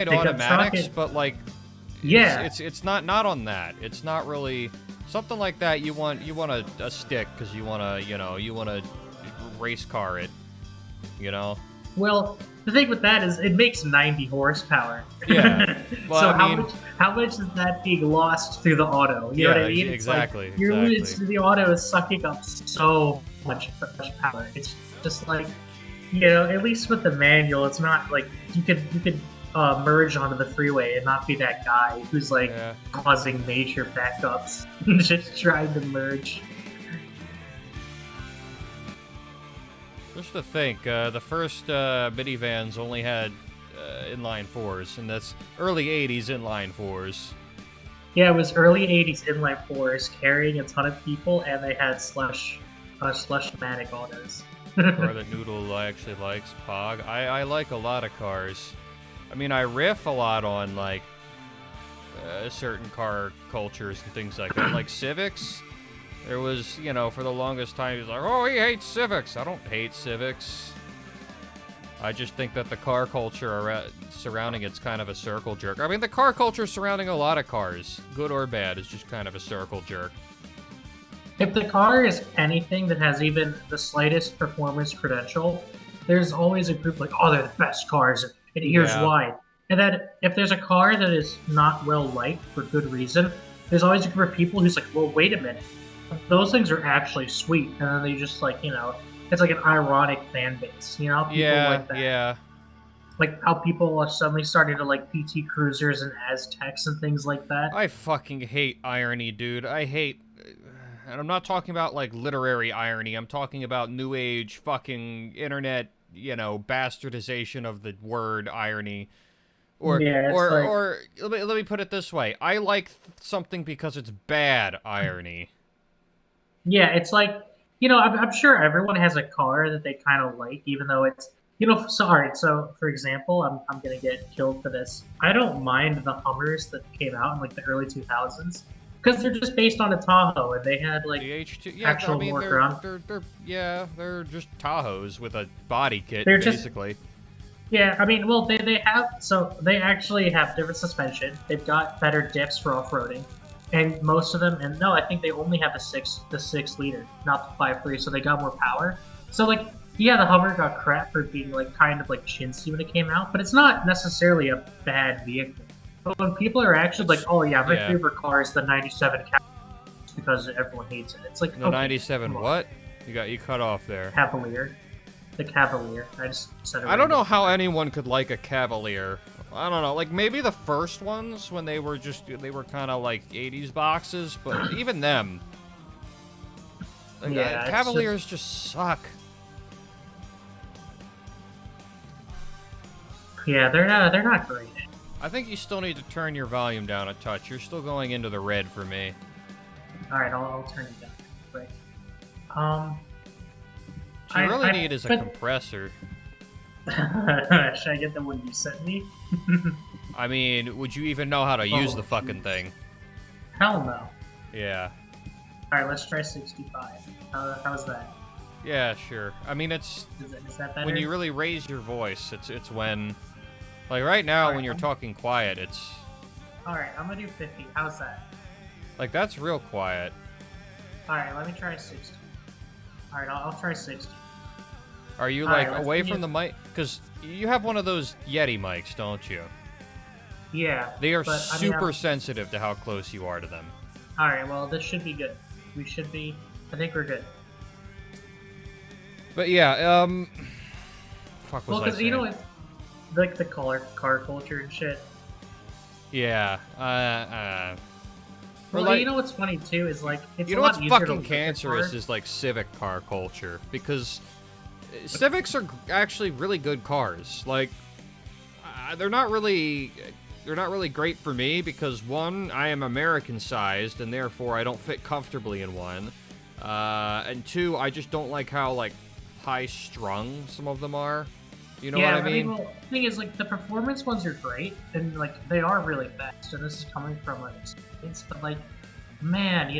automatics, but like, yeah, it's not on that. It's not really something like that. You want a stick because you want to race car it, you know. well, the thing with that is it makes 90 horsepower. Yeah. Well, So I mean, how much is that being lost through the auto? You know what I mean? exactly, It's like the auto is sucking up so much power. It's just like, at least with the manual, it's not like you could merge onto the freeway and not be that guy who's like causing major backups, just trying to merge. Just to think, the first minivans only had inline fours, and that's early '80s inline fours. Yeah, it was early '80s inline fours carrying a ton of people, and they had slush-matic autos. Car that Noodle actually likes, Pog. I like a lot of cars. I mean, I riff a lot on like certain car cultures and things like that, like Civics. There was, for the longest time, he was like, oh, he hates Civics. I don't hate Civics. I just think that the car culture surrounding it's kind of a circle jerk. I mean, the car culture surrounding a lot of cars, good or bad, is just kind of a circle jerk. If the car is anything that has even the slightest performance credential, there's always a group like, oh, they're the best cars, and here's why. And then if there's a car that is not well liked for good reason, there's always a group of people who's like, well, wait a minute. Those things are actually sweet, and then they just like, it's like an ironic fan base, people like that. Yeah. Like how people are suddenly starting to like PT Cruisers and Aztecs and things like that. I fucking hate irony, dude. And I'm not talking about like literary irony. I'm talking about new age fucking internet, bastardization of the word irony. Or let me put it this way. I like something because it's bad irony. Yeah, it's like, I'm sure everyone has a car that they kind of like, even though it's, so for example, I'm going to get killed for this. I don't mind the Hummers that came out in like the early 2000s because they're just based on a Tahoe and they had like the H2, actual more ground. They're just Tahoes with a body kit, basically. Yeah, I mean, well, they actually have different suspension. They've got better dips for off-roading. And most of them, and no, I think they only have the 6 liter, not the 5.3, so they got more power. So like, yeah, the Hummer got crap for being like kind of like chintzy when it came out, but it's not necessarily a bad vehicle. But when people are actually like, oh yeah, my favorite car is the '97 Cavalier because everyone hates it. It's like the '97 what? You cut off there. Cavalier, the Cavalier. I just said it. I don't know how anyone could like a Cavalier. I don't know, like maybe the first ones when they were kind of like 80s boxes, but even them. Like, Cavaliers just suck. Yeah, they're not great. I think you still need to turn your volume down a touch. You're still going into the red for me. All right, I'll turn it down. Right. What you really need is a compressor. Should I get the one you sent me? I mean, would you even know how to use the fucking thing? Hell no. Yeah. Alright, let's try 65. How's that? Yeah, sure. I mean, is that better? When you really raise your voice, it's when... Like, right now, when you're talking quiet, it's... Alright, I'm gonna do 50. How's that? Like, that's real quiet. Alright, let me try 60. Alright, I'll try 60. Are you, like, away from the mic? Because you have one of those Yeti mics, don't you? Yeah. They are super sensitive to how close you are to them. Alright, well, this should be good. We should be... I think we're good. But yeah, fuck was I saying? Well, because, like the car culture and shit. Yeah, Well, like, you know what's funny, too, is, like, it's a lot what's easier fucking to cancerous is, like, Civic car culture, because Civics are actually really good cars. Like, they're not really great for me, because, one, I am American-sized, and therefore I don't fit comfortably in one, and two, I just don't like how, like, high-strung some of them are. You know what I mean? Well, the thing is, like, the performance ones are great, and, like, they are really fast, and this is coming from an experience, but, like, man,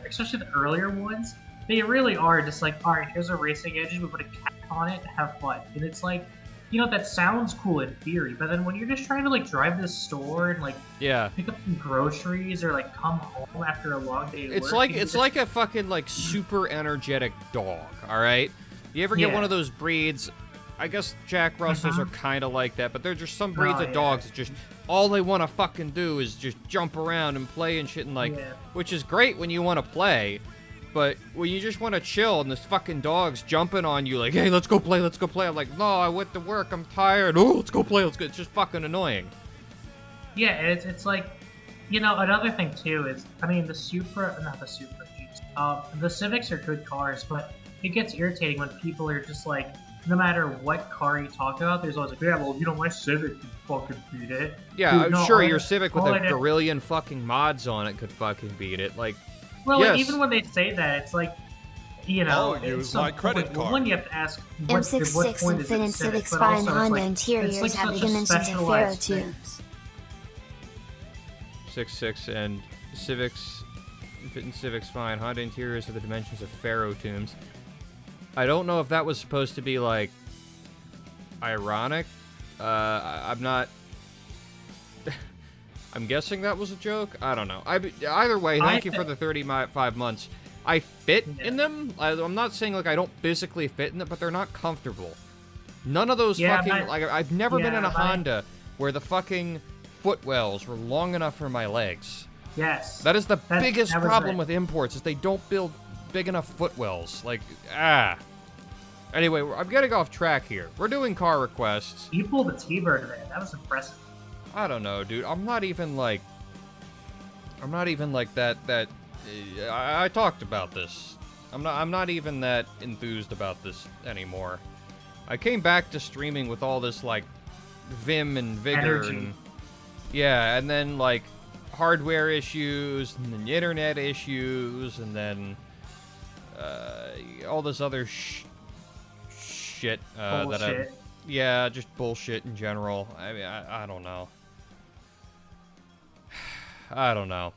especially the earlier ones, they really are just like, alright, here's a racing engine, we put a cap on it, have fun. And it's like, that sounds cool in theory, but then when you're just trying to like drive to the store and like Yeah. pick up some groceries or like come home after a long day of It's work, like a fucking like super energetic dog, all right? You ever get one of those breeds? I guess Jack Russells are kind of like that, but there's just some breeds of dogs that just all they want to fucking do is just jump around and play and shit, and like, which is great when you want to play, but when you just want to chill and this fucking dog's jumping on you like, hey, let's go play. I'm like, no, I went to work, I'm tired. Oh, let's go play. Let's go. It's just fucking annoying. Yeah, it's like, another thing too is, I mean, the Civics are good cars, but it gets irritating when people are just like, no matter what car you talk about, there's always like, yeah, well, my Civic can fucking beat it. Yeah, dude, I'm sure your Civic with a gazillion fucking mods on it could fucking beat it. Like, well, like, even when they say that, it's like, use my credit card. One, you have to ask, M66 Infinite Civic's fine Honda interiors have dimensions of Pharaoh tubes. 66 and Civic's fine Honda interiors have the dimensions of Pharaoh tombs. I don't know if that was supposed to be like ironic. I'm not. I'm guessing that was a joke. I don't know. Either way, thank you for the 35 months. I fit in them. I'm not saying like I don't physically fit in them, but they're not comfortable. None of those fucking like I've never been in a Honda where the fucking footwells were long enough for my legs. Yes. That is the biggest problem with imports is they don't build big enough footwells. Like, Anyway, I'm getting off track here. We're doing car requests. You pulled a T-bird there. That was impressive. I don't know, dude. I'm not even like that. I talked about this. I'm not even that enthused about this anymore. I came back to streaming with all this like vim and vigor and and then like hardware issues and then internet issues and then all this other shit that just bullshit in general. I mean, I don't know. I don't know.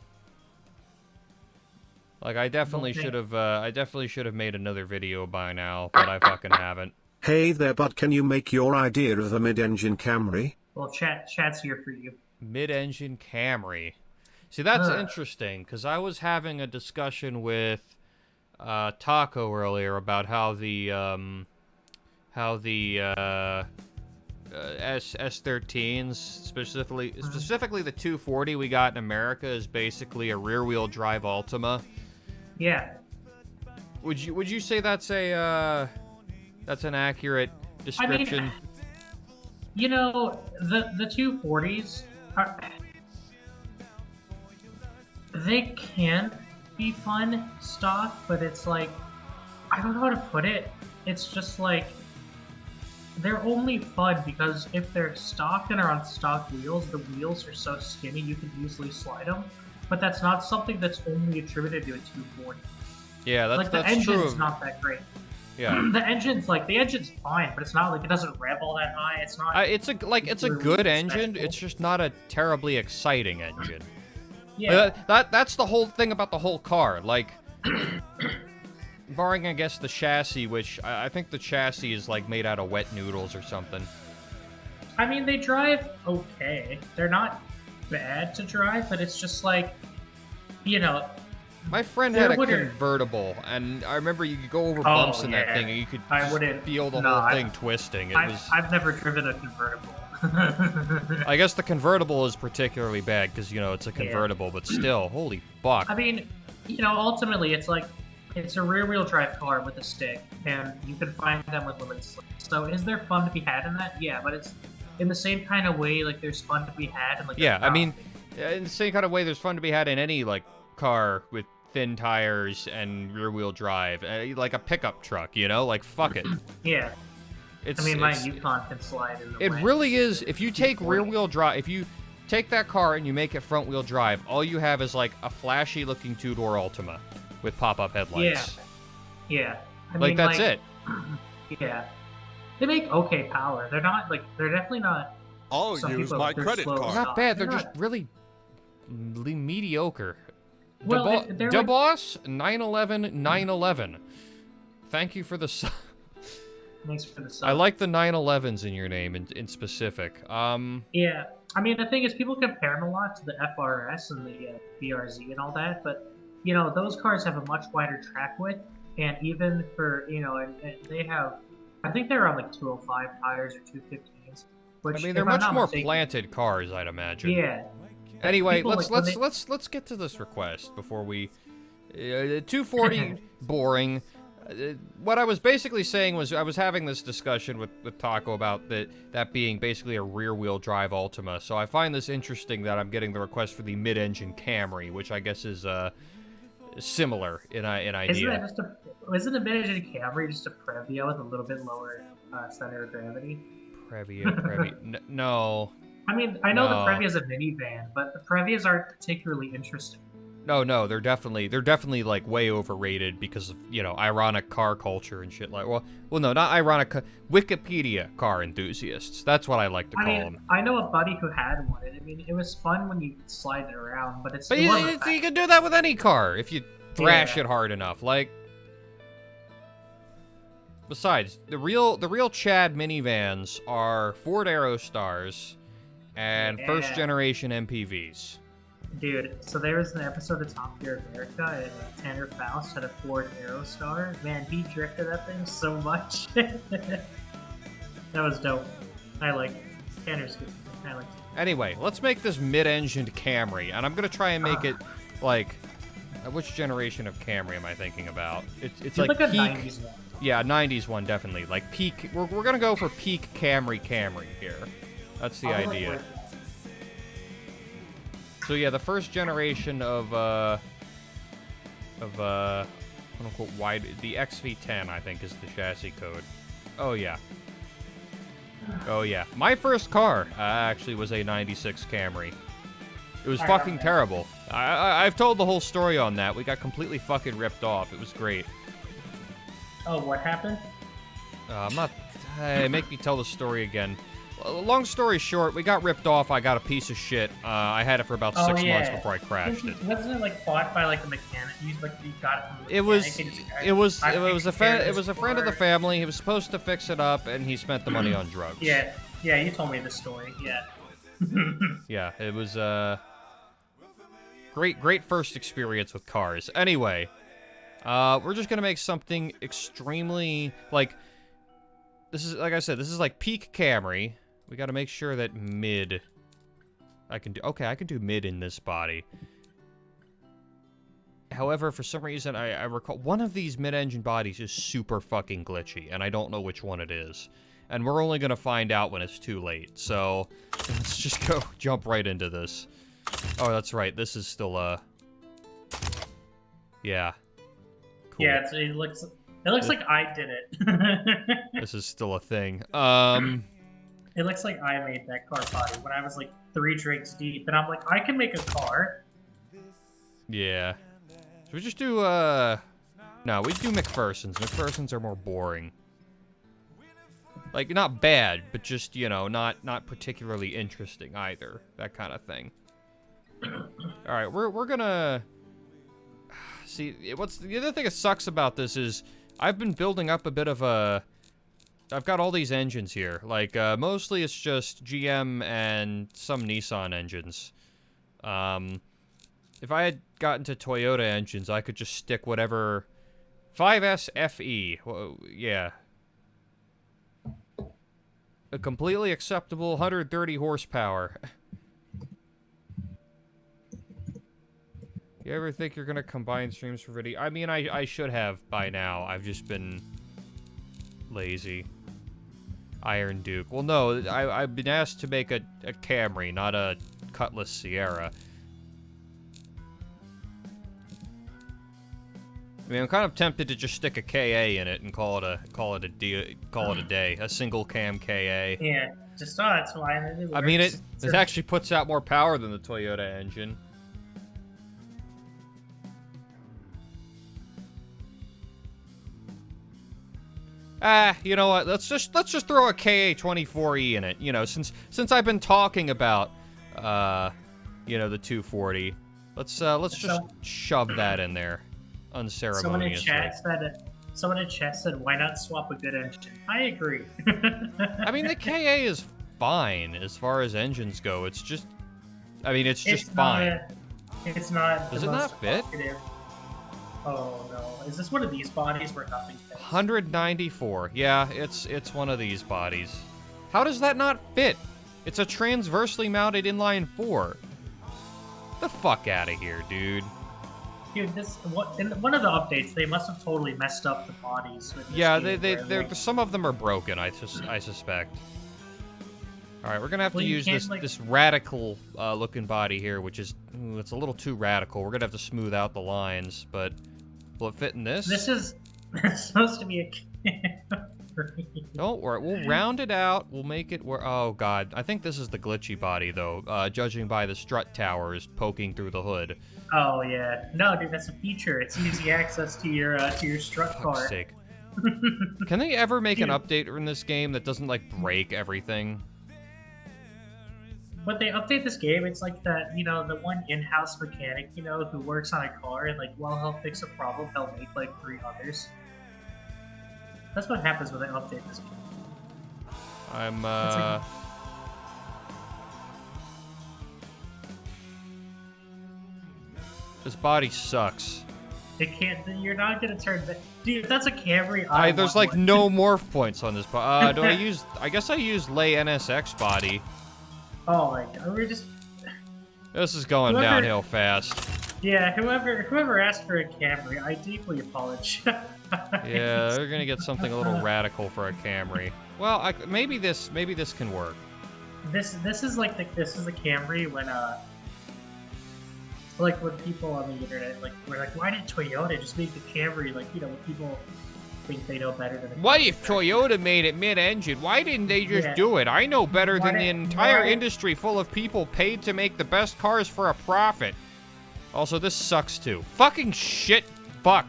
Like, I definitely should have made another video by now, but I fucking haven't. Hey there, bud, can you make your idea of a mid-engine Camry? Well, chat's here for you. Mid-engine Camry. See, that's interesting, because I was having a discussion with Taco earlier about how the S13s, specifically the 240 we got in America, is basically a rear-wheel drive Altima. Yeah. Would you say that's an accurate description? I mean, the 240s they can be fun stock, but it's like, I don't know how to put it. It's just like, they're only fun because if they're stock and are on stock wheels, the wheels are so skinny you can easily slide them. But that's not something that's only attributed to a 240. Yeah, that's the true. engine's not that great. Yeah. The engine's fine, but it's not like it doesn't rev all that high. It's not. It's a good engine. It's just not a terribly exciting engine. Yeah. That's the whole thing about the whole car. Like, barring I guess the chassis, which I think the chassis is like made out of wet noodles or something. I mean, they drive okay. They're not bad to drive, but it's just like, my friend had a convertible, and I remember you could go over bumps in that thing, and you could feel the whole thing twisting. I've never driven a convertible. I guess the convertible is particularly bad because it's a convertible, but still, holy fuck. I mean, ultimately, it's like it's a rear-wheel drive car with a stick, and you can find them with limited slips. So, is there fun to be had in that? Yeah, but it's in the same kind of way, like there's fun to be had in like. Yeah, I mean, in the same kind of way, there's fun to be had in any like car with thin tires and rear-wheel drive, like a pickup truck. Like fuck it. Yeah. My Yukon can slide in the way. It really is. If you take rear-wheel drive, if you take that car and you make it front-wheel drive, all you have is like a flashy-looking two-door Altima with pop-up headlights. Yeah. That's it. Yeah. They make okay power. They're not they're definitely not. I'll use my credit card. Not bad. They're just really mediocre. Well, DeBoss 911 911. Thank you for the. Thanks for the sub. I like the 911s in your name in specific. Yeah, I mean, the thing is, people compare them a lot to the FRS and the BRZ and all that, but, you know, those cars have a much wider track width, and even for, you know, and they have, I think they're on like 205 tires or 215s. Which, I mean, they're much more planted cars, I'd imagine. Yeah. Anyway, let's get to this request before we 240 boring. What I was basically saying was I was having this discussion with Taco about that being basically a rear-wheel drive Altima. So I find this interesting that I'm getting the request for the mid-engine Camry, which I guess is similar in idea. Isn't a mid-engine Camry just a Previa with a little bit lower center of gravity? Previa. No. I mean, I know the Previa is a minivan, but the Previas aren't particularly interesting. No, they're definitely like way overrated because of, you know, ironic car culture and shit like. Well, no, not ironic. Wikipedia car enthusiasts. That's what I like to call them. I know a buddy who had one, and I mean, it was fun when you slide it around, but But you can do that with any car if you thrash it hard enough. Like, besides, the real Chad minivans are Ford Aerostars and first generation MPVs. Dude, so there was an episode of Top Gear America, and Tanner Faust had a Ford Aerostar. Man, he drifted that thing so much. That was dope. I like it. Tanner's good. I like it. Anyway, let's make this mid-engined Camry, and I'm gonna try and make it like which generation of Camry am I thinking about? It's like a peak. 90s one. Yeah, 90s one definitely. Like peak. We're gonna go for peak Camry here. That's the idea. So yeah, the first generation of quote unquote wide, the XV10 I think is the chassis code. Oh yeah. My first car actually was a '96 Camry. It was fucking terrible. I've told the whole story on that. We got completely fucking ripped off. It was great. Oh, what happened? I'm not. Hey, make me tell the story again. Long story short, we got ripped off. I got a piece of shit. I had it for about 6 months before I crashed it. Wasn't it like bought by like a mechanic? You got it from a mechanic. It was a friend of the family. He was supposed to fix it up, and he spent the money on drugs. Yeah, you told me the story. Yeah. Yeah, it was great first experience with cars. Anyway, we're just gonna make something extremely like. This is, like I said, this is like peak Camry. We got to make sure that mid. I can do mid in this body. However, for some reason, I recall one of these mid-engine bodies is super fucking glitchy, and I don't know which one it is. And we're only gonna find out when it's too late. So let's just jump right into this. Oh, that's right. This is still yeah. Cool. Yeah, it looks like I did it. This is still a thing. It looks like I made that car body when I was like 3 drinks deep, and I'm like, I can make a car. Yeah. Should we just do, no, we do McPherson's. McPherson's are more boring. Like, not bad, but just, you know, not particularly interesting either. That kind of thing. Alright, we're gonna... See, the other thing that sucks about this is I've been building up a bit of a... I've got all these engines here. Like, mostly it's just GM and some Nissan engines. If I had gotten to Toyota engines, I could just stick whatever... 5S FE. Well, yeah. A completely acceptable 130 horsepower. You ever think you're gonna combine streams for video? I mean, I should have by now. I've just been lazy. Iron Duke. Well, no, I've been asked to make a Camry, not a Cutlass Sierra. I mean, I'm kind of tempted to just stick a KA in it and call it a day. A single cam KA. Yeah, just that's why. I mean, it actually puts out more power than the Toyota engine. You know what? Let's just throw a KA24E in it. You know, since I've been talking about, you know, the 240, let's just shove that in there, unceremoniously. Someone in chat said, "Why not swap a good engine?" I agree. I mean, the KA is fine as far as engines go. It's just, I mean, it's just fine. It's not. Does it not fit? Oh no! Is this one of these bodies where nothing fits? 194. Yeah, it's one of these bodies. How does that not fit? It's a transversely mounted inline 4. The fuck out of here, dude. Dude, in one of the updates, they must have totally messed up the bodies. With this yeah, game some of them are broken. I suspect. All right, we're gonna have to use this radical looking body here, which is it's a little too radical. We're gonna have to smooth out the lines, but will it fit in this? This is supposed to be a. Don't worry, we'll round it out. We'll make it where. Oh god, I think this is the glitchy body though, judging by the strut towers poking through the hood. Oh yeah, no, dude, that's a feature. It's easy access to your strut car. Fuck's sake. Can they ever make an update in this game that doesn't like break everything? When they update this game, it's like that, the one in-house mechanic, who works on a car, and like, while he'll fix a problem, he'll make like 3 others. That's what happens when they update this game. This body sucks. It can't. You're not gonna turn that. Dude, if that's a Camry. There's like no morph points on this body. Do I use? I guess I use Lay NSX body. Oh my god, we're just. This is going downhill fast. Yeah, whoever asked for a Camry, I deeply apologize. Yeah, they're gonna get something a little radical for a Camry. Well, maybe this can work. This is like this is the Camry when like when people on the internet we're like, why did Toyota just make the Camry? Like, when people think they know better than. What if Toyota made it mid-engine? Why didn't they just do it? I know better than the entire industry full of people paid to make the best cars for a profit. Also, this sucks too. Fucking shit. Fuck.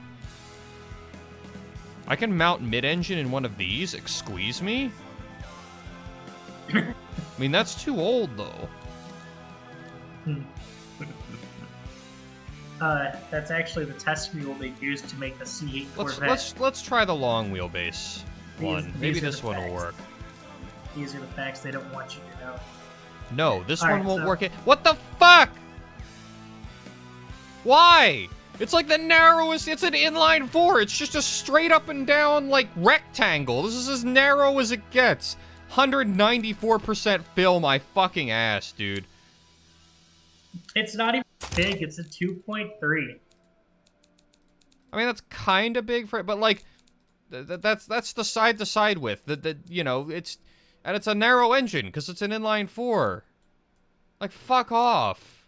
I can mount mid-engine in one of these. Squeeze me? I mean, that's too old, though. That's actually the test mule they used to make the C8 Corvette. Let's try the long wheelbase one. Maybe this one will work. These are the facts they don't want you to know. No, this one won't work. What the fuck? Why? It's like the narrowest. It's an inline 4. It's just a straight up and down like rectangle. This is as narrow as it gets. 194% fill my fucking ass, dude. It's not even big. It's a 2.3. I mean, that's kind of big for it, but like, that's the side to side width. It's a narrow engine because it's an inline 4. Like, fuck off.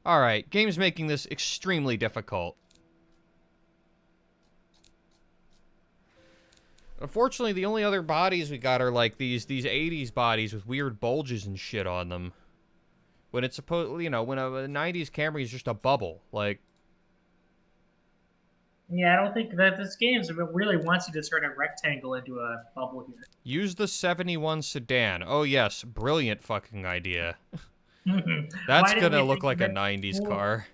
All right, game's making this extremely difficult. Unfortunately, the only other bodies we got are like these 80s bodies with weird bulges and shit on them. When it's supposed, when a 90s Camry is just a bubble, like. Yeah, I don't think that this game really wants you to turn a rectangle into a bubble here. Use the 71 sedan. Oh yes, brilliant fucking idea. That's gonna look like a 90s car.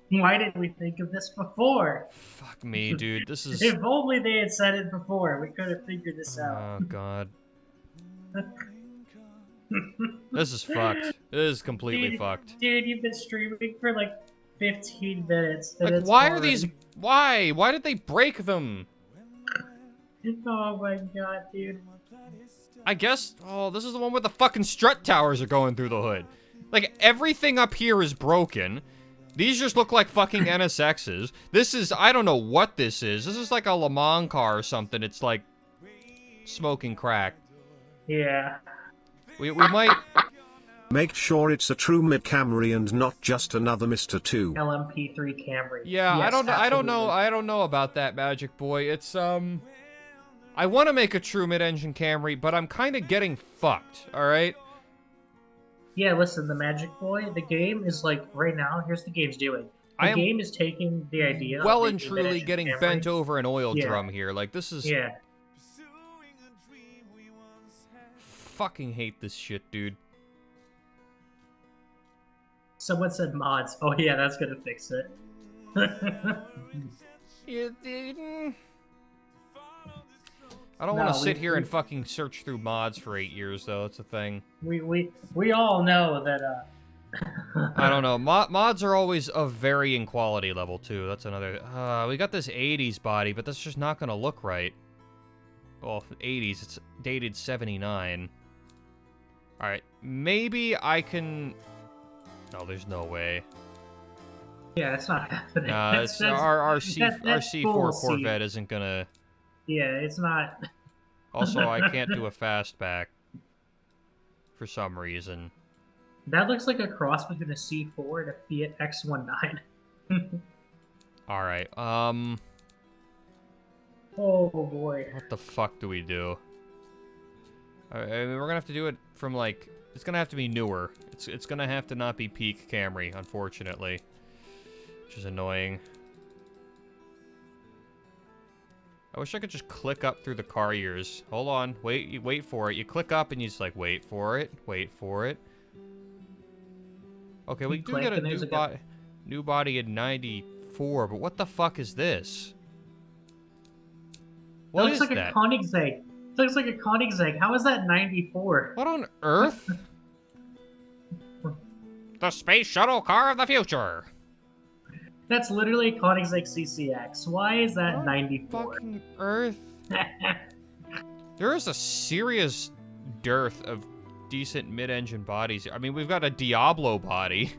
Why didn't we think of this before? Fuck me, dude. This is. If only they had said it before, we could have figured this out. Oh god. This is fucked. This is completely fucked. Dude, you've been streaming for like 15 minutes. Like, why are these? Why? Why did they break them? Oh my god, dude. I guess. Oh, this is the one where the fucking strut towers are going through the hood. Like, everything up here is broken. These just look like fucking NSXs. This is, I don't know what this is. This is like a Le Mans car or something. It's like smoking crack. Yeah. We might... Make sure it's a true mid Camry and not just another Mr. 2. LMP3 Camry. Yeah, yes, I don't know about that, Magic Boy. It's, I want to make a true mid-engine Camry, but I'm kind of getting fucked, alright? Yeah, listen, the Magic Boy, the game is like, right now, here's the game's doing. The game is taking the idea well and truly getting Camry. Bent over an oil drum here. Like, this is... Yeah. Fucking hate this shit, dude. Someone said mods. Oh yeah, that's gonna fix it. I don't want to sit here and fucking search through mods for 8 years, though. That's the thing. We all know that. I don't know. Mods are always of varying quality level too. That's another. We got this 80s body, but that's just not gonna look right. Well, 80s. It's dated 79. All right, maybe I can. No, there's no way. Yeah, it's not happening. Nah, our C4 Corvette isn't gonna. Yeah, it's not. Also, I can't do a fastback for some reason. That looks like a cross between a C4 and a Fiat X19. All right. Oh boy. What the fuck do we do? I mean, we're gonna have to do it from like. It's gonna have to be newer. It's gonna have to not be peak Camry, unfortunately, which is annoying. I wish I could just click up through the car years. Hold on, wait for it. You click up and you just like wait for it. Okay, we do get a new body in 94, but what the fuck is this? What is that? It looks like a Koenigsegg. It looks like a Koenigsegg. How is that 94? What on earth? The space shuttle car of the future. That's literally a Koenigsegg CCX. Why is that what 94? Fucking earth. There is a serious dearth of decent mid-engine bodies. I mean, we've got a Diablo body.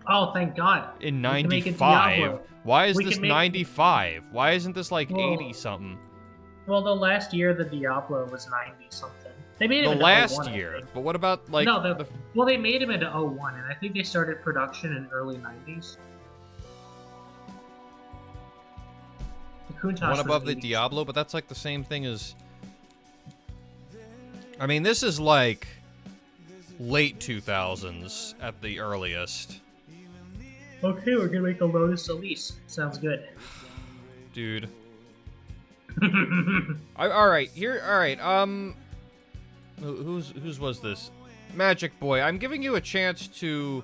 Oh, thank God. In 95. Why is this 95? Why isn't this like 80 something? Well, the last year the Diablo was 90 something. They made it the last year. But what about like no, well, they made him into 01, and I think they started production in early 90s. One above the Diablo, but that's like the same thing as. I mean, this is like late 2000s at the earliest. Okay, we're gonna make a Lotus Elise. Sounds good. Dude. All right, here. All right. Whose was this? Magic Boy. I'm giving you a chance to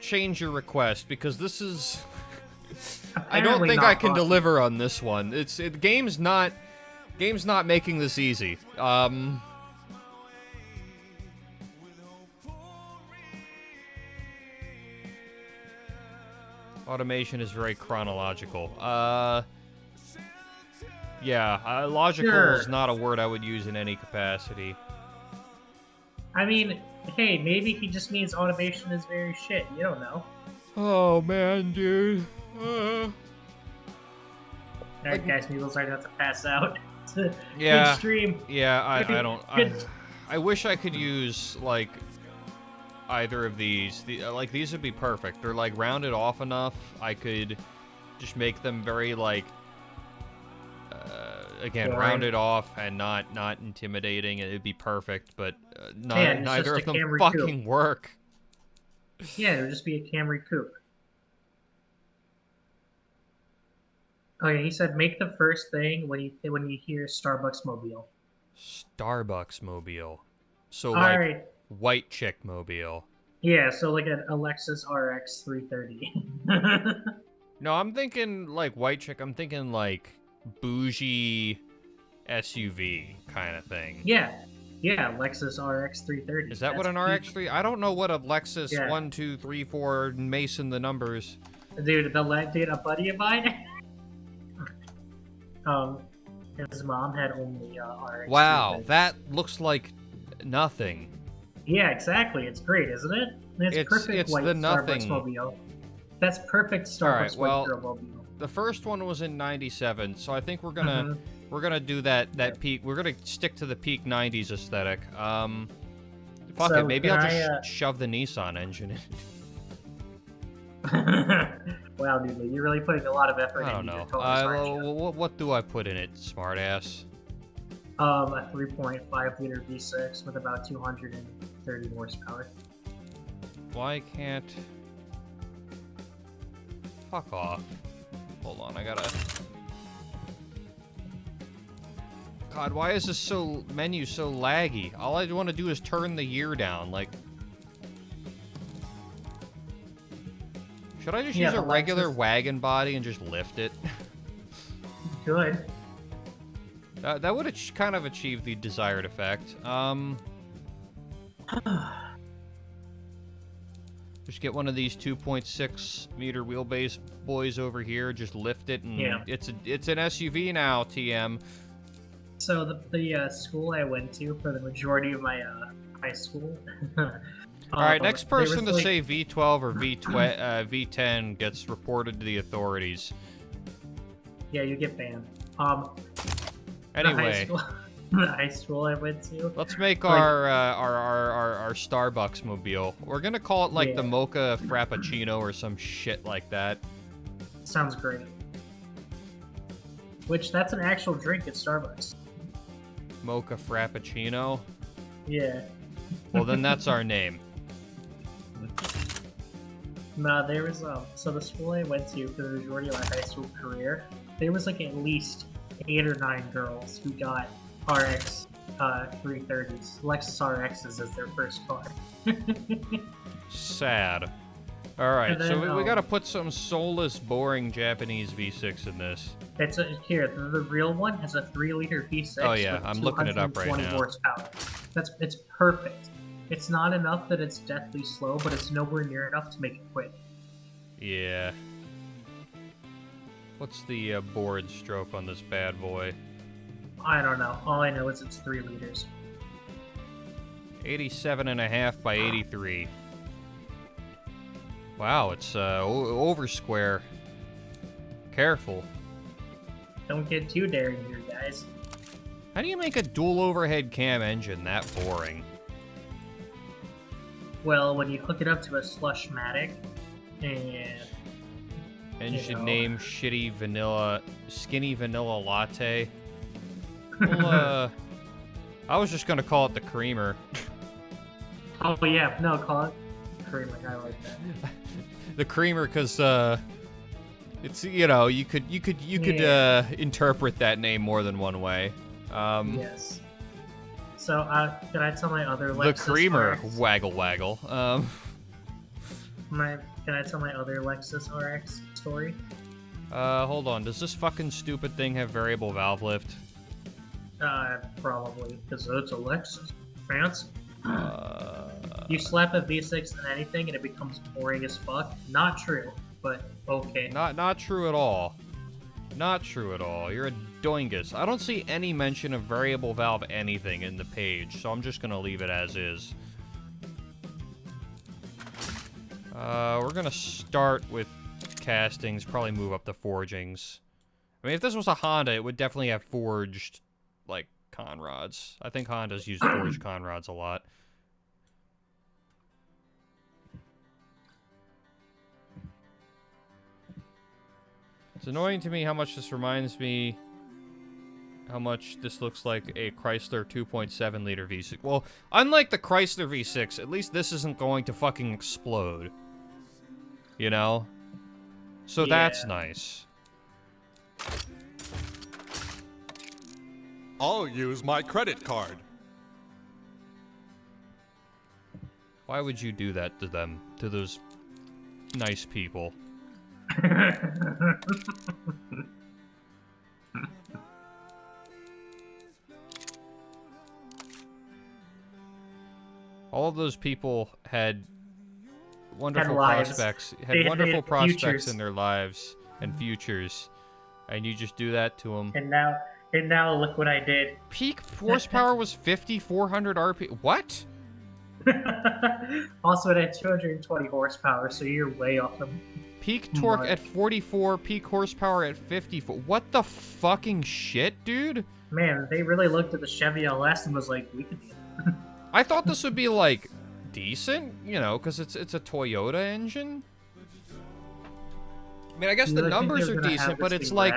change your request because this is. I don't think I can deliver on this one. Game's not making this easy. Automation is very chronological. Yeah, logical is not a word I would use in any capacity. I mean, hey, maybe he just means automation is very shit. You don't know. Oh man, dude. Alright, guys, Needle's starting to have to pass out. Yeah. Good stream. Yeah, I wish I could use like either of these. Like these would be perfect. They're like rounded off enough. I could just make them very like again rounded off and not intimidating. It'd be perfect, but neither of them fucking work. Yeah, it would just be a Camry coupe. Oh yeah, he said make the first thing when you hear Starbucks Mobile. Starbucks Mobile. So all like right. White chick mobile. Yeah, so like an Lexus RX 330. No, I'm thinking like white chick. I'm thinking like bougie SUV kind of thing. Yeah, Lexus RX 330. Is that what an RX 3? I don't know what a Lexus 1, 2, 3, 4 Mason the numbers. Dude, a buddy of mine. His mom had only RX. Wow, that looks like nothing. Yeah, exactly. It's great, isn't it? It's perfect white Starbucks Mobile. That's perfect Starbucks white girl mobile. The first one was in '97, so I think we're gonna do that peak. We're gonna stick to the peak '90s aesthetic. Fuck it. Maybe I'll just shove the Nissan engine in. Wow, dude, you're really putting a lot of effort into I don't know. What do I put in it, smartass? A 3.5 liter V6 with about 230 horsepower. Why can't? Fuck off. Hold on, I gotta. God, why is this menu so laggy? All I want to do is turn the year down, like. Should I just use a regular wagon body and just lift it? Good. That would kind of achieve the desired effect. Just get one of these 2.6 meter wheelbase boys over here. Just lift it, and it's an SUV now. TM. So the school I went to for the majority of my high school. All right, next person to say V12 or V10 gets reported to the authorities. Yeah, you get banned. Anyway, the high school I went to. Let's make our Starbucks mobile. We're gonna call it like the Mocha Frappuccino or some shit like that. Sounds great. Which that's an actual drink at Starbucks. Mocha Frappuccino. Yeah. Well, then that's our name. Nah, there was so the school I went to for the majority of my high school career, there was like at least 8 or 9 girls who got RX 330s, Lexus RXs as their first car. Sad. Alright, so we gotta put some soulless, boring Japanese V6 in this. It's here, the real one has a 3-liter V6. Oh yeah, I'm looking it up right now. Horsepower. It's perfect. It's not enough that it's deathly slow, but it's nowhere near enough to make it quick. Yeah. What's the board stroke on this bad boy? I don't know. All I know is it's 3 liters. 87.5 by 83. Wow, it's over square. Careful. Don't get too daring here, guys. How do you make a dual overhead cam engine that boring? Well, when you hook it up to a Slushmatic, and engine name shitty vanilla, skinny vanilla latte. Well, I was just gonna call it the creamer. Oh yeah, no, call it creamer. I like that. The creamer, because it's you could interpret that name more than one way. Yes. So, can I tell my other Lexus The creamer, RX? waggle waggle. Can I tell my other Lexus RX story? Hold on. Does this fucking stupid thing have variable valve lift? Probably, because it's a Lexus. Fancy. You slap a V6 in anything and it becomes boring as fuck. Not true, but okay. Not true at all. Not true at all. You're a doingus. I don't see any mention of variable valve anything in the page, so I'm just gonna leave it as is. We're gonna start with castings, probably move up to forgings. I mean, if this was a Honda, it would definitely have forged, like, conrods. I think Hondas use forged conrods a lot. It's annoying to me how much this reminds me how much this looks like a Chrysler 2.7 liter V6. Well, unlike the Chrysler V6, at least this isn't going to fucking explode. You know? So that's nice. I'll use my credit card. Why would you do that to them? To those nice people? All of those people had wonderful prospects. Had wonderful prospects futures in their lives and futures, and you just do that to them. And now look what I did. Peak horsepower was 5,400 RP. What? Also, it had 220 horsepower, so you're way off them. Peak torque at 44, peak horsepower at 54. What the fucking shit, dude? Man, they really looked at the Chevy LS and was like, we could do it. I thought this would be, like, decent, you know, because it's a Toyota engine. I mean, I guess the numbers are decent, but it's like...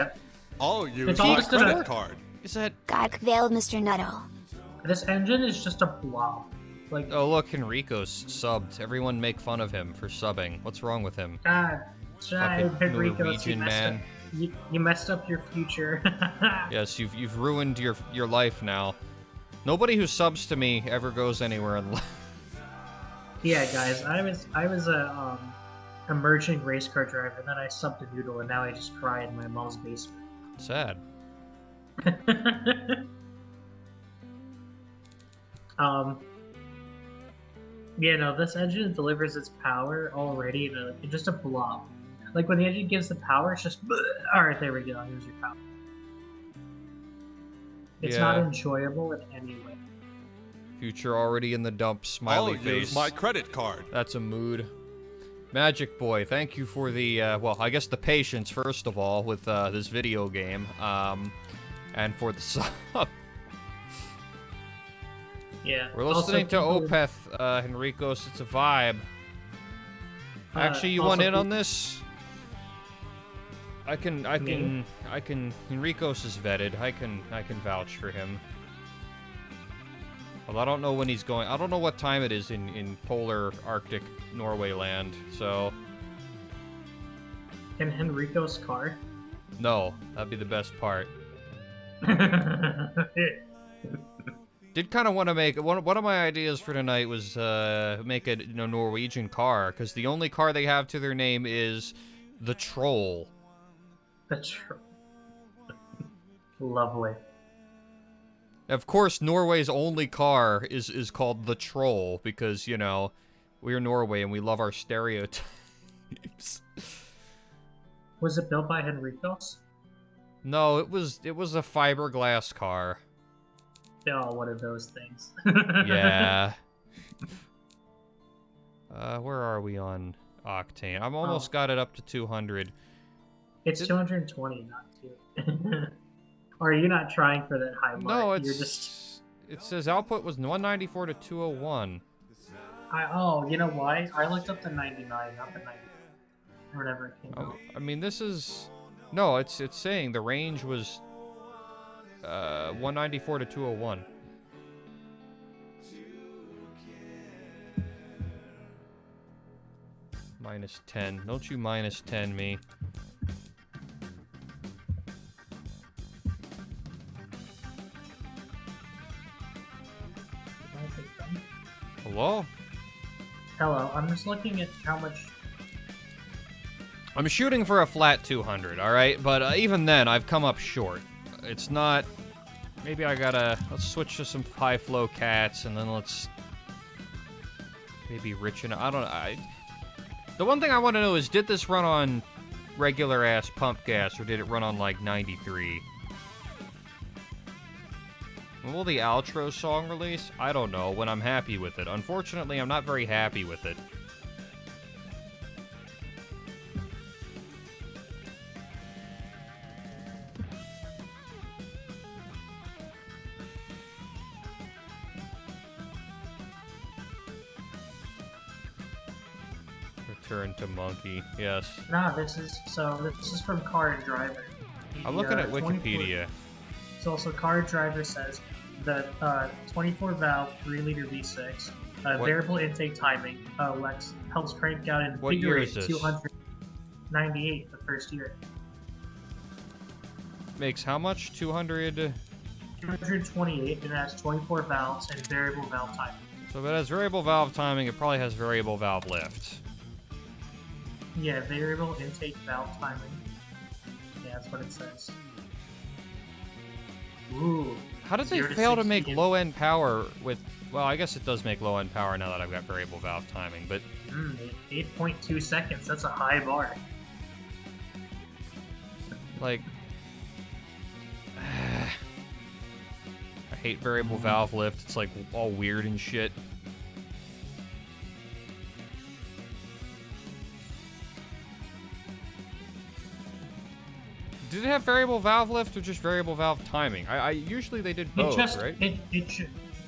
I'll use my credit card. Is that... God veiled Mr. Nuttall. This engine is just a blob. Like, oh, look, Enrico's subbed. Everyone make fun of him for subbing. What's wrong with him? God, Enrico, Norwegian man. You messed up your future. Yes, you've ruined your life now. Nobody who subs to me ever goes anywhere in life. Yeah, guys, I was a emerging race car driver, and then I subbed to Noodle, and now I just cry in my mom's basement. Sad. Yeah, no, this engine delivers its power already in just a blob. Like when the engine gives the power, it's just all right. There we go. Here's your power. It's not enjoyable in any way. Future already in the dump. Smiley I'll face. use my credit card. That's a mood. Magic Boy, thank you for the well, I guess the patience first of all with this video game, and for the sub. Yeah. We're listening to Opeth, Henricos. It's a vibe. Actually, you want in on this? I can. Henricos is vetted. I can vouch for him. Well, I don't know when he's going. I don't know what time it is in polar Arctic Norway land. So. In Henrico's car? No, that'd be the best part. Did kind of want to make one of my ideas for tonight was make a Norwegian car, because the only car they have to their name is the Troll. The Troll. Lovely. Of course, Norway's only car is called the Troll because we're Norway and we love our stereotypes. Was it built by Henricos? No, it was a fiberglass car. Oh, one of those things. Yeah. Where are we on octane? I'm almost got it up to 200. It's 220, not 2. Or are you not trying for that high mark? No, You're just... It says output was 194 to 201. You know why? I looked up the 99, not the 90. Or whatever it came out. I mean, this is... No, it's saying the range was 194 to 201. Minus 10. Don't you minus 10 me. Hello? Hello, I'm just looking at how much... I'm shooting for a flat 200, alright? But even then, I've come up short. It's not... Maybe I gotta... Let's switch to some high-flow cats, and then let's... Maybe rich enough... I don't know. The one thing I want to know is, did this run on regular-ass pump gas, or did it run on, like, 93? When will the outro song release? I don't know, when I'm happy with it. Unfortunately, I'm not very happy with it. Return to monkey, yes. Nah, this is from Car and Driver. I'm looking at Wikipedia. So Car and Driver says that 24 valve 3-liter V6 variable intake timing helps crank out and figure rate 298 the first year. Makes how much? 200? 228, and it has 24 valves and variable valve timing. So if it has variable valve timing, it probably has variable valve lift. Yeah, variable intake valve timing. Yeah, that's what it says. Ooh. How did they fail to make low-end power with... Well, I guess it does make low-end power now that I've got variable valve timing, but... 8.2 seconds, that's a high bar. Like... I hate variable valve lift. It's like all weird and shit. Did it have variable valve lift or just variable valve timing? I usually they did both, right?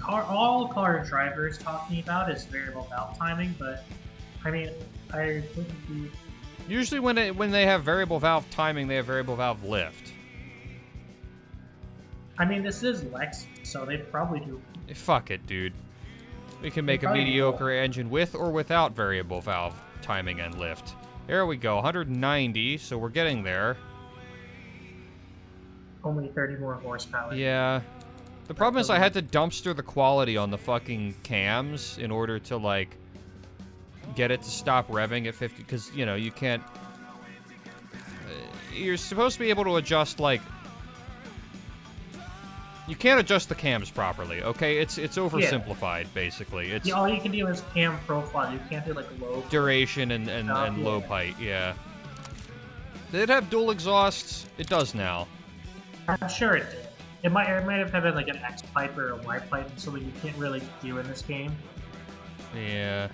All car drivers talking about is variable valve timing, but I mean, I wouldn't be. Usually when they have variable valve timing, they have variable valve lift. I mean, this is Lex, so they probably do. Fuck it, dude. We can make a mediocre engine with or without variable valve timing and lift. There we go, 190, so we're getting there. Only 30 more horsepower. Yeah. The problem is I had to dumpster the quality on the fucking cams in order to, like, get it to stop revving at 50, because, you can't... You're supposed to be able to adjust, like... You can't adjust the cams properly, okay? It's oversimplified, basically. It's all you can do is cam profile. You can't do, like, low... duration and low height, yeah. Did it have dual exhausts? It does now. I'm sure it did. It might have had, like, an X pipe or a Y pipe, something you can't really do in this game. Yeah.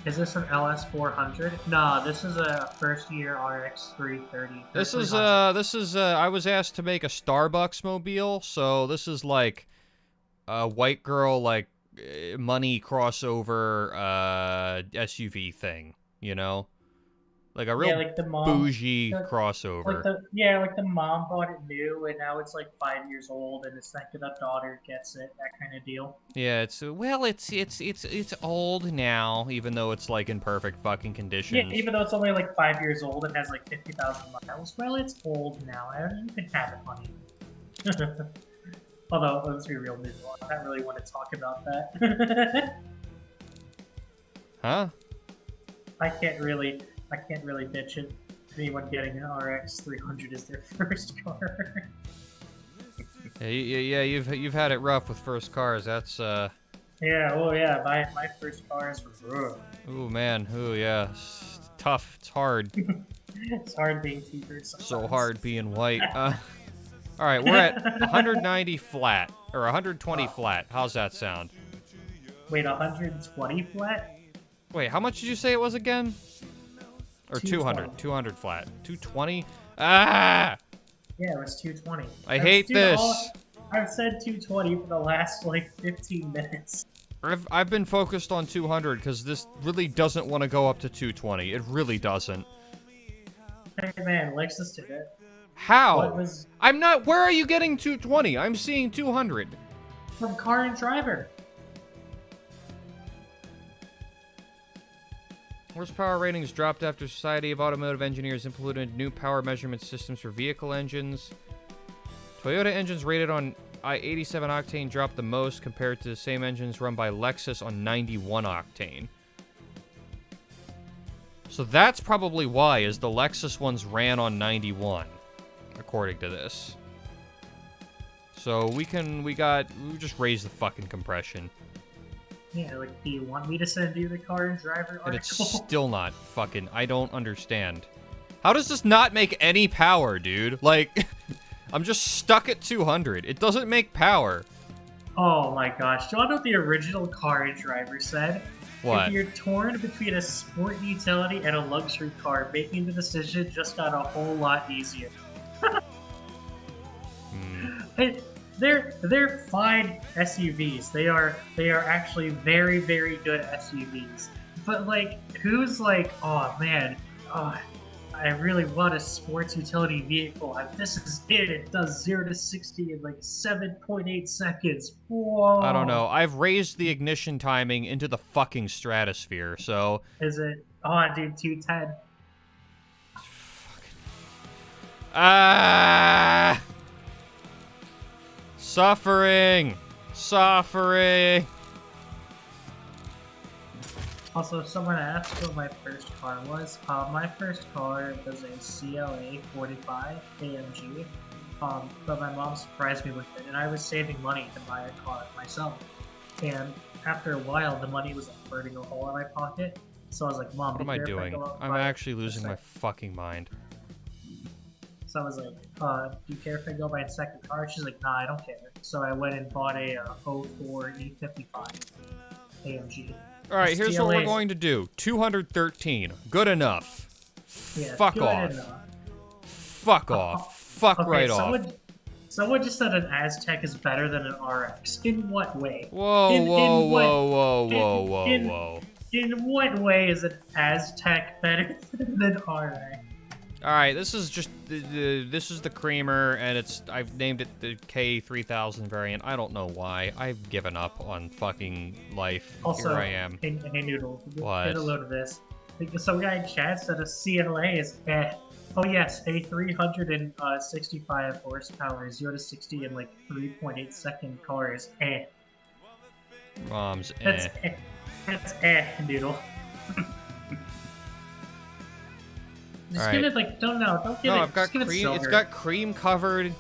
Is this an LS400? No, this is a first-year RX 330. This is I was asked to make a Starbucks mobile, so this is like a white girl, like, money crossover SUV thing, you know? Like a real like the mom, bougie crossover. Like the mom bought it new, and now it's like 5 years old, and it's like the daughter gets it, that kind of deal. Yeah, it's old now, even though it's like in perfect fucking condition. Yeah, even though it's only like 5 years old and has like 50,000 miles. Well, it's old now. You can have it, honey. Although, let's be real, I don't really want to talk about that. Huh? I can't really bitch at anyone getting an RX 300 as their first car. Yeah, you've had it rough with first cars. That's Yeah, well, yeah. My first cars were rough. Ooh, man. Ooh, yeah. It's tough. It's hard. It's hard being T-Bird sometimes. So hard being white. All right, we're at 190 flat or 120 flat. How's that sound? Wait, 120 flat? Wait, how much did you say it was again? Or 200. 200 flat. 220? Ah! Yeah, it was 220. I hate this. I've said 220 for the last, like, 15 minutes. I've been focused on 200 because this really doesn't want to go up to 220. It really doesn't. Hey, man, Lexus did it. How? I'm not... Where are you getting 220? I'm seeing 200. From Car and Driver. Horsepower ratings dropped after Society of Automotive Engineers implemented new power measurement systems for vehicle engines. Toyota engines rated on 87 octane dropped the most compared to the same engines run by Lexus on 91 octane. So that's probably why, is the Lexus ones ran on 91, according to this. So we just raise the fucking compression. Yeah, like, do you want me to send you the Car and Driver article? And it's still not fucking... I don't understand. How does this not make any power, dude? Like, I'm just stuck at 200. It doesn't make power. Oh my gosh. Do you want to know what the original Car and Driver said? What? If you're torn between a sport utility and a luxury car, making the decision just got a whole lot easier. They're fine SUVs. They are actually very, very good SUVs. But like, who's like, oh man, I really want a sports utility vehicle. This is it. It does 0 to 60 in like 7.8 seconds. Whoa. I don't know. I've raised the ignition timing into the fucking stratosphere, so... Is it? Oh, dude, 210. Ah! Suffering! Also, someone asked what my first car was. My first car was a CLA 45 AMG, but my mom surprised me with it, and I was saving money to buy a car myself. And after a while, the money was like burning a hole in my pocket, so I was like, Mom, what am I doing? I'm actually losing my fucking mind. So I was like, do you care if I go buy a second car? She's like, nah, I don't care. So I went and bought a 04 E55 AMG. Alright, here's what we're going to do. 213. Good enough. Yeah, fuck off. Fuck off. Fuck okay, right off. Someone just said an Aztec is better than an RX. In what way? Whoa. In what way is an Aztec better than RX? Alright, this is just this is the creamer, and I've named it the K3000 variant. I don't know why. I've given up on fucking life. Also, here I am. Hey Noodle, what? Get a load of this. Some guy in chat said a CLA is eh. Oh yes, a 365 horsepower, 0 to 60 in like 3.8 second car is eh. Mom's That's eh. That's Noodle. Just give it like don't give it. I've got cream. It's got cream covered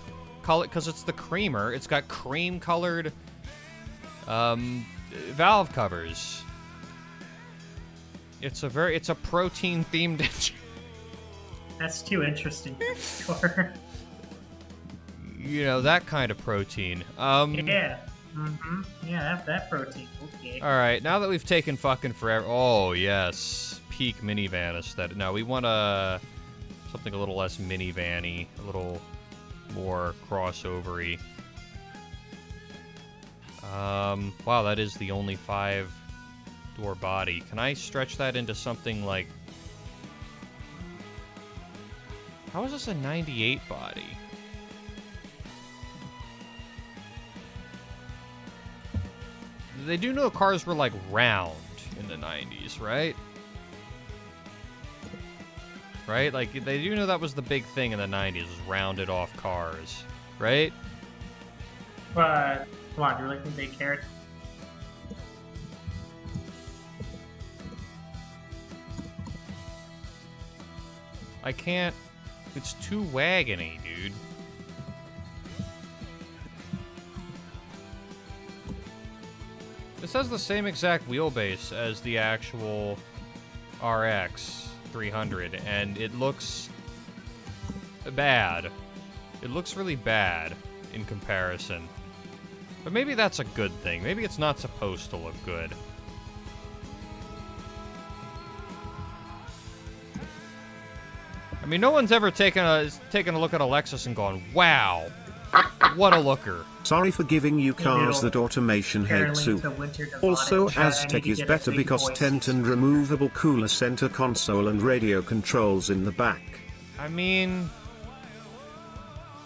color, because it's the creamer. It's got cream-colored valve covers. It's a protein-themed engine. That's too interesting. Sure. You know, that kind of protein. Yeah. Yeah, that protein. Okay. Alright, now that we've taken fucking forever... Oh, yes. Peak minivan aesthetic. No, we want something a little less minivan-y, a little more crossover-y. Wow, that is the only 5-door body. Can I stretch that into something like... How is this a 98 body? They do know cars were, like, round in the 90s, right? Right? Like, they do know that was the big thing in the 90s, was rounded off cars, right? But, come on, do you really think they cared? I can't... It's too wagony, dude. This has the same exact wheelbase as the actual RX 300, and it looks bad. It looks really bad in comparison. But maybe that's a good thing. Maybe it's not supposed to look good. I mean, no one's ever taken a look at a Lexus and gone, wow, what a looker. Sorry for giving you cars that automation hates soup. Also, Aztec is better because tent and removable cooler center console and radio controls in the back. I mean...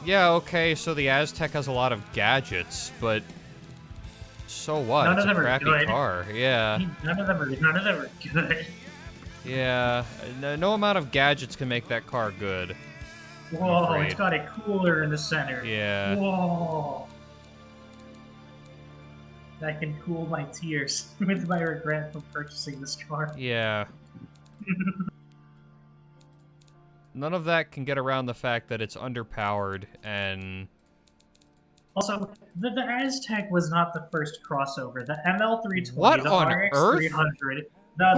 Yeah, okay, so the Aztec has a lot of gadgets, but... So what? It's a crappy car, yeah. None of them are good. Yeah, no amount of gadgets can make that car good. Whoa, it's got a cooler in the center. Yeah. Whoa. That can cool my tears with my regret for purchasing this car. Yeah. None of that can get around the fact that it's underpowered and... Also, the Aztec was not the first crossover. The ML320, what the on RX earth? 300...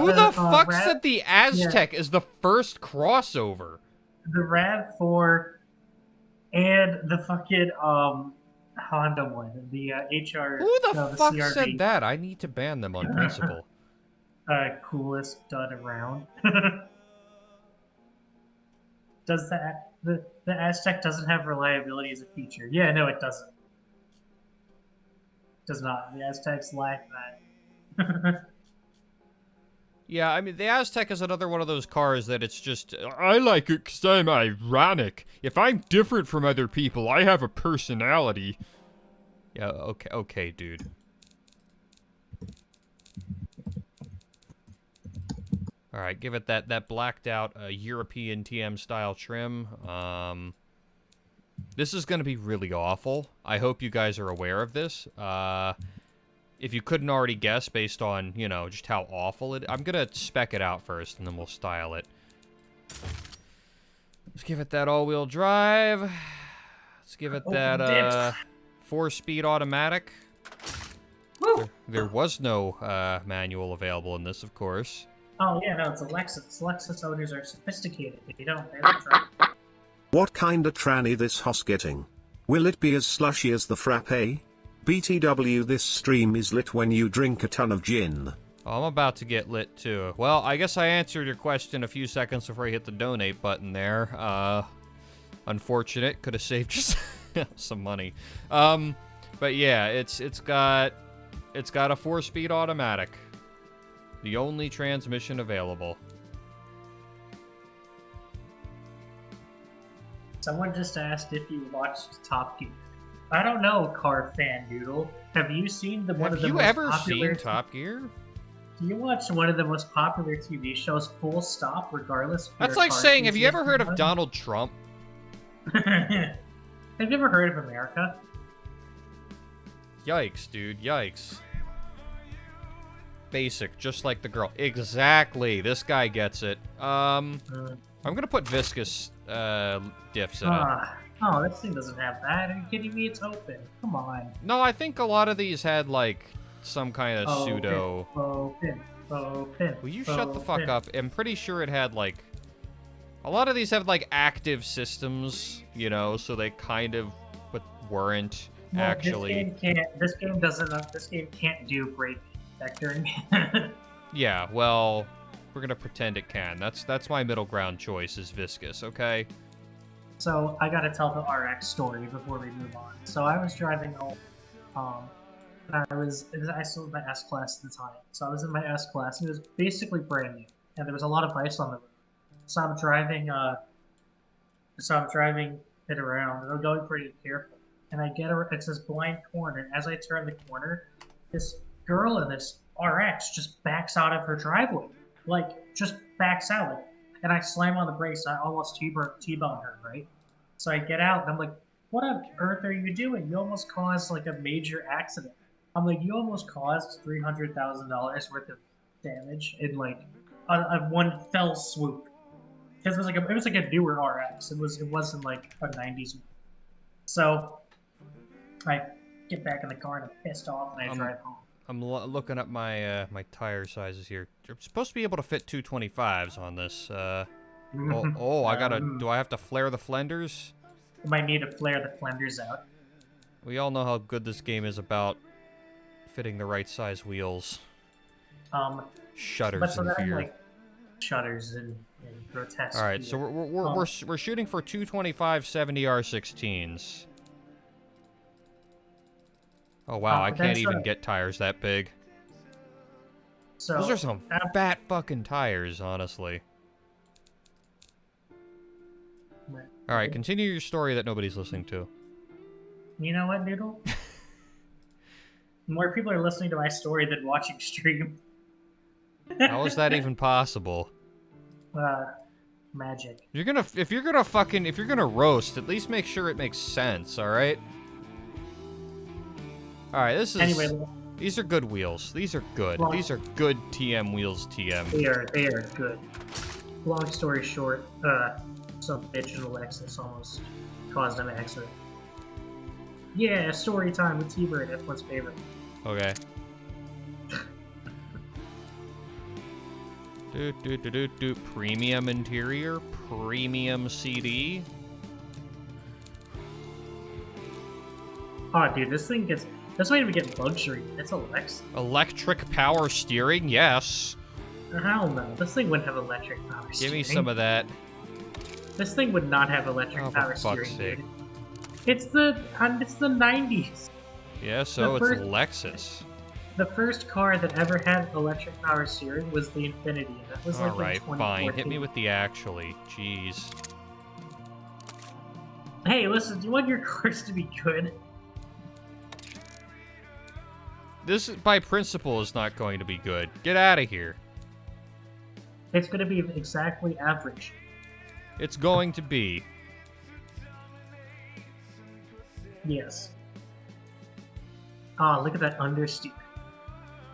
Who the fuck said the Aztec is the first crossover? The RAV4 and the fucking Honda one, the HR. Who the fuck CRV. said that? I need to ban them on principle. Coolest done around. Does the Aztec doesn't have reliability as a feature? Yeah, no, it doesn't. Does not. The Aztecs lack that. Yeah, I mean, the Aztec is another one of those cars that it's just, I like it because I'm ironic. If I'm different from other people, I have a personality. Yeah, okay, dude. Alright, give it that blacked out European TM style trim. This is going to be really awful. I hope you guys are aware of this. If you couldn't already guess based on, you know, just how awful it is. I'm going to spec it out first, and then we'll style it. Let's give it that all-wheel drive. Let's give it that 4-speed automatic. There was no manual available in this, of course. Oh, yeah, no, it's a Lexus. Lexus owners are sophisticated. They don't try. What kind of tranny this hoss getting? Will it be as slushy as the frappe? BTW, this stream is lit when you drink a ton of gin. Oh, I'm about to get lit too. Well, I guess I answered your question a few seconds before you hit the donate button there. Unfortunate, could have saved you some money. But yeah, it's got a 4-speed automatic. The only transmission available. Someone just asked if you watched Top Gear. I don't know, car fan doodle. Have you seen one of the most popular... Have you ever seen Top Gear? Do you watch one of the most popular TV shows full stop, regardless? That's like saying, have you ever heard of Donald Trump? Have you ever heard of America? Yikes, dude, yikes. Basic, just like the girl. Exactly, this guy gets it. I'm gonna put viscous diffs in it. Oh, this thing doesn't have that. Are you kidding me? It's open. Come on. No, I think a lot of these had, like, some kind of Open. pseudo... Open. Open. Will you shut the fuck up? I'm pretty sure it had, like... A lot of these have, like, active systems, you know, so they kind of... But weren't, well, actually. This game can't do brake vectoring. Yeah, well... We're gonna pretend it can. That's my middle ground choice, is viscous, okay? So, I gotta tell the RX story before we move on. So, I was driving home. I still had my S-Class at the time. So, I was in my S-Class, and it was basically brand new. And there was a lot of ice on the road. So, I'm driving it around, and I'm going pretty careful. And I get it's this blind corner, and as I turn the corner, this girl in this RX just backs out of her driveway. Like, just backs out. Like, and I slam on the brakes, and I almost T-bone her, right? So I get out, and I'm like, what on earth are you doing? You almost caused, like, a major accident. I'm like, you almost caused $300,000 worth of damage in, like, a one fell swoop. Because it was like a newer RX. It wasn't, like, a 90s one. So, I get back in the car, and I'm pissed off, and I drive home. I'm looking up my my tire sizes here. You're supposed to be able to fit 225s on this. I gotta. Do I have to flare the flenders? You might need to flare the flenders out. We all know how good this game is about fitting the right size wheels. Shutters in fear. Like, shutters and grotesque. All right, so we're shooting for 225 70R16s. Oh wow, I can't even get tires that big. So, those are some fat fucking tires, honestly. Alright, continue your story that nobody's listening to. You know what, Noodle? More people are listening to my story than watching stream. How is that even possible? Magic. If you're gonna roast, at least make sure it makes sense, alright? Alright, these are good wheels. These are good. Well, these are good TM wheels, TM. They are good. Long story short, some bitch in a Lexus almost caused an accident. Yeah, story time with T-Bird, everyone's favorite. Okay. Premium interior, premium CD. Oh, dude, this might even get luxury. It's a Lexus. Electric power steering, yes. Hell no, this thing wouldn't have electric power steering. Give me some of that. This thing would not have electric power steering, dude. It's the 90s. Yeah, so it's Lexus. The first car that ever had electric power steering was the Infiniti. That was like Alright, fine. Hit me with the actually. Jeez. Hey, listen, do you want your cars to be good? This, by principle, is not going to be good. Get out of here. It's going to be exactly average. It's going to be. Yes. Ah, look at that understeer.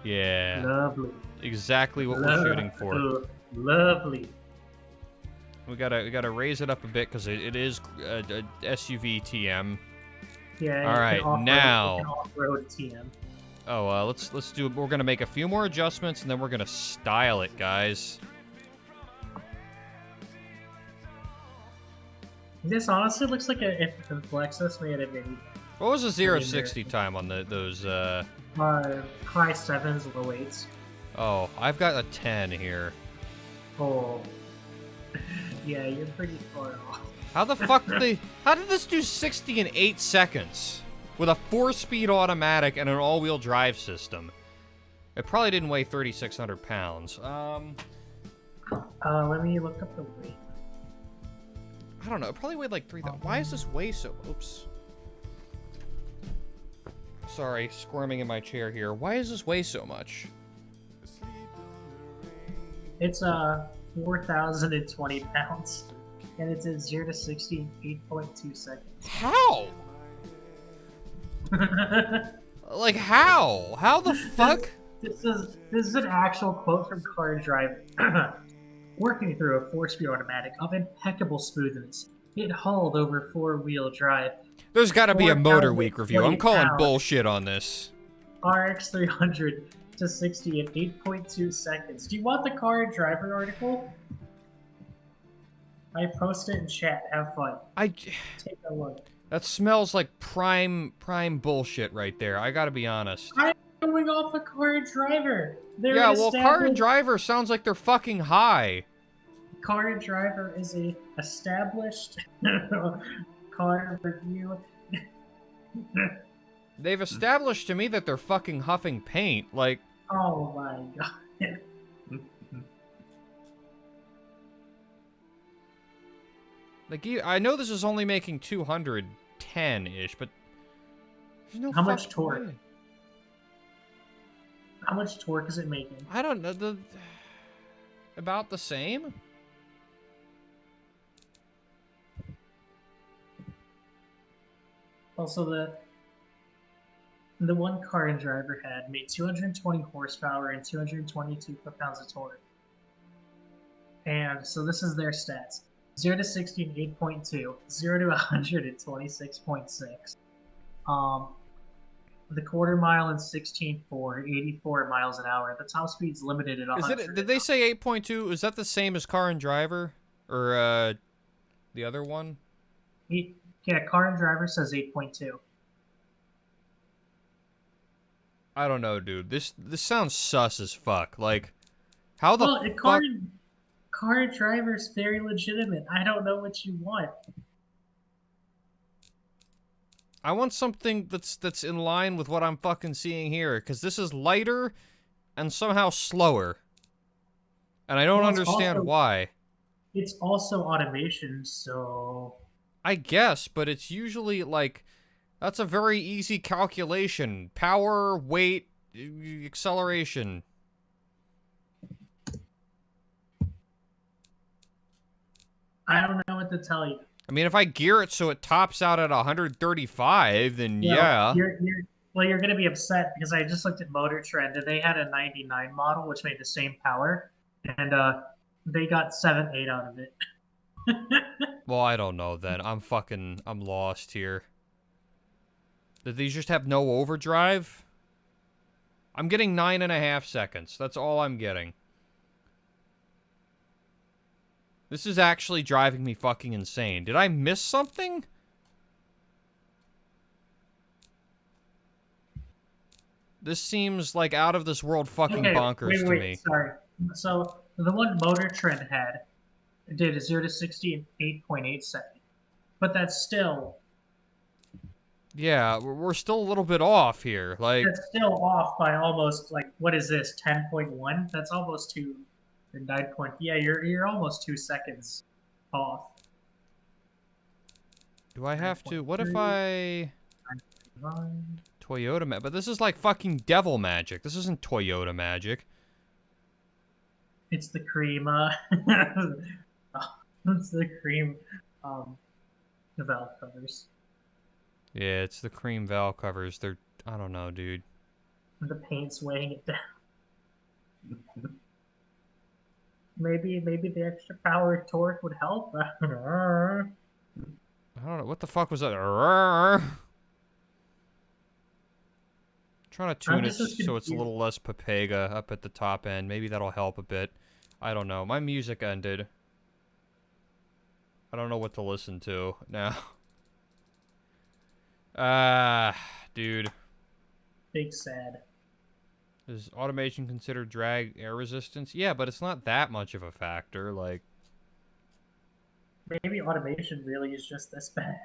Yeah. Lovely. Exactly what we're shooting for. Lovely. We gotta raise it up a bit because it is a SUV TM. Yeah. All right, now. Off-road TM. Oh, let's do. We're gonna make a few more adjustments and then we're gonna style it, guys. This honestly looks like if Lexus made a mini. What was the 0-60 time on those? High 7s, low 8s. Oh, I've got a 10 here. Oh. Yeah, you're pretty far off. How the fuck did they? How did this do 60 in 8 seconds? With a 4-speed automatic and an all-wheel drive system. It probably didn't weigh 3,600 pounds. Let me look up the weight. I don't know. It probably weighed like 3,000. Why is this weigh so? Oops. Sorry, squirming in my chair here. Why does this weigh so much? It's 4,020 pounds, and it's at 0 to 60 in 8.2 seconds. How? Like how? How the fuck? This is an actual quote from Car Driver. Working through a 4-speed automatic of impeccable smoothness, It hauled over 4-wheel drive. There's got to be a Motor 4,000 Week review. I'm calling pounds. bullshit on this. RX 300 to 60 in 8.2 seconds. Do you want the car and driver article? I post it in chat. Have fun. Take a look. That smells like prime bullshit right there. I gotta be honest. I'm going off a car and driver. Yeah, well, car and driver sounds like they're fucking high. Car and driver is a established car review. They've established to me that they're fucking huffing paint. Like, oh my god. Like, I know this is only making 210-ish, but there's no How much fucking torque? way. How much torque is it making? I don't know. About the same? Also, the one car and driver had made 220 horsepower and 222 foot-pounds of torque. And so this is their stats. 0 to 60 in 8.2, 0 to 100 at 26.6. The quarter mile in 16.4, 84 miles an hour. The top speed's limited at 100. Did they say 8.2? Is that the same as car and driver? Or, the other one? Yeah, car and driver says 8.2. I don't know, dude. This sounds sus as fuck. Like, how the fuck... Car and driver is very legitimate. I don't know what you want. I want something that's in line with what I'm fucking seeing here, because this is lighter and somehow slower. And I don't understand why. It's also automation, so... I guess, but it's usually, like... That's a very easy calculation. Power, weight, acceleration. I don't know what to tell you. I mean, if I gear it so it tops out at 135, then yeah. You're going to be upset because I just looked at Motor Trend and they had a 99 model which made the same power, and they got 7.8 out of it. Well, I don't know then. I'm lost here. Did these just have no overdrive? I'm getting 9.5 seconds. That's all I'm getting. This is actually driving me fucking insane. Did I miss something? This seems like out of this world fucking bonkers to me. Sorry. So, the one Motor Trend had did a 0 to 60 in 8.8 seconds. But that's still... Yeah, we're still a little bit off here. Like, that's still off by almost, like, what is this, 10.1? That's almost 2... 9 point. Yeah, you're almost 2 seconds off. Do I have to? What if I Toyota But this is like fucking devil magic. This isn't Toyota magic. It's the cream. It's the cream. The valve covers. Yeah, it's the cream valve covers. They're I don't know, dude. The paint's weighing it down. Maybe the extra power torque would help. I don't know. What the fuck was that? Trying to tune it so it's a little less Papega up at the top end. Maybe that'll help a bit. I don't know. My music ended. I don't know what to listen to now. Dude. Big sad. Is automation considered drag air resistance? Yeah, but it's not that much of a factor, like... Maybe automation really is just this bad.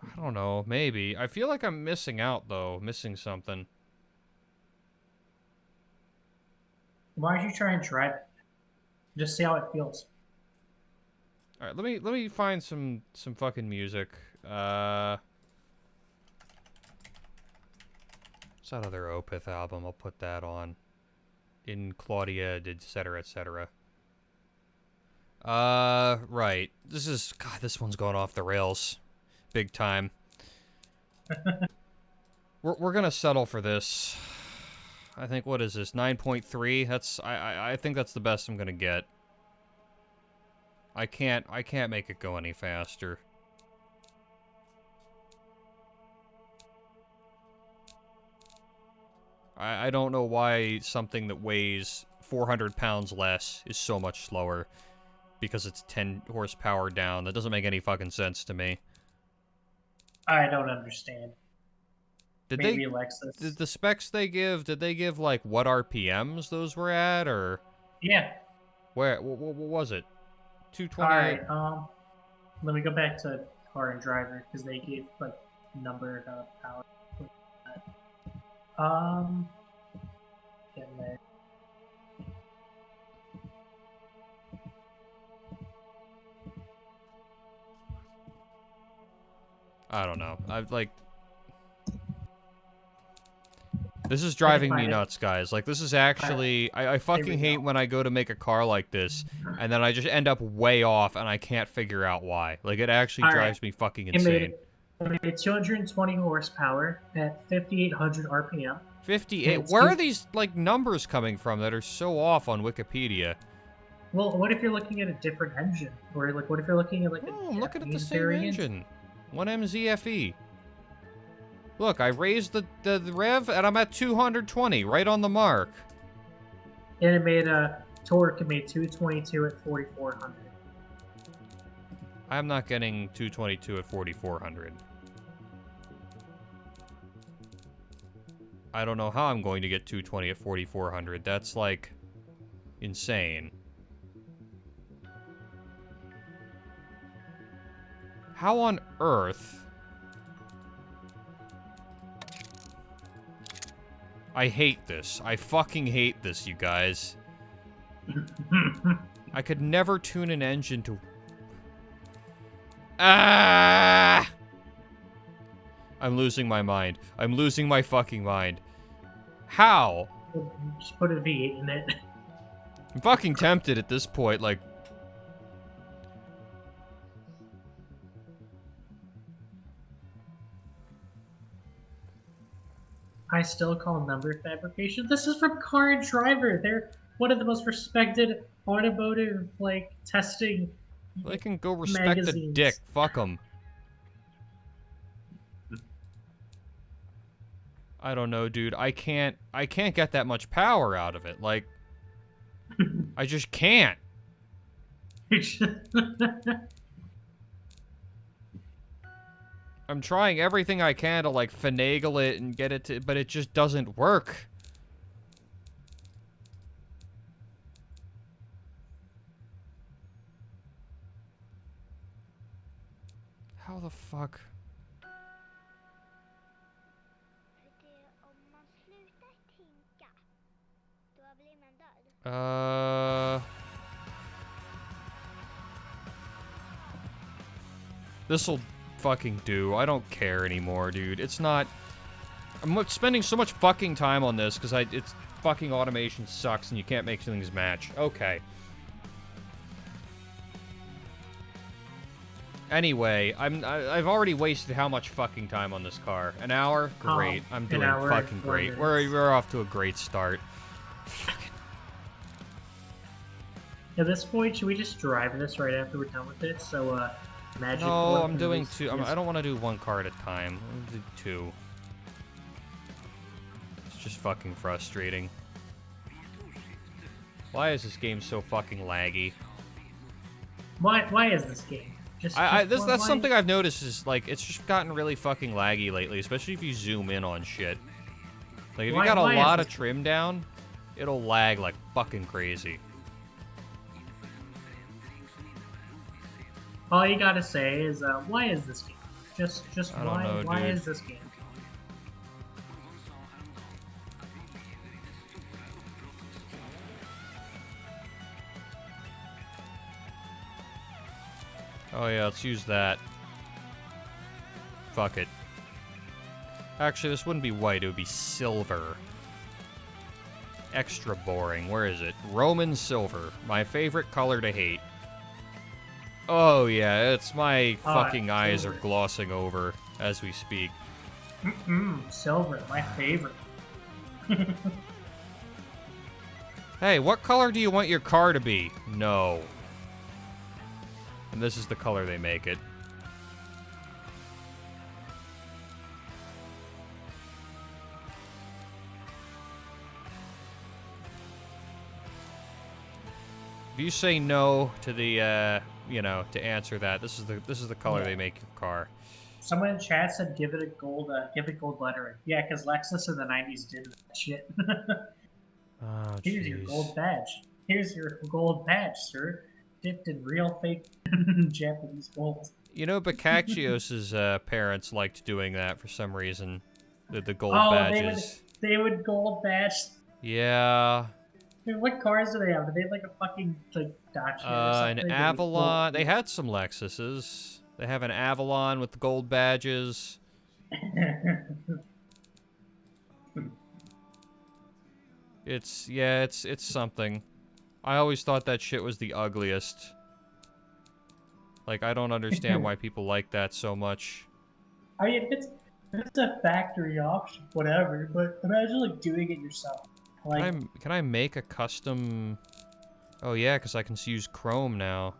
I don't know, maybe. I feel like I'm missing out, though. Missing something. Why don't you try and drive it? Just see how it feels. Alright, let me find some fucking music. What's that other Opeth album? I'll put that on. In Claudia, etc., etc. Right. This is... God, this one's going off the rails. Big time. We're gonna settle for this. I think, what is this? 9.3? That's... I think that's the best I'm gonna get. I can't make it go any faster. I don't know why something that weighs 400 pounds less is so much slower. Because it's 10 horsepower down. That doesn't make any fucking sense to me. I don't understand. Did the specs they give, did they give, like, what RPMs those were at, or? Yeah. Where, what was it? 220? Alright, let me go back to car and driver, because they gave, like, numbered power. Getting there. I don't know. This is driving me nuts, guys. Like, this is actually... I fucking hate when I go to make a car like this, and then I just end up way off, and I can't figure out why. Like, it actually drives me fucking insane. It made 220 horsepower at 5,800 RPM. 58? Where are these, like, numbers coming from that are so off on Wikipedia? Well, what if you're looking at a different engine? Or, like, what if you're looking at, like, I'm looking at the same engine. 1MZFE. Look, I raised the rev, and I'm at 220, right on the mark. And it made torque. It made 222 at 4,400. I'm not getting 222 at 4,400. I don't know how I'm going to get 220 at 4,400. That's, like, insane. How on earth... I hate this. I fucking hate this, you guys. I could never tune an engine to... Ah! I'm losing my mind. I'm losing my fucking mind. How? Just put a V8 in it. I'm fucking tempted at this point, like... I still call number fabrication. This is from Car and Driver. They're one of the most respected automotive, like, testing They can go respect the dick. Fuck them. I don't know, dude. I can't get that much power out of it. Like, I just can't. I'm trying everything I can to, like, finagle it and get it to, but it just doesn't work. How the fuck? This'll fucking do. I don't care anymore, dude. It's not... I'm spending so much fucking time on this because it's fucking automation sucks and you can't make things match. Okay. Anyway, I've already wasted how much fucking time on this car? An hour? Great. I'm doing fucking great. We're off to a great start. At this point, should we just drive this right after we're done with it? So, imagine. No, I'm doing two. I don't want to do one car at a time. I'm gonna do two. It's just fucking frustrating. Why is this game so fucking laggy? Why is this game? That's something I've noticed is, like, it's just gotten really fucking laggy lately, especially if you zoom in on shit. Like, if you got a lot of trim down, it'll lag like fucking crazy. All you gotta say is, why is this game? Just why is this game? Oh yeah, let's use that. Fuck it. Actually, this wouldn't be white, it would be silver. Extra boring. Where is it? Roman silver. My favorite color to hate. Oh yeah, it's my fucking eyes are glossing over as we speak. Silver, my favorite. Hey, what color do you want your car to be? No. And this is the color they make it. If you say no to the, you know, to answer that, this is the color they make your car. Someone in chat said give it gold lettering. Yeah, because Lexus in the 90s did that shit. Oh, Here's your gold badge. Here's your gold badge, sir. Dipped in real fake Japanese gold. You know, Bacaccios's parents liked doing that for some reason. The gold Oh, badges. they would gold badge. Yeah. Dude, what cars do they have? Do they have like a fucking like Dacia or something? An Avalon. They had some Lexuses. They have an Avalon with the gold badges. It's something. I always thought that shit was the ugliest. Like, I don't understand why people like that so much. I mean, if it's a factory option, whatever. But imagine like doing it yourself. Like, can I make a custom? Oh yeah, because I can use Chrome now.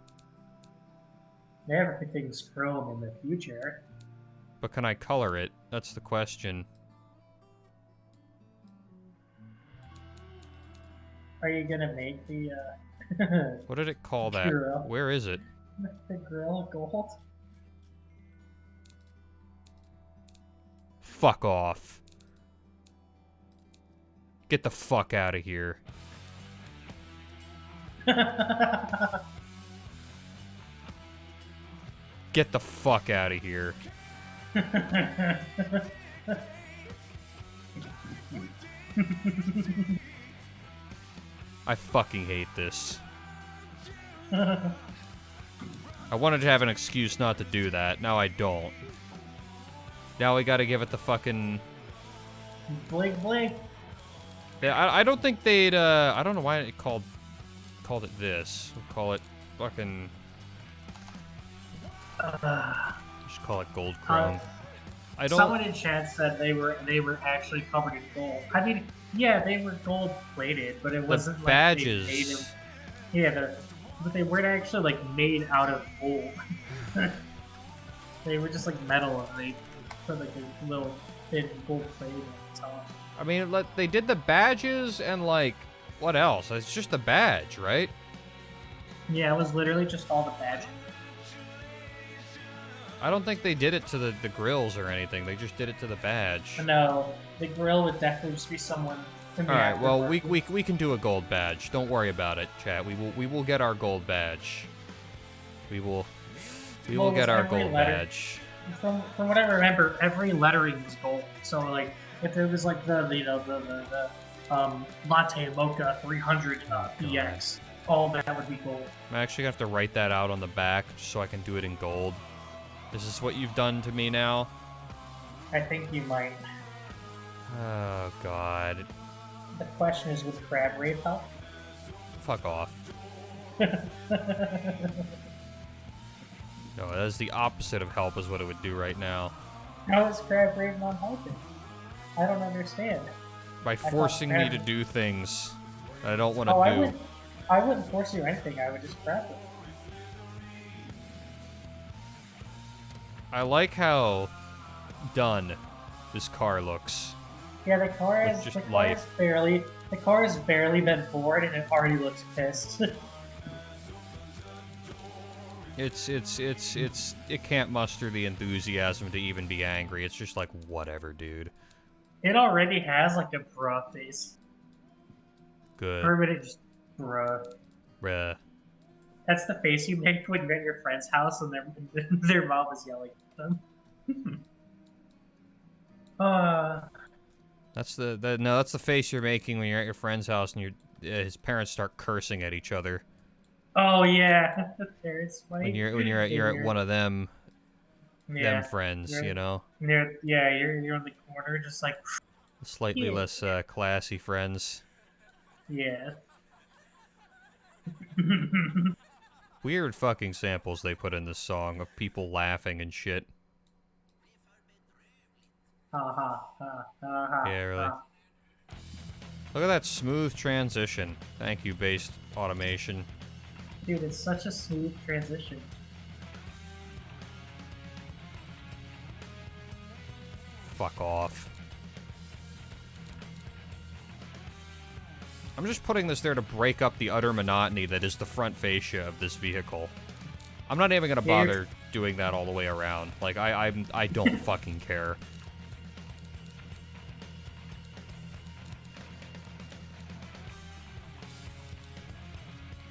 Everything's Chrome in the future. But can I color it? That's the question. Are you gonna make the? What did it call that? Grill. Where is it? The grill gold. Fuck off. Get the fuck out of here. Get the fuck out of here. I fucking hate this. I wanted to have an excuse not to do that. Now I don't. Now we gotta give it the fucking... Blink, blink. Yeah, I don't think they'd, I don't know why it called it this. We'll call it fucking... just call it gold chrome. I don't... Someone in chat said they were actually covered in gold. I mean, yeah, they were gold plated, but it wasn't like badges. they made them. Yeah, but they weren't actually like made out of gold. They were just like metal, and they put like a little thin gold plating on the top. I mean, they did the badges and like what else? It's just the badge, right? Yeah, it was literally just all the badging. I don't think they did it to the grills or anything. They just did it to the badge. No, the grill would definitely just be someone. All right, well we can do a gold badge. Don't worry about it, chat. We will get our gold badge. We will get our gold badge. From what I remember, every lettering is gold. So like, if there was like the latte mocha 300 BX, all that would be gold. I'm actually gonna have to write that out on the back just so I can do it in gold. This is what you've done to me now? I think you might. Oh, God. The question is, would Crab Rave help? Fuck off. No, that's the opposite of help is what it would do right now. How is Crab Rave not helping? I don't understand. By forcing me to do things that I don't want to do. I wouldn't force you anything. I would just crap it. I like how done this car looks. Yeah, the car has barely been bored and it already looks pissed. It can't muster the enthusiasm to even be angry. It's just like whatever, dude. It already has like a bruh face. Good. Everybody just bruh. Bruh. That's the face you make when you're at your friend's house and their mom is yelling at them. That's the face you're making when you're at your friend's house and his parents start cursing at each other. Oh yeah, the parents fight. When you're at one of them, them friends, you know. You're in the corner just like slightly less classy friends. Yeah. Weird fucking samples they put in this song of people laughing and shit. Yeah, really. Look at that smooth transition. Thank you, based automation. Dude, it's such a smooth transition. fuck off. I'm just putting this there to break up the utter monotony that is the front fascia of this vehicle. I'm not even gonna bother doing that all the way around. Like, I don't fucking care.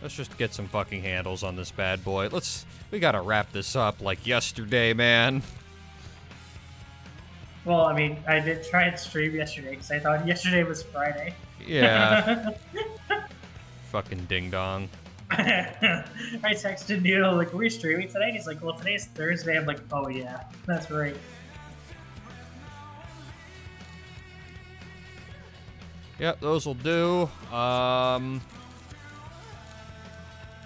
Let's just get some fucking handles on this bad boy. We gotta wrap this up like yesterday, man. Well, I mean, I did try and stream yesterday because I thought yesterday was Friday. Yeah. Fucking ding dong. I texted Neil, like, we're streaming today? He's like, well, today's Thursday. I'm like, oh yeah, that's right. Yep, those will do.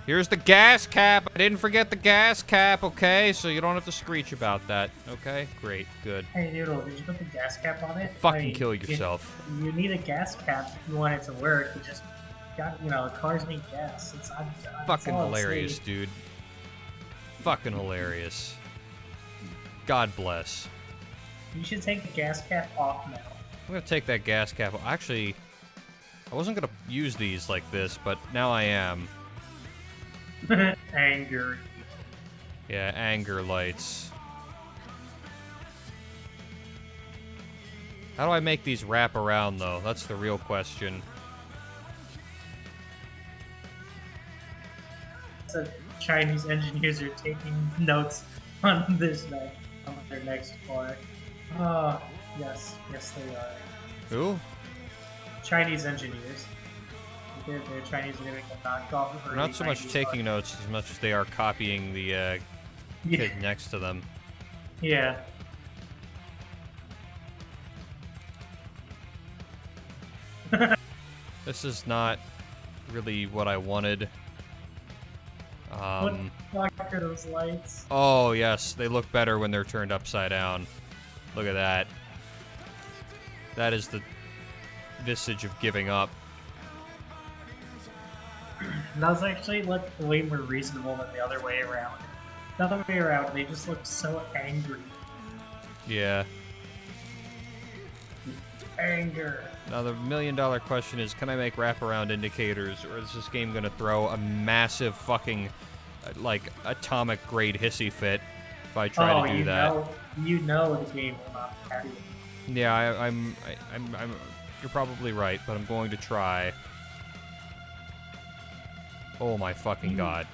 Here's the gas cap. I didn't forget the gas cap, okay? So you don't have to screech about that, okay? Great, good. Hey, Noodle, did you put the gas cap on it? Fucking kill yourself. You need a gas cap if you want it to work. You just got, cars need gas. It's fucking hilarious, dude. Fucking hilarious. God bless. You should take the gas cap off now. I'm gonna take that gas cap off. Actually, I wasn't gonna use these like this, but now I am. Anger. Yeah, anger lights. How do I make these wrap around, though? That's the real question. So Chinese engineers are taking notes on this on their next car. Oh, yes, they are. Who? Chinese engineers. They're Chinese are doing a knockoff. Not so much taking notes as much as they are copying the kid next to them. Yeah. This is not really what I wanted. What the fuck are those lights? Oh, yes. They look better when they're turned upside down. Look at that. That is the visage of giving up. That was actually way more reasonable than the other way around. The other way around, they just looked so angry. Yeah. Anger. Now the million-dollar question is, can I make wraparound indicators, or is this game gonna throw a massive fucking, like, atomic-grade hissy fit if I try to do that? You know the game will not be happy. Yeah, I'm. You're probably right, but I'm going to try. Oh my fucking god.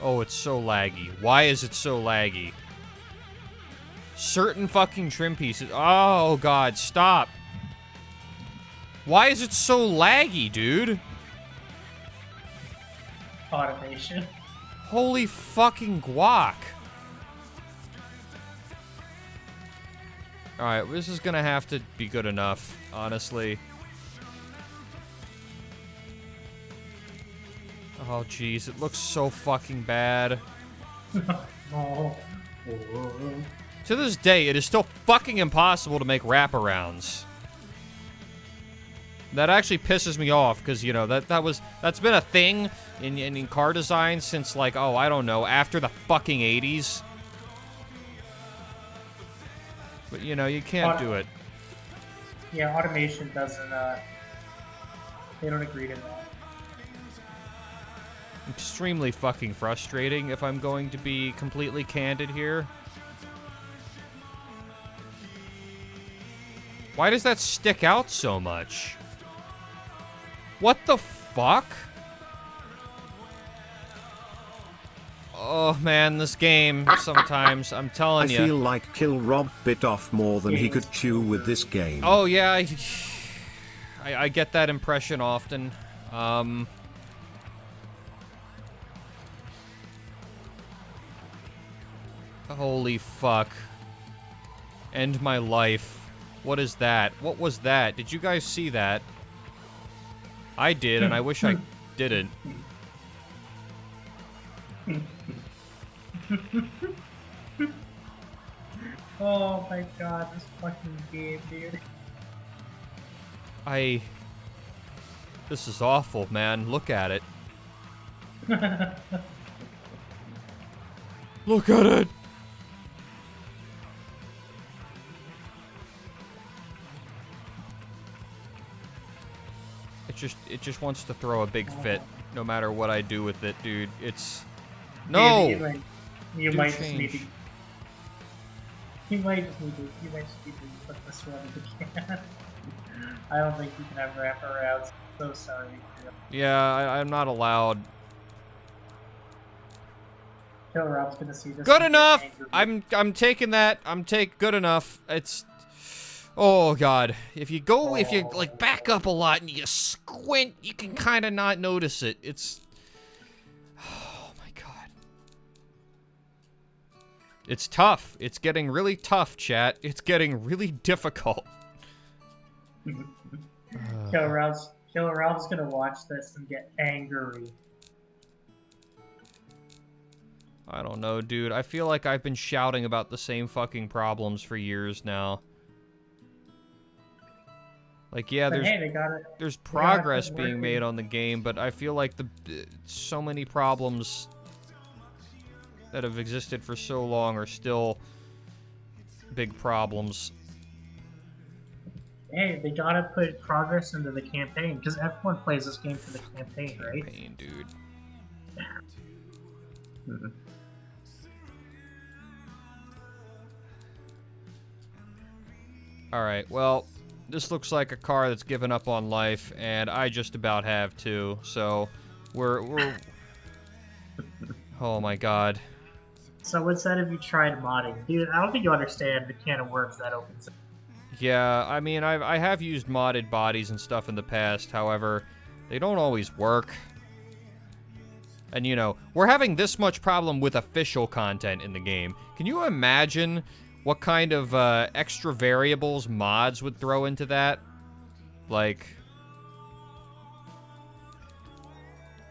Oh, it's so laggy. Why is it so laggy? Certain fucking trim pieces. Oh god, stop. Why is it so laggy, dude? Automation. Holy fucking guac. Alright, this is gonna have to be good enough, honestly. Oh, jeez, it looks so fucking bad. To this day, it is still fucking impossible to make wraparounds. That actually pisses me off, because, that's been a thing in car design since, like, oh, I don't know, after the fucking 80s. But, you can't do it. Yeah, automation doesn't, they don't agree to that. Extremely fucking frustrating, if I'm going to be completely candid here. Why does that stick out so much? What the fuck? Oh man, this game, sometimes, I'm telling you. I feel like Kill Rob bit off more than he could chew with this game. Oh yeah, I get that impression often. Holy fuck. End my life. What is that? What was that? Did you guys see that? I did, and I wish I didn't. Oh my god, this fucking game, dude. This is awful, man. Look at it. Look at it! it just wants to throw a big fit, no matter what I do with it, dude. It's no. You might just need to. You might just need to put this one in the can. I don't think you can have wraparounds. So sorry. Yeah, I'm not allowed. Killer Rob's gonna see this. Good enough. I'm taking that. Good enough. It's. Oh god. If you like back up a lot and you squint, you can kind of not notice it. It's. Oh my god. It's tough. It's getting really tough, chat. It's getting really difficult. Killer Rob's gonna watch this and get angry. I don't know, dude. I feel like I've been shouting about the same fucking problems for years now. Like, yeah, there's progress being made on the game, but I feel like so many problems that have existed for so long are still big problems. Hey, they gotta put progress into the campaign, because everyone plays this game for the campaign, right? Campaign, dude. Alright, well, this looks like a car that's given up on life, and I just about have too, so we're... Oh my god. So instead of you tried modding, dude, I don't think you understand the can of worms that opens up. Yeah, I mean, I have used modded bodies and stuff in the past, however, they don't always work. And, you know, we're having this much problem with official content in the game. Can you imagine what kind of extra variables mods would throw into that? Like...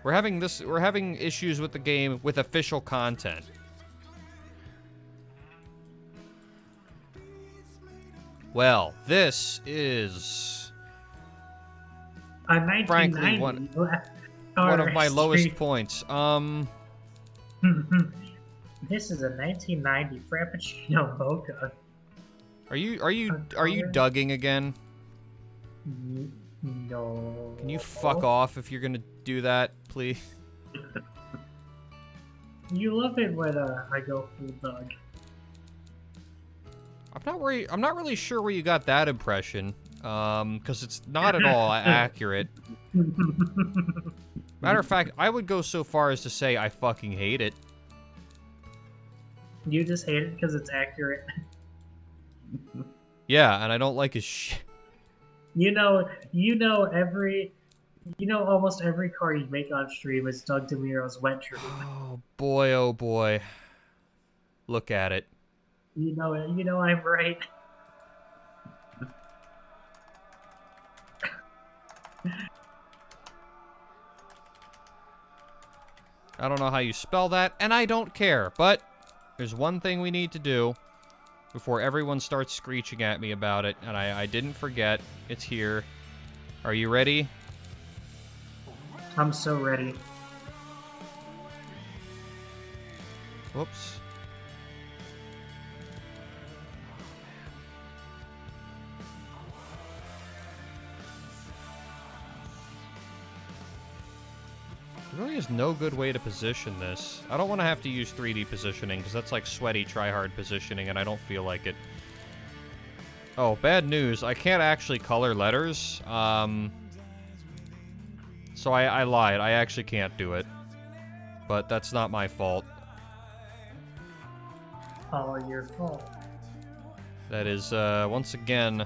We're having issues with the game with official content. Well, this is frankly one of my lowest points. This is a 1990 Frappuccino Mocha. Are you dugging again? No. Can you fuck off if you're gonna do that, please? You love it when I go full Doug. I'm not really sure where you got that impression, because it's not at all accurate. Matter of fact, I would go so far as to say I fucking hate it. You just hate it because it's accurate. Yeah, and I don't like his shit. You know, almost every car you make on stream is Doug DeMiro's wet dream. Oh boy, oh boy. Look at it. You know I'm right. I don't know how you spell that, and I don't care, but there's one thing we need to do before everyone starts screeching at me about it, and I didn't forget. It's here. Are you ready? I'm so ready. Whoops. There really is no good way to position this. I don't want to have to use 3D positioning, because that's like sweaty try-hard positioning, and I don't feel like it. Oh, bad news. I can't actually color letters. So I lied. I actually can't do it. But that's not my fault. All your fault. That is, once again,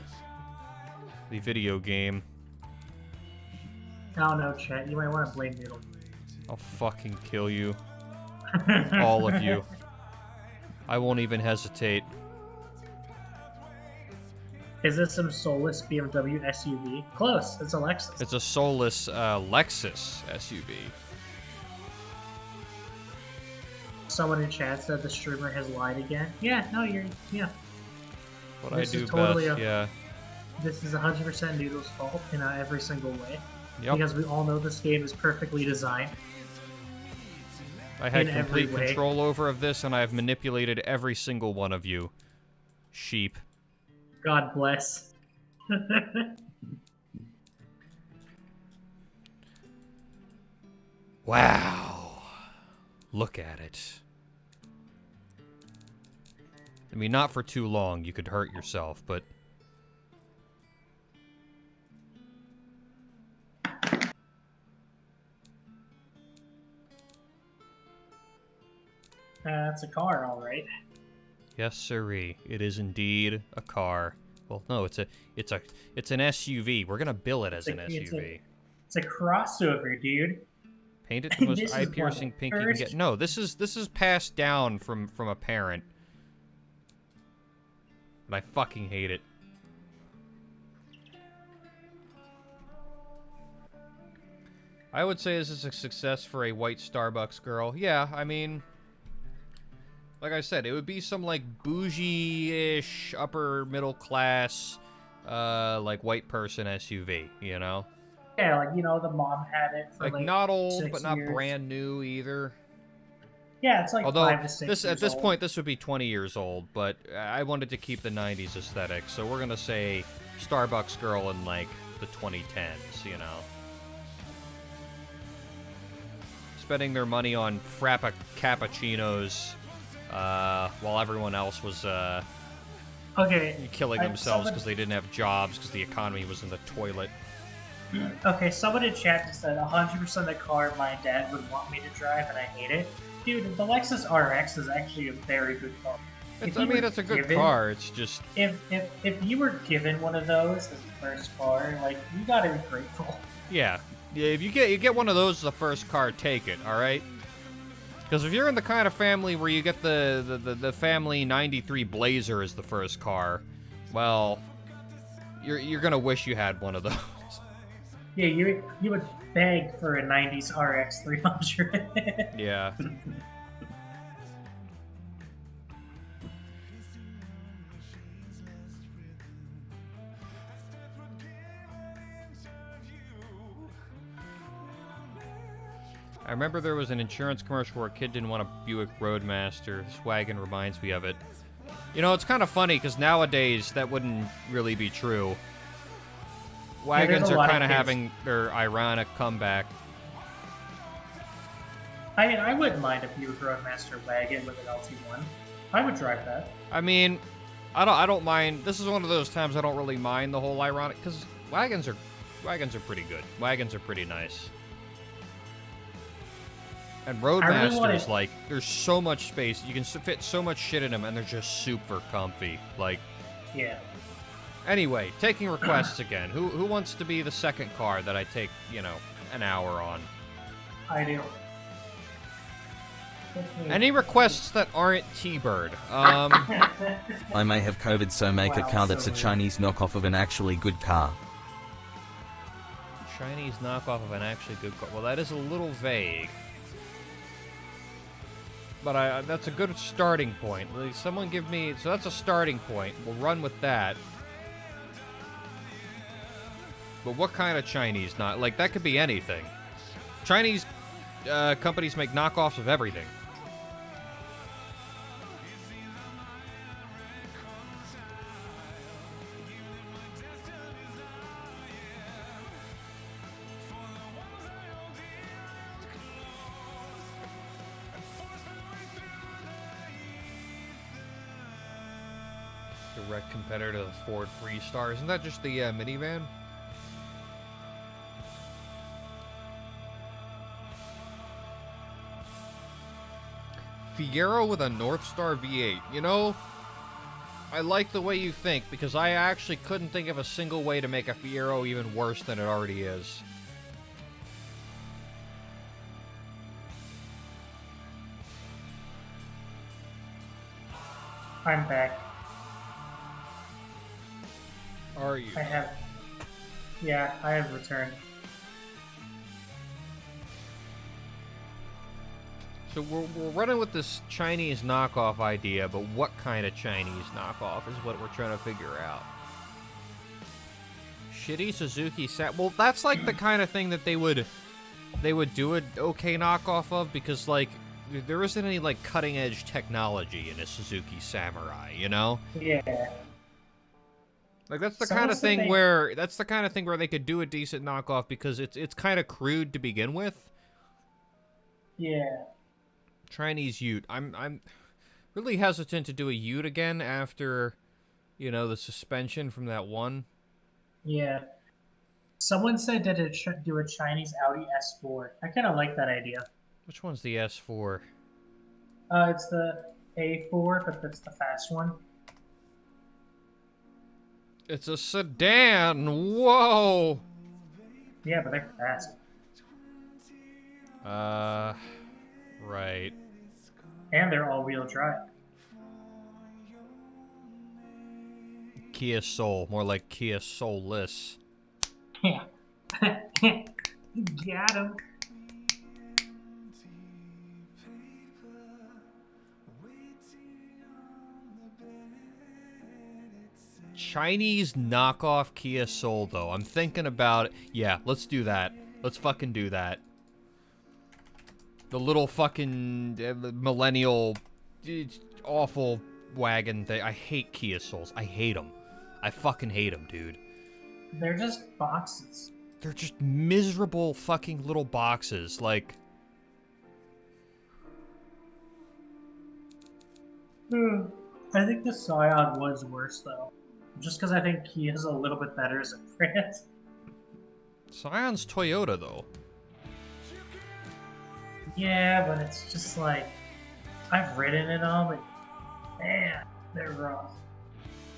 the video game. Oh no, chat. You might want to blame Noodle. I'll fucking kill you. All of you. I won't even hesitate. Is this some soulless BMW SUV? Close. It's a Lexus. It's a soulless Lexus SUV. Someone in chat said the streamer has lied again. Yeah, no, yeah. What I do best, yeah. This is 100% Noodle's fault in every single way. Yep. Because we all know this game is perfectly designed. I had complete control over this, and I have manipulated every single one of you. Sheep. God bless. Wow. Look at it. I mean, not for too long. You could hurt yourself, but... That's a car, all right. Yes, sirree. It is indeed a car. Well, no, it's an SUV. We're gonna bill it as an SUV. It's a crossover, dude. Paint it the most eye-piercing pink you can get. No, this is passed down from a parent. And I fucking hate it. I would say this is a success for a white Starbucks girl. Yeah, I mean... Like I said, it would be some, like, bougie-ish, upper-middle-class, like, white person SUV, you know? Yeah, like, you know, the mom had it for, like not old, 6 but not years. brand new either. Yeah, it's like Although 5 to 6 years at this old. point, this would be 20 years old, but I wanted to keep the 90s aesthetic, so we're gonna say Starbucks girl in, like, the 2010s, you know? Spending their money on cappuccinos, while everyone else was, killing themselves because they didn't have jobs because the economy was in the toilet. Okay, someone in chat just said 100% the car my dad would want me to drive, and I hate it. Dude, the Lexus RX is actually a very good car. It's a good car. It's just if you were given one of those as the first car, like, you gotta be grateful. Yeah. If you get one of those as the first car, take it. All right. Because if you're in the kind of family where you get the family '93 Blazer as the first car, well, you're gonna wish you had one of those. Yeah, you would beg for a 90s RX 300. Yeah. I remember there was an insurance commercial where a kid didn't want a Buick Roadmaster. This wagon reminds me of it. You know, it's kind of funny because nowadays that wouldn't really be true. Wagons are kind of having their ironic comeback. I mean, I wouldn't mind a Buick Roadmaster wagon with an LT1. I would drive that. I mean, I don't mind. This is one of those times I don't really mind the whole ironic, because wagons are pretty good. Wagons are pretty nice. And Roadmasters, like, there's so much space. You can fit so much shit in them, and they're just super comfy. Like, yeah. Anyway, taking requests again. Who wants to be the second car that I take, you know, an hour on? I do. Any requests that aren't T-Bird? I may have COVID, so make a car that's a Chinese knockoff of an actually good car. Chinese knockoff of an actually good car. Well, that is a little vague. But that's a good starting point. Like, someone give me... So that's a starting point. We'll run with that. But what kind of Chinese not? Like, that could be anything. Chinese companies make knockoffs of everything. Direct competitor to the Ford Freestar. Isn't that just the minivan? Fiero with a Northstar V8. You know, I like the way you think, because I actually couldn't think of a single way to make a Fiero even worse than it already is. I'm back. Are you? I have returned. So we're running with this Chinese knockoff idea, but what kind of Chinese knockoff is what we're trying to figure out. Shitty Suzuki well, that's like the kind of thing that they would do an okay knockoff of, because like there isn't any like cutting edge technology in a Suzuki Samurai, you know? Yeah. Like that's the kind of thing where they could do a decent knockoff, because it's kind of crude to begin with. Yeah. Chinese Ute. I'm really hesitant to do a Ute again after, you know, the suspension from that one. Yeah. Someone said that it should do a Chinese Audi S4. I kind of like that idea. Which one's the S4? It's the A4, but that's the fast one. It's a sedan. Whoa. Yeah, but they're fast. Right. And they're all-wheel drive. Kia Soul, more like Kia Soulless. Yeah. Got him. Chinese knockoff Kia Soul, though. I'm thinking about it. Yeah, let's do that. Let's fucking do that. The little fucking millennial, awful wagon thing. I hate Kia Souls. I hate them. I fucking hate them, dude. They're just boxes. They're just miserable fucking little boxes. Like... I think the Scion was worse, though. Just because I think Kia's a little bit better as a brand. Scion's Toyota, though. Yeah, but it's just like... I've ridden it all, but... Man, they're rough.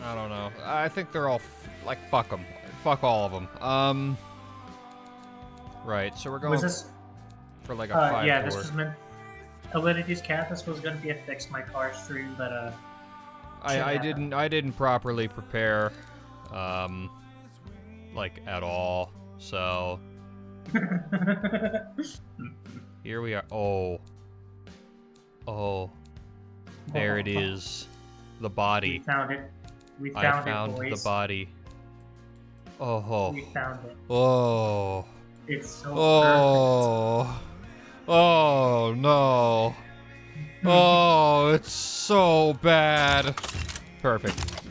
I don't know. I think they're all... like, fuck them. Fuck all of them. Right, so we're going... Was this... for like a 5 yeah, this was meant... Alidity's Cat, this was going to be a Fix My Car stream, but, I didn't properly prepare, like, at all, so... Here we are. Oh. There it is. The body. We found it. I found the body. Oh. We found it. Oh. It's so perfect. Oh, no. Oh, it's so bad. Perfect.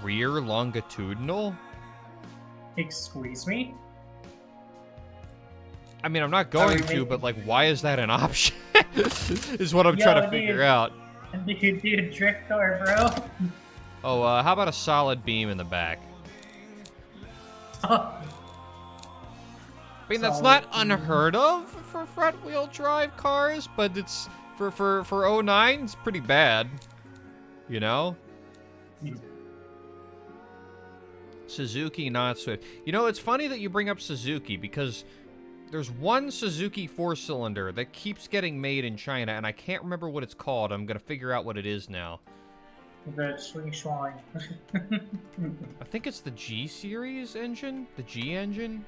Rear longitudinal? Excuse me? I mean, I'm not going to, but, like, why is that an option? Is what I'm trying to figure out. Dude, drift car, bro. Oh, how about a solid beam in the back? I mean, that's not unheard of for front-wheel drive cars, but it's for 09, it's pretty bad. You know? Suzuki, not Swift. You know, it's funny that you bring up Suzuki, because there's one Suzuki 4-cylinder that keeps getting made in China, and I can't remember what it's called. I'm gonna figure out what it is now. The Swing Schwang. I think it's the G series engine? The G engine?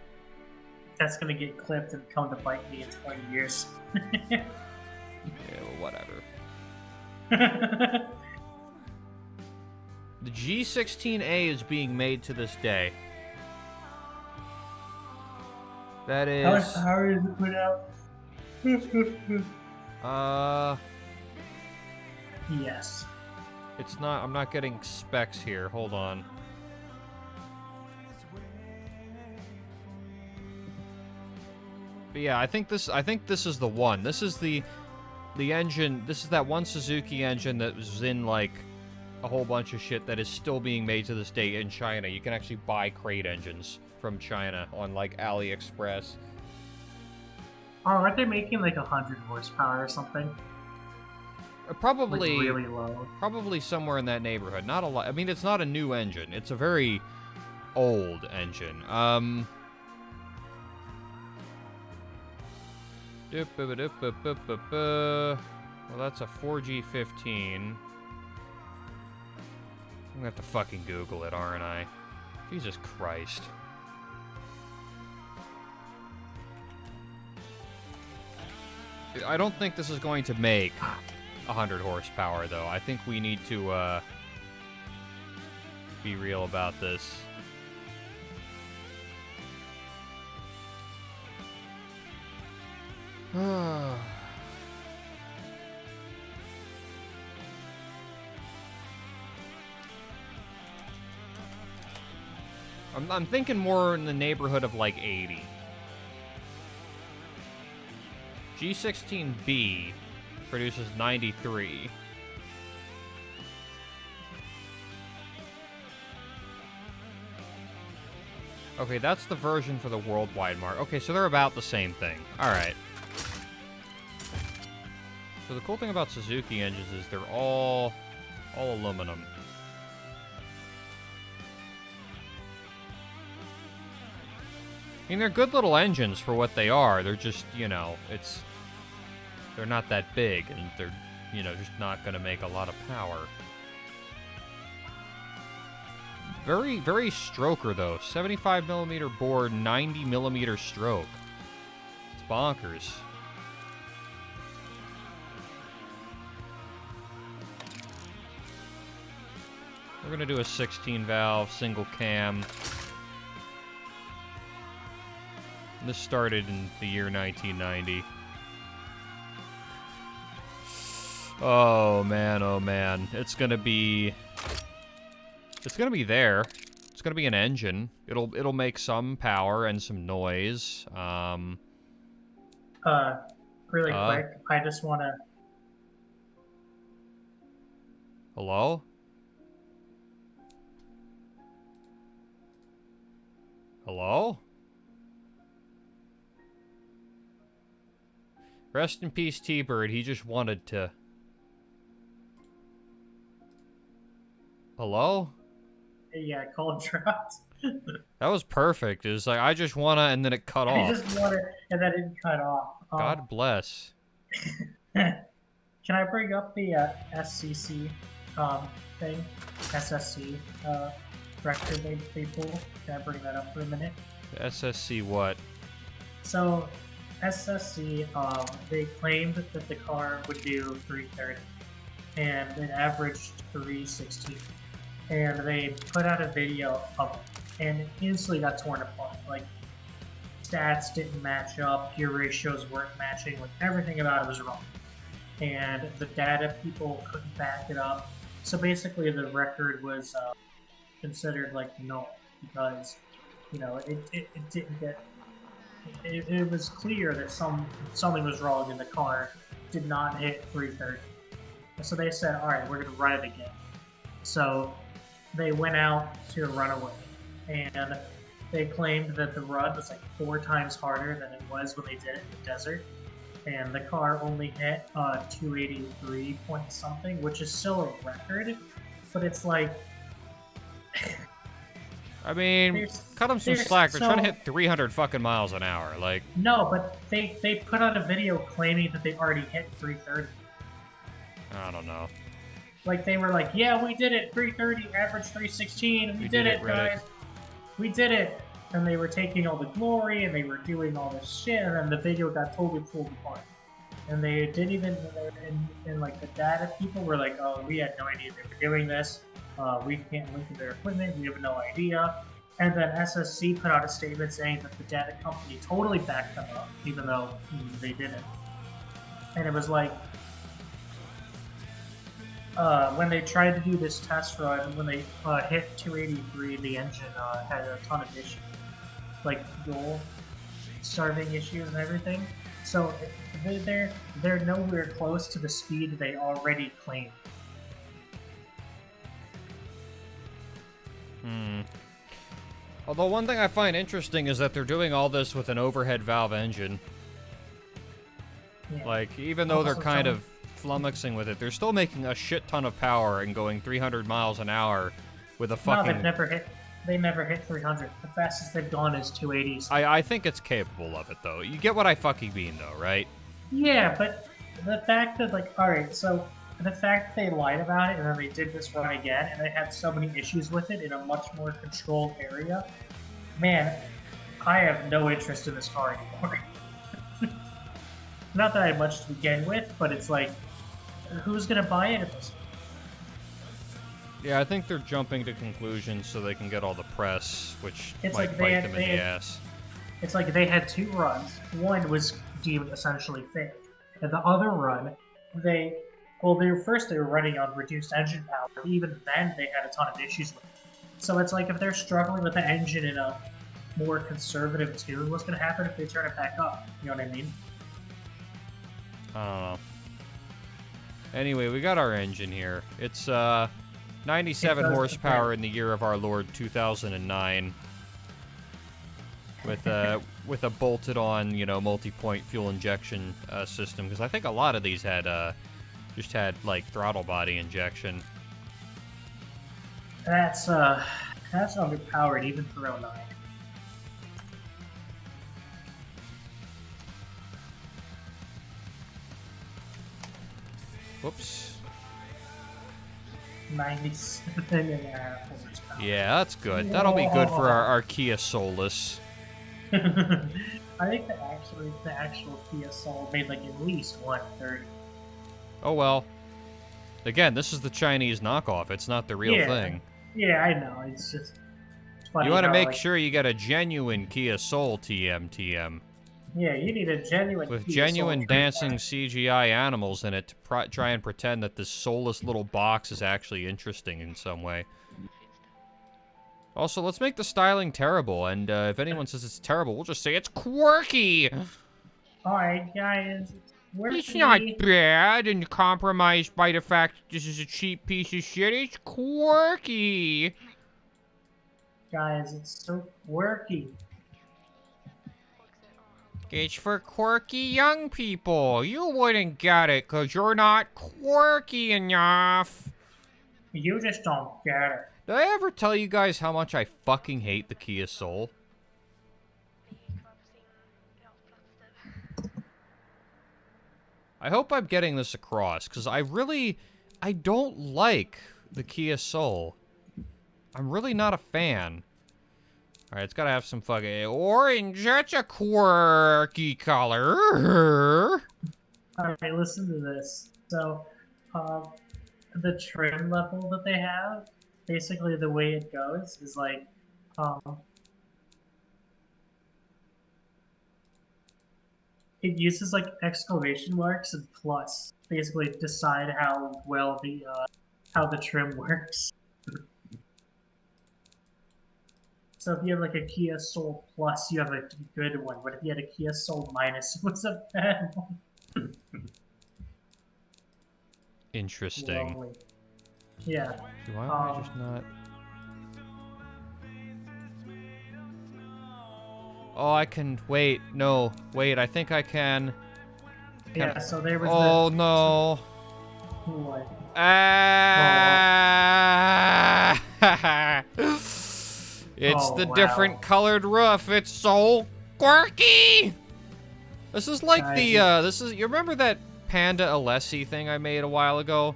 That's gonna get clipped and come to bite me in 20 years. Yeah, well, whatever. The G16A is being made to this day. That is... How much power is it put out? Yes. It's not... I'm not getting specs here. Hold on. But yeah, I think this is the one. This is the engine. This is that one Suzuki engine that was in, like, a whole bunch of shit that is still being made to this day in China. You can actually buy crate engines from China on, like, AliExpress. Oh, aren't they making like 100 horsepower or something? Probably like really low. Probably somewhere in that neighborhood. Not a lot. I mean, it's not a new engine. It's a very old engine. Well, that's a 4G15. I'm gonna have to fucking Google it, aren't I? Jesus Christ. I don't think this is going to make 100 horsepower, though. I think we need to, be real about this. I'm thinking more in the neighborhood of like 80. G16B produces 93. Okay, that's the version for the worldwide market. Okay, so they're about the same thing. Alright. So the cool thing about Suzuki engines is they're all aluminum. I mean, they're good little engines for what they are. They're just, you know, they're not that big, and they're, you know, just not going to make a lot of power. Very, very stroker, though. 75mm bore, 90mm stroke. It's bonkers. We're going to do a 16-valve, single cam. This started in the year 1990. Oh man. It's gonna be there. It's gonna be an engine. It'll make some power and some noise. Really quick, I just wanna... Hello? Hello? Rest in peace, T-Bird. He just wanted to... Hello? Yeah, call dropped. That was perfect. It was like, I just wanna, and then it cut off. I just wanted, and then it cut off. God bless. Can I bring up the SCC thing? SSC record they pulled? Can I bring that up for a minute? SSC what? So... SSC, they claimed that the car would do 330, and it averaged 316. And they put out a video of it, and it instantly got torn apart. Like, stats didn't match up, gear ratios weren't matching, like, everything about it was wrong. And the data people couldn't back it up. So basically, the record was considered, like, null, because, you know, it didn't get... It was clear that something was wrong in the car. Did not hit 330. So they said, all right, we're going to run it again. So they went out to a runaway, and they claimed that the run was like 4 times harder than it was when they did it in the desert. And the car only hit 283 point something, which is still a record, but it's like... I mean, cut them some slack. They're trying to hit 300 fucking miles an hour. Like, no, but they put out a video claiming that they already hit 330. I don't know. Like, they were like, yeah, we did it. 330, average 316. We did it, guys. We did it. And they were taking all the glory, and they were doing all this shit, and then the video got totally pulled apart. And they didn't even, and like, the data people were like, oh, we had no idea they were doing this. We can't link to their equipment, we have no idea. And then SSC put out a statement saying that the data company totally backed them up, even though they didn't. And it was like, when they tried to do this test run, when they hit 283, the engine had a ton of issues. Like fuel starving issues and everything. So they're nowhere close to the speed they already claimed. Although one thing I find interesting is that they're doing all this with an overhead valve engine. Yeah. Like, even though they're kind of flummoxing with it, they're still making a shit ton of power and going 300 miles an hour with a fucking... No, they never hit 300. The fastest they've gone is 280s. I think it's capable of it, though. You get what I fucking mean, though, right? Yeah, but the fact that, like, alright, so... the fact that they lied about it and then they did this run again and they had so many issues with it in a much more controlled area, man, I have no interest in this car anymore. Not that I had much to begin with, but it's like, who's gonna buy it at this point? Yeah, I think they're jumping to conclusions so they can get all the press, which it's might like bite them in the ass. It's like they had 2 runs. One was deemed essentially fake. And the other run, they were running on reduced engine power. Even then, they had a ton of issues with it. So it's like if they're struggling with the engine in a more conservative tune, what's going to happen if they turn it back up? You know what I mean? I don't know. Anyway, we got our engine here. It's 97 horsepower in the year of our Lord 2009. With a bolted-on, you know, multi-point fuel injection system, because I think a lot of these had just had like throttle body injection. That's underpowered even for 09. Whoops. 97.5 horsepower. Yeah, that's good. That'll be good for our Kia Solis. I think the actual Kia Soul made like at least 130. Oh well. Again, this is the Chinese knockoff. It's not the real thing. Yeah, I know. It's just funny. You want to make sure you get a genuine Kia Soul TM. Yeah, you need a genuine with Kia genuine Soul dancing CGI animals in it to try and pretend that this soulless little box is actually interesting in some way. Also, let's make the styling terrible, and if anyone says it's terrible, we'll just say it's quirky! Alright, guys. It's not bad and compromised by the fact that this is a cheap piece of shit. It's quirky! Guys, it's so quirky. It's for quirky young people. You wouldn't get it because you're not quirky enough. You just don't get it. Did I ever tell you guys how much I fucking hate the Kia Soul? I hope I'm getting this across, because I don't like the Kia Soul. I'm really not a fan. Alright, it's gotta have some fucking orange. That's a quirky color. Alright, listen to this. So, the trim level that they have, basically the way it goes is like, it uses like exclamation marks and plus, basically decide how well how the trim works. So if you have like a Kia Soul Plus, you have a good one. But if you had a Kia Soul Minus, it was a bad one. Interesting. Lovely. Yeah. Why am I just not... Oh, I can... Wait, no. Wait, I think I can... Yeah, so there was Oh, no. What? It's the different colored roof. It's so quirky! This is like you remember that Panda Alessi thing I made a while ago?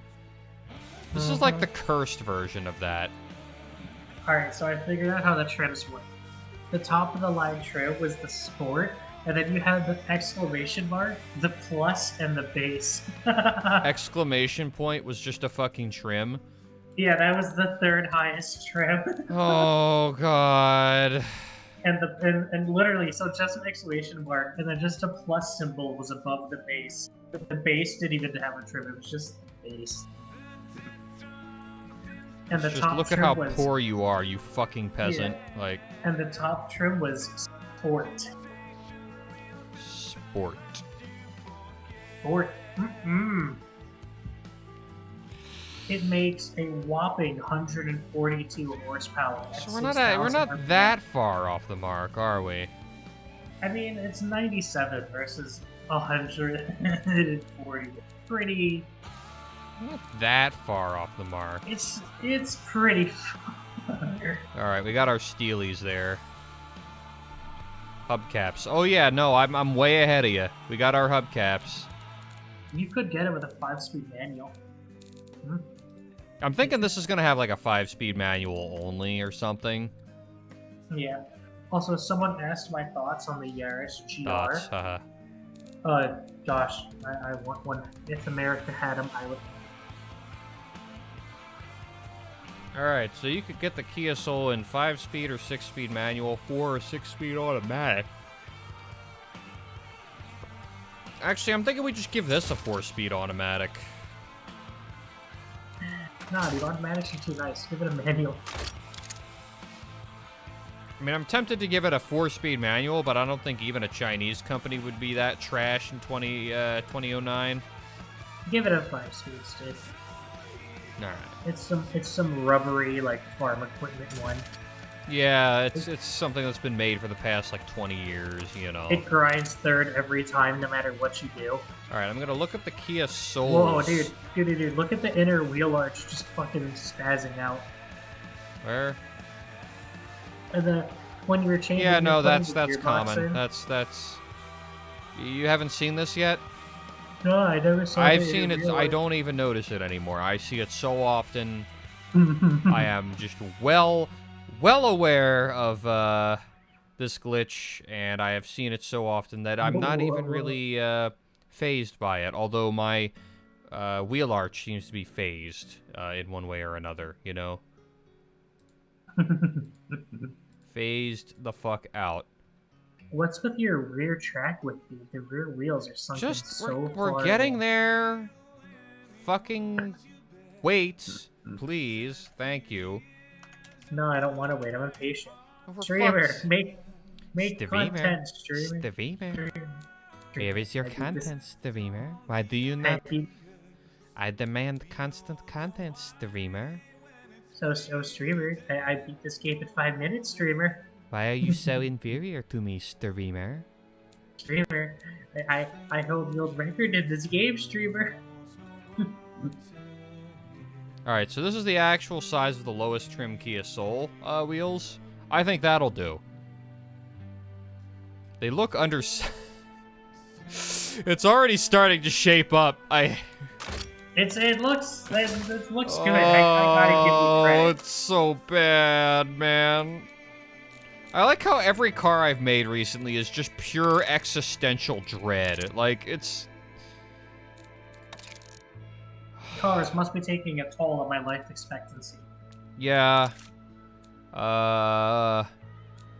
This is like the cursed version of that. Alright, so I figured out how the trims work. The top of the line trim was the Sport, and then you had the exclamation mark, the plus, and the base. Exclamation point was just a fucking trim. Yeah, that was the third highest trim. Oh god. And literally, so just an exclamation mark, and then just a plus symbol was above the base. The base didn't even have a trim; it was just the base. And the just top look at trim how was, poor you are, you fucking peasant. Yeah. Like. And the top trim was Sport. Sport. Sport. It makes a whopping 142 horsepower. So we're not that far off the mark, are we? I mean, it's 97 versus 140. Pretty. Not that far off the mark. It's pretty far. All right, we got our Steelies there. Hubcaps. Oh yeah, no, I'm way ahead of you. We got our hubcaps. You could get it with a 5-speed manual. I'm thinking this is gonna have like a 5-speed manual only or something. Yeah. Also, someone asked my thoughts on the Yaris GR. Thoughts, haha. Gosh, I want one. If America had them, I would. Alright, so you could get the Kia Soul in 5-speed or 6-speed manual, 4 or 6-speed automatic. Actually, I'm thinking we just give this a 4-speed automatic. Nah, the automatics are too nice. Give it a manual. I mean, I'm tempted to give it a 4-speed manual, but I don't think even a Chinese company would be that trash in 2009. Give it a 5-speed, dude. All right. It's some rubbery like farm equipment one. Yeah, it's something that's been made for the past like 20 years, you know. It grinds third every time, no matter what you do. All right, I'm gonna look at the Kia Soul. Whoa, dude, look at the inner wheel arch just fucking spazzing out. Where? And when you were changing. Yeah, no, that's gearbox common. in. That's. You haven't seen this yet? No, I never saw. I've seen it. I don't even notice it anymore. I see it so often. I am just well aware of this glitch, and I have seen it so often that I'm not even really phased by it. Although my wheel arch seems to be phased in one way or another, you know. Phased the fuck out. What's with your rear track with you? The rear wheels are sunken so far. We're getting there. Fucking wait, please. Thank you. No, I don't want to wait. I'm impatient. Oh, Streamer, make content, streamer. Streamer. Where is your content, streamer? Why do you not? I demand constant content, streamer. So streamer, I beat this game in 5 minutes, streamer. Why are you so inferior to me, streamer? Streamer, I hold the old record in this game, streamer. Alright, so this is the actual size of the lowest trim Kia Soul wheels. I think that'll do. They look under... It's already starting to shape up. It looks good. I gotta give you credit. Oh, it's so bad, man. I like how every car I've made recently is just pure existential dread. Like, it's... Cars must be taking a toll on my life expectancy. Yeah.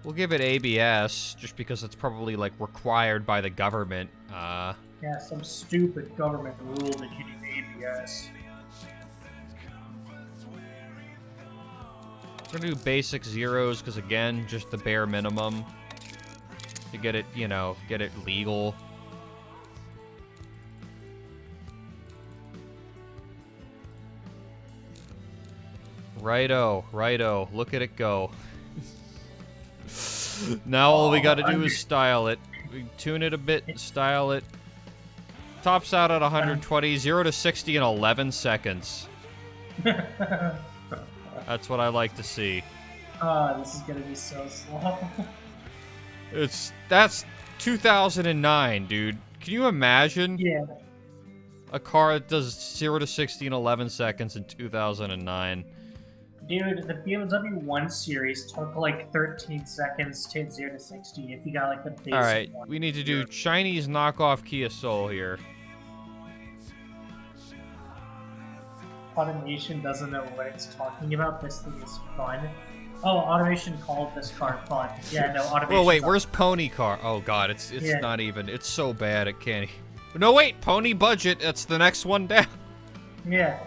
We'll give it ABS, just because it's probably, like, required by the government. Yeah, some stupid government rule that you need ABS. We're gonna do basic zeros, because again, just the bare minimum to get it, you know, get it legal. Righto, look at it go. Now all we gotta do is style it. We tune it a bit, style it. Tops out at 120, 0 to 60 in 11 seconds. That's what I like to see. This is gonna be so slow. That's 2009, dude. Can you imagine? Yeah. A car that does 0 to 60 in 11 seconds in 2009. Dude, the BMW 1 Series took like 13 seconds to 0 to 60 if you got like the basic one. Alright, we need to do Chinese knockoff Kia Soul here. Automation doesn't know what it's talking about. This thing is fun. Oh, Automation called this car fun. Yeah, no, Automation. Oh wait, where's Pony Car? Oh god, it's yeah. Not even. It's so bad it can't. No wait, Pony Budget. That's the next one down. Yeah.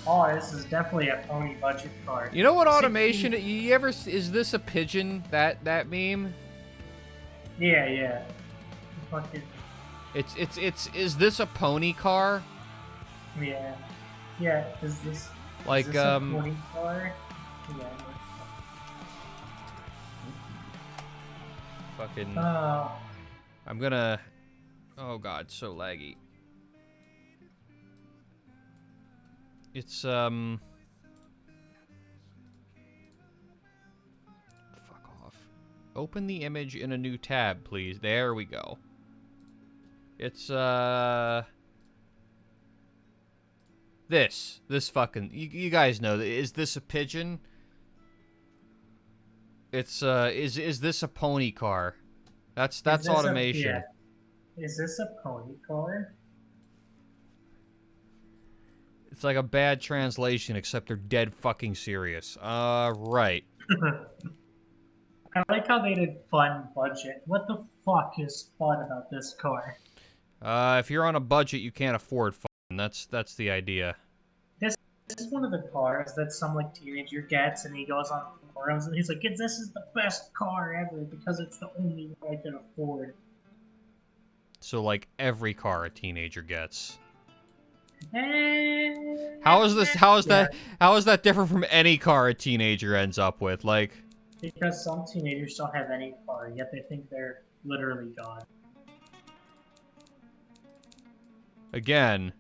Oh, this is definitely a Pony budget car. You know what Automation? You ever? Is this a pigeon? That meme? Yeah. Fucking. It's. Is this a pony car? Yeah. Yeah. Is this a pony car? Yeah. Fucking. I'm gonna. Oh god, so laggy. It's fuck off. Open the image in a new tab, please. There we go. It's this fucking you guys know. Is this a pigeon? It's is this a pony car? That's Automation. Is this a pony car? It's like a bad translation, except they're dead fucking serious. Right. I like how they did fun budget. What the fuck is fun about this car? If you're on a budget, you can't afford fun. That's the idea. is one of the cars that some like teenager gets, and he goes on forums and he's like, "This is the best car ever because it's the only one I can afford." So like every car a teenager gets. And... How is that different from any car a teenager ends up with? Like, because some teenagers don't have any car, yet they think they're literally God. Again.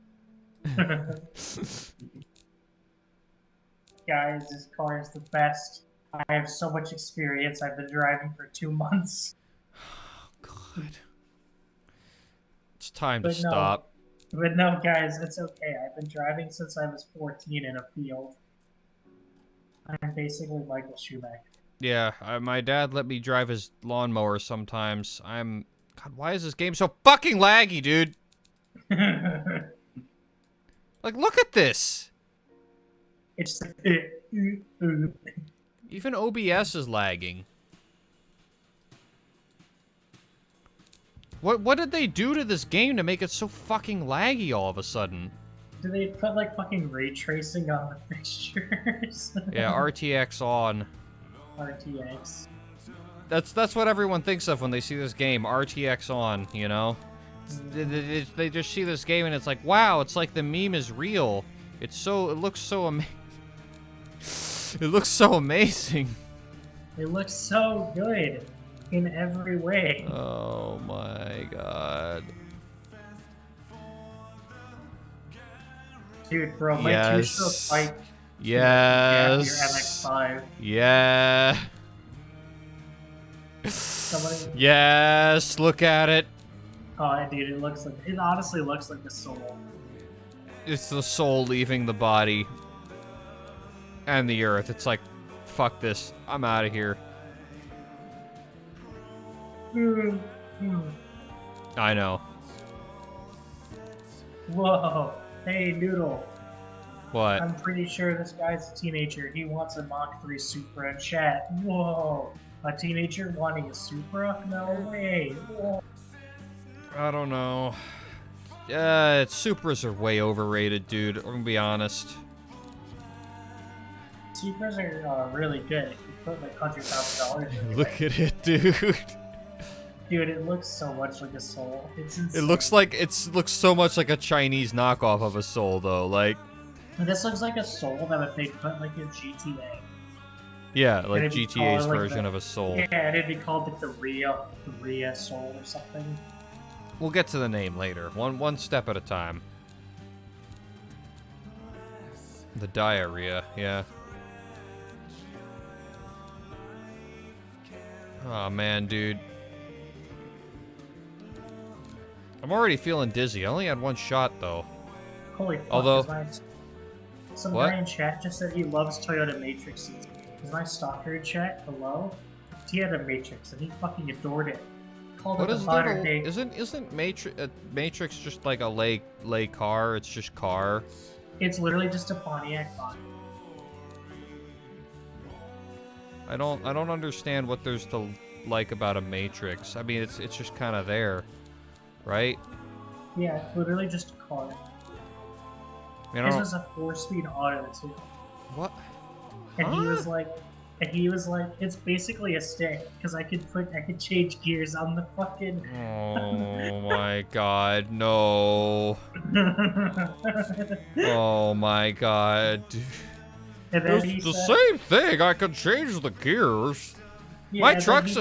Guys, this car is the best. I have so much experience. I've been driving for 2 months. Oh, God. It's time to stop. But no, guys, it's okay. I've been driving since I was 14 in a field. I'm basically Michael Schumacher. Yeah, my dad let me drive his lawnmower sometimes. God, why is this game so fucking laggy, dude? Like, look at this. It's even OBS is lagging. What did they do to this game to make it so fucking laggy all of a sudden? Do they put like fucking ray tracing on the fixtures? Yeah, RTX on. RTX. That's what everyone thinks of when they see this game. RTX on, you know? They just see this game and it's like, wow, it's like the meme is real. It looks so amazing. It looks so amazing. It looks so good in every way. Oh my god. Dude, bro, my two-stroke bike. Yes. Your MX-5. Yeah. Yes, look at it. Oh, dude, it honestly looks like a soul. It's the soul leaving the body. And the earth. It's like, fuck this. I'm out of here. I know. Whoa. Hey, Noodle. What? I'm pretty sure this guy's a teenager. He wants a Mach 3 Supra in chat. Whoa. A teenager wanting a Supra? No way. Whoa. I don't know. Supras are way overrated, dude. I'm gonna be honest. Supras are really good. You put like $100,000 in it. Look at it, dude. Dude, it looks so much like a soul. It's insane. It looks so much like a Chinese knockoff of a soul, though. Like, this looks like a soul that they put like in GTA. Yeah, like GTA's version of a soul. Yeah, it'd be called like the Rhea soul or something. We'll get to the name later. One step at a time. The diarrhea, yeah. Oh man, dude. I'm already feeling dizzy. I only had one shot though. Holy fuck. Although, some guy in chat just said he loves Toyota Matrixes. Is my stalker in chat? Hello? He had a Matrix and he fucking adored it. Called it the modern day. Isn't Matrix just like a lay car? It's just car. It's literally just a Pontiac body. I don't understand what there's to like about a Matrix. I mean, it's just kind of there, right? Yeah, it's literally just a car. This was a 4-speed auto too. What? And he was like, it's basically a stick because I could change gears on the fucking. Oh my god, no! Oh my god. It's the same thing. I can change the gears. Yeah, my truck's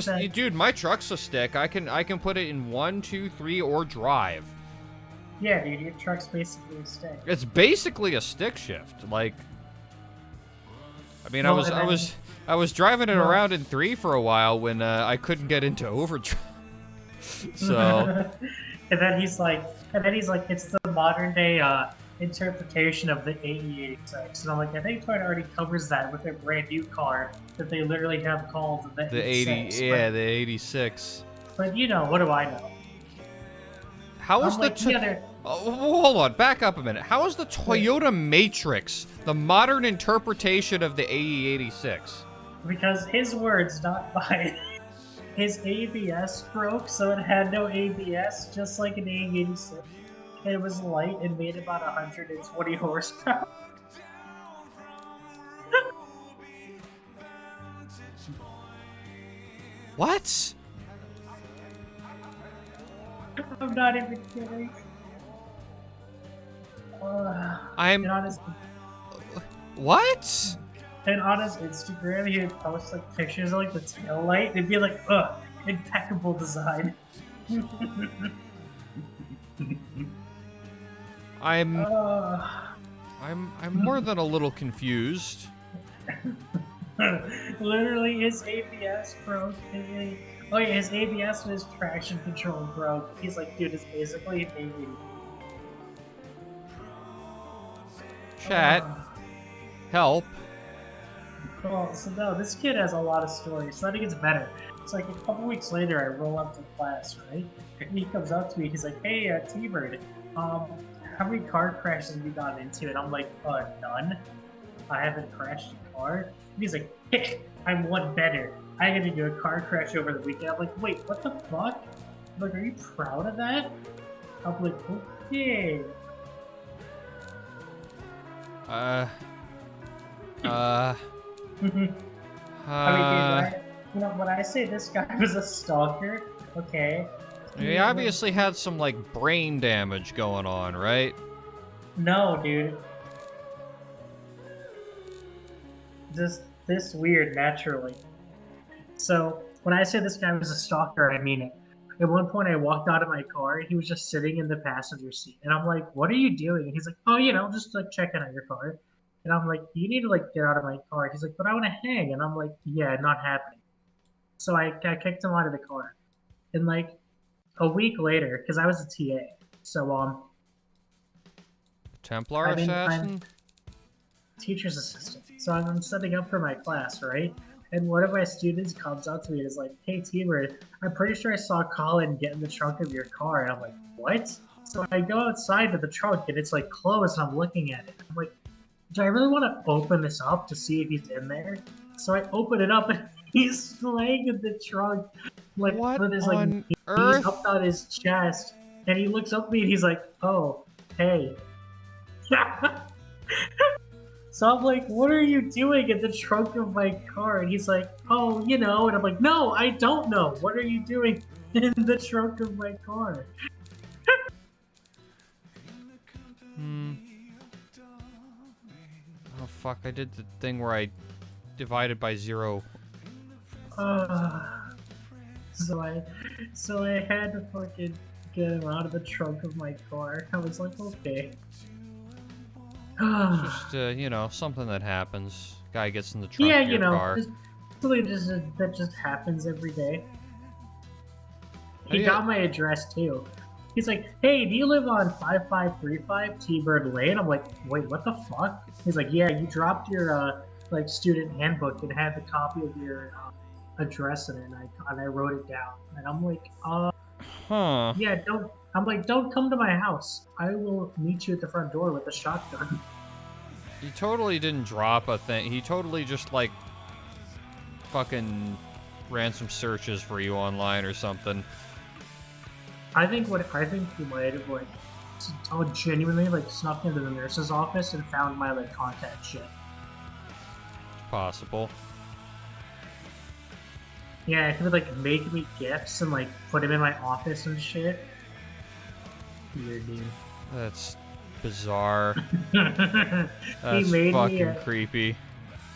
my truck's a stick. I can put it in 1, 2, 3, or drive. Yeah, dude, your truck's basically a stick. It's basically a stick shift. Like, I mean, I was driving it around in 3 for a while when I couldn't get into overdrive. So. and then he's like, it's the modern day interpretation of the AE86, and I'm like, I think Toyota already covers that with their brand new car that they literally have called the 86. The 86. But you know, what do I know? How is hold on, back up a minute. How is the Toyota Matrix the modern interpretation of the AE86? Because his words, not mine. His ABS broke, so it had no ABS, just like an AE86. It was light and made about 120 horsepower. What? I'm not even kidding. I'm. And on his, What? and on his Instagram, he would post like pictures of like the tail light. It'd be like, ugh, impeccable design. I'm more than a little confused. Literally, his ABS broke. Oh yeah, his ABS and his traction control broke. He's like, dude, it's basically a baby. Chat. Help. Well, so no, this kid has a lot of stories. So then it gets better. It's like a couple weeks later, I roll up to class, right? And he comes up to me. He's like, "Hey, T-Bird, how many car crashes have you gotten into?" And I'm like, "None. I haven't crashed a car." And he's like, "I'm one better. I got into a car crash over the weekend." I'm like, "Wait, what the fuck?" I'm like, "Are you proud of that?" I'm like, "Okay." I mean, dude, when I say this guy was a stalker, okay. He obviously had some like brain damage going on, right? No, dude. Just this weird naturally. So when I say this guy was a stalker, I mean it. At one point, I walked out of my car, and he was just sitting in the passenger seat, and I'm like, "What are you doing?" And he's like, "Oh, just like checking out your car." And I'm like, "You need to like get out of my car." He's like, "But I want to hang," and I'm like, "Yeah, not happening." So I kicked him out of the car, and like a week later, because I was a TA, so Templar assassin? I'm teacher's assistant. So I'm setting up for my class, right? And one of my students comes up to me and is like, "Hey, T-Bird, I'm pretty sure I saw Colin get in the trunk of your car." And I'm like, "What?" So I go outside to the trunk and it's like closed and I'm looking at it. I'm like, do I really want to open this up to see if he's in there? So I open it up and he's laying in the trunk, like What with his like on knees earth? up on his chest. And he looks up at me and he's like, "Oh, hey." So I'm like, "What are you doing in the trunk of my car?" And he's like, "Oh, And I'm like, "No, I don't know. What are you doing in the trunk of my car?" Oh fuck, I did the thing where I divided by 0. So I had to fucking get him out of the trunk of my car. I was like, okay. Just, something that happens. Guy gets in the trunk Yeah, of your car. something that just happens every day. He Yeah. got my address too. He's like, "Hey, do you live on 5535 T-Bird Lane?" I'm like, "Wait, what the fuck?" He's like, "Yeah, you dropped your like student handbook and had the copy of your address in it, and I wrote it down." And I'm like, Huh. yeah, don't come to my house. I will meet you at the front door with a shotgun." He totally didn't drop a thing. He totally just, like, fucking ran some searches for you online or something. I think he might have like genuinely like snuck into the nurse's office and found my like contact shit. It's possible. Yeah, he would like make me gifts and like put him in my office and shit. Weird dude. That's bizarre. He That's made fucking me creepy.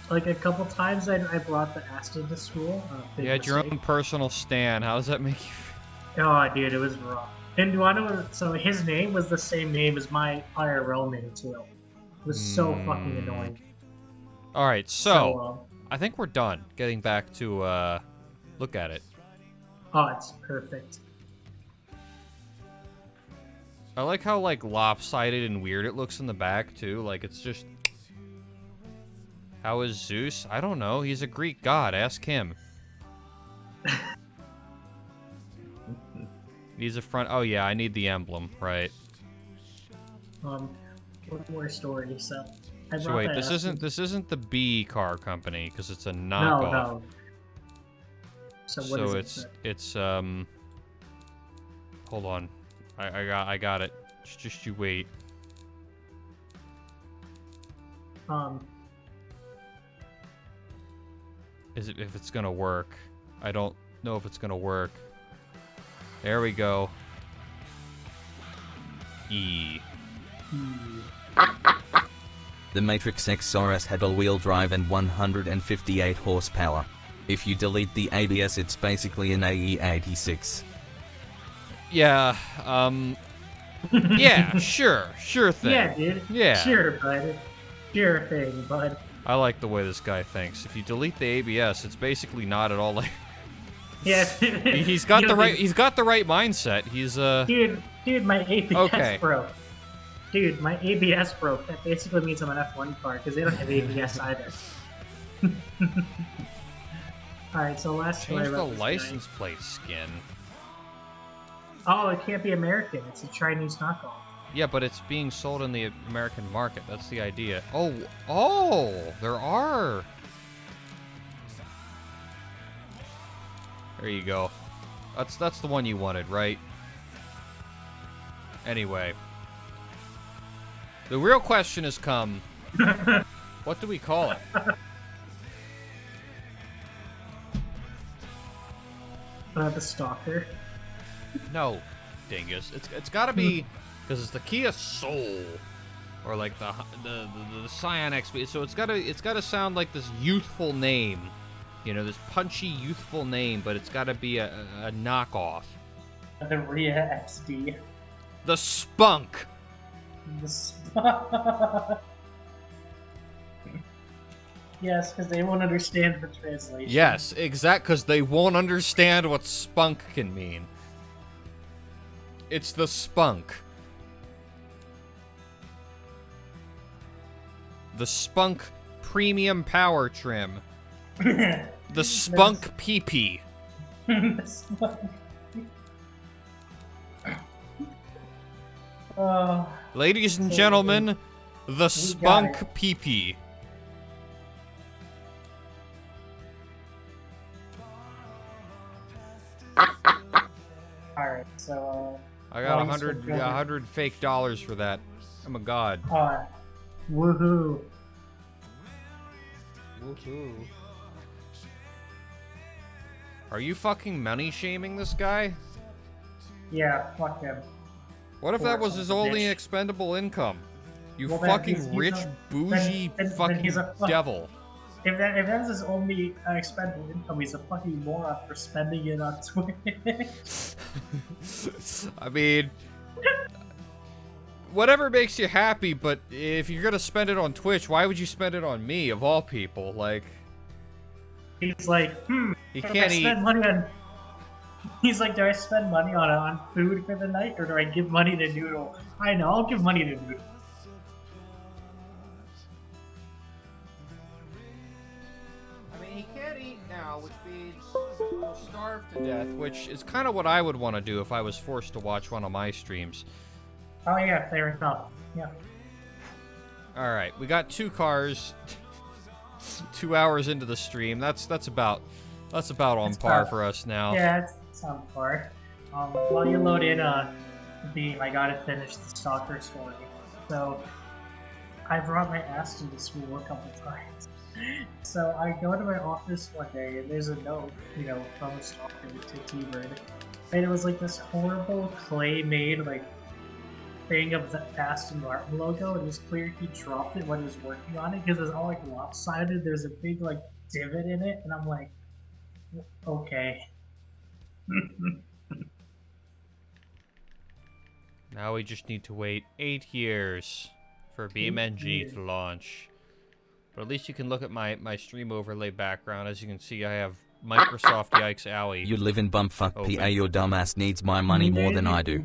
like a couple times I brought the Aston to school. You had your own personal stand. How does that make you feel? Oh, dude, it was rough. And do you want to know? So his name was the same name as my IRL name too. It was so fucking annoying. All right, so I think we're done. Getting back to look at it. Oh, it's perfect. I like how like lopsided and weird it looks in the back too. Like it's just. How is Zeus? I don't know. He's a Greek god. Ask him. Needs a front. Oh yeah, I need the emblem, right? One more story. So wait, this isn't the B car company because it's a knockoff. No. So what is it? It's Hold on, I got it. Just you wait. Is it if it's gonna work? I don't know if it's gonna work. There we go. E. The Matrix XRS had all-wheel drive and 158 horsepower. If you delete the ABS, it's basically an AE86. Yeah, yeah, sure thing. Yeah, dude. Yeah. Sure, bud. Sure thing, bud. I like the way this guy thinks. If you delete the ABS, it's basically not at all like. Yeah. He's got the right. He's got the right mindset. He's Dude, my ABS Okay. broke. Dude, my ABS broke. That basically means I'm an F1 car because they don't have ABS either. All right, so last story change the about this license plate skin. guy. Oh, it can't be American. It's a Chinese knockoff. Yeah, but it's being sold in the American market. That's the idea. Oh, there are. There you go. That's the one you wanted, right? Anyway. The real question has come. What do we call it? The Stalker. No, dingus. It's got to be because it's the Kia Soul, or like the Scion XB. So it's got to sound like this youthful name, you know, this punchy youthful name, but it's got to be a knockoff. The Rhea XD. The Spunk. The Spunk. Yes, because they won't understand the translation. Yes, exact. Because they won't understand what spunk can mean. It's the Spunk. The Spunk Premium Power Trim. The Spunk PP. The Spunk. Oh, Ladies and gentlemen, the Spunk PP. alright, so, I got well, $100 fake dollars for that. I'm a god. woohoo. Woohoo. Are you fucking money shaming this guy? Yeah, fuck him. What if that was his only expendable income? You fucking rich, bougie, fucking devil. If that's his only expendable income, he's a fucking moron for spending it on Twitch. I mean, whatever makes you happy, but if you're gonna spend it on Twitch, why would you spend it on me, of all people? Like, he's like, he can't eat. He's like, do I spend money on food for the night, or do I give money to Noodle? I know, I'll give money to Noodle. I mean, he can't eat now, which means he'll starve to death, which is kind of what I would want to do if I was forced to watch one of my streams. Oh yeah, fair enough. Yeah. All right, we got 2 cars. 2 hours into the stream. That's about on par for us now. Yeah, it's on par. While you load in Beam, I gotta finish the Stalker story. So I brought my ass to school a couple times. So I go to my office one day and there's a note, you know, from a Stalker to T-Bird. And it was like this horrible clay-made like thing of the Aston Martin logo. It was clear he dropped it when he was working on it because it's all like lopsided. There's a big like divot in it, and I'm like, okay. Now we just need to wait 8 years for BeamNG to launch. But at least you can look at my stream overlay background. As you can see, I have Microsoft Yikes Alley. You live in bumfuck PA, your dumbass needs my money more than I do.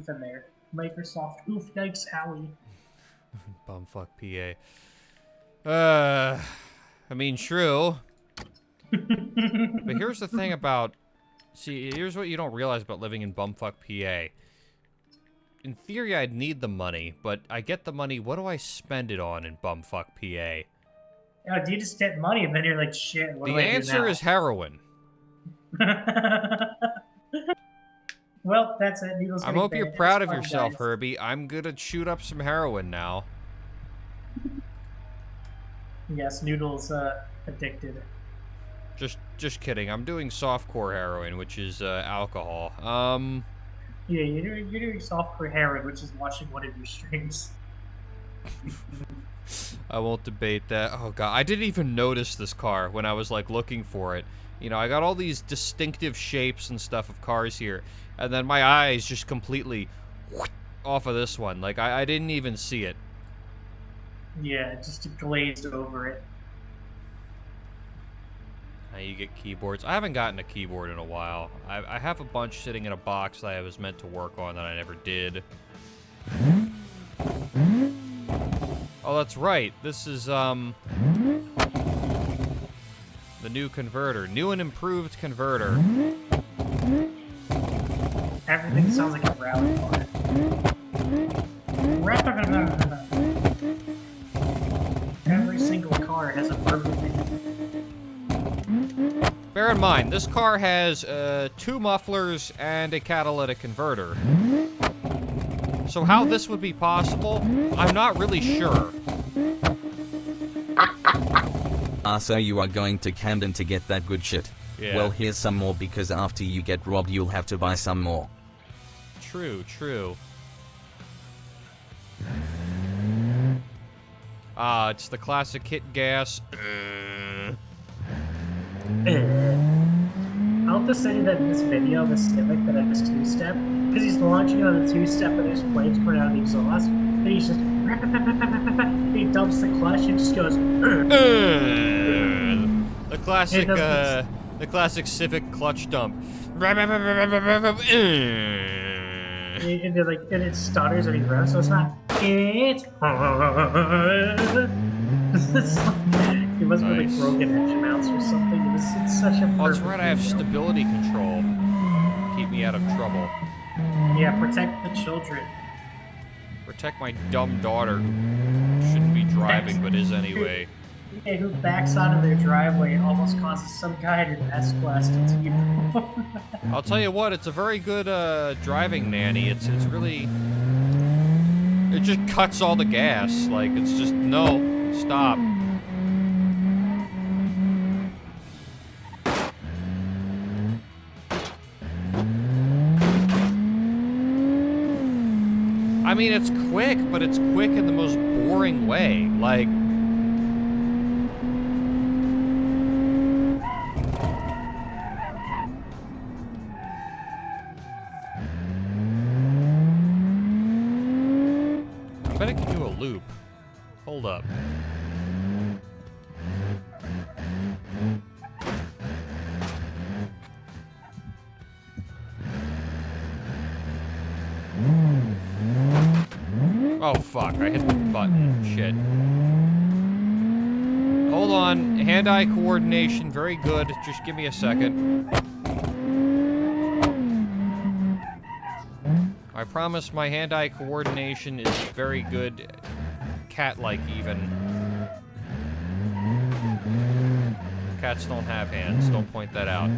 Microsoft Oof Yikes Alley. Bumfuck PA. I mean, true. But here's the thing about... See, here's what you don't realize about living in bumfuck PA. In theory, I'd need the money, but I get the money, what do I spend it on in bumfuck PA? Oh, do you just get money and then you're like, shit, what do I do now? The answer is heroin. Well, that's it. I hope you're proud of yourself, guys. Herbie. I'm gonna shoot up some heroin now. Yes, Noodle's addicted. Just kidding. I'm doing softcore heroin, which is alcohol. Yeah, you're doing softcore heroin, which is watching one of your streams. I won't debate that. Oh god, I didn't even notice this car when I was like looking for it. You know, I got all these distinctive shapes and stuff of cars here, and then my eyes just completely off of this one. Like I didn't even see it. Yeah, just glazed over it. Now you get keyboards. I haven't gotten a keyboard in a while. I have a bunch sitting in a box that I was meant to work on that I never did. Oh, that's right. This is, the new converter. New and improved converter. Everything sounds like a rally car. Every single car has a verb. Bear in mind, this car has 2 mufflers and a catalytic converter. So how this would be possible, I'm not really sure. So you are going to Camden to get that good shit. Yeah. Well, here's some more because after you get robbed you'll have to buy some more. True, true. It's the classic hit gas. I'll have to say that in this video, the Civic that I just 2-step, because he's launching on the 2-step and there's flames coming out of the exhaust, and he's just he dumps the clutch and just goes the classic Civic clutch dump. And it stutters and he revs, so it's not He must be like broken engine mounts or something. It's such a Oh, that's right, I have stability control. Keep me out of trouble. Yeah, protect the children. Protect my dumb daughter who shouldn't be driving but is anyway. Yeah, who backs out of their driveway and almost causes some guy in an S-Class to T-bone. I'll tell you what, it's a very good driving nanny. It's really... It just cuts all the gas. Like, it's just, no, stop. I mean, it's quick, but it's quick in the most boring way. Like... I bet it can do a loop. Hold up. Oh fuck, I hit the button. Shit. Hold on. Hand-eye coordination, very good. Just give me a second. I promise my hand-eye coordination is very good. Cat-like, even. Cats don't have hands. Don't point that out.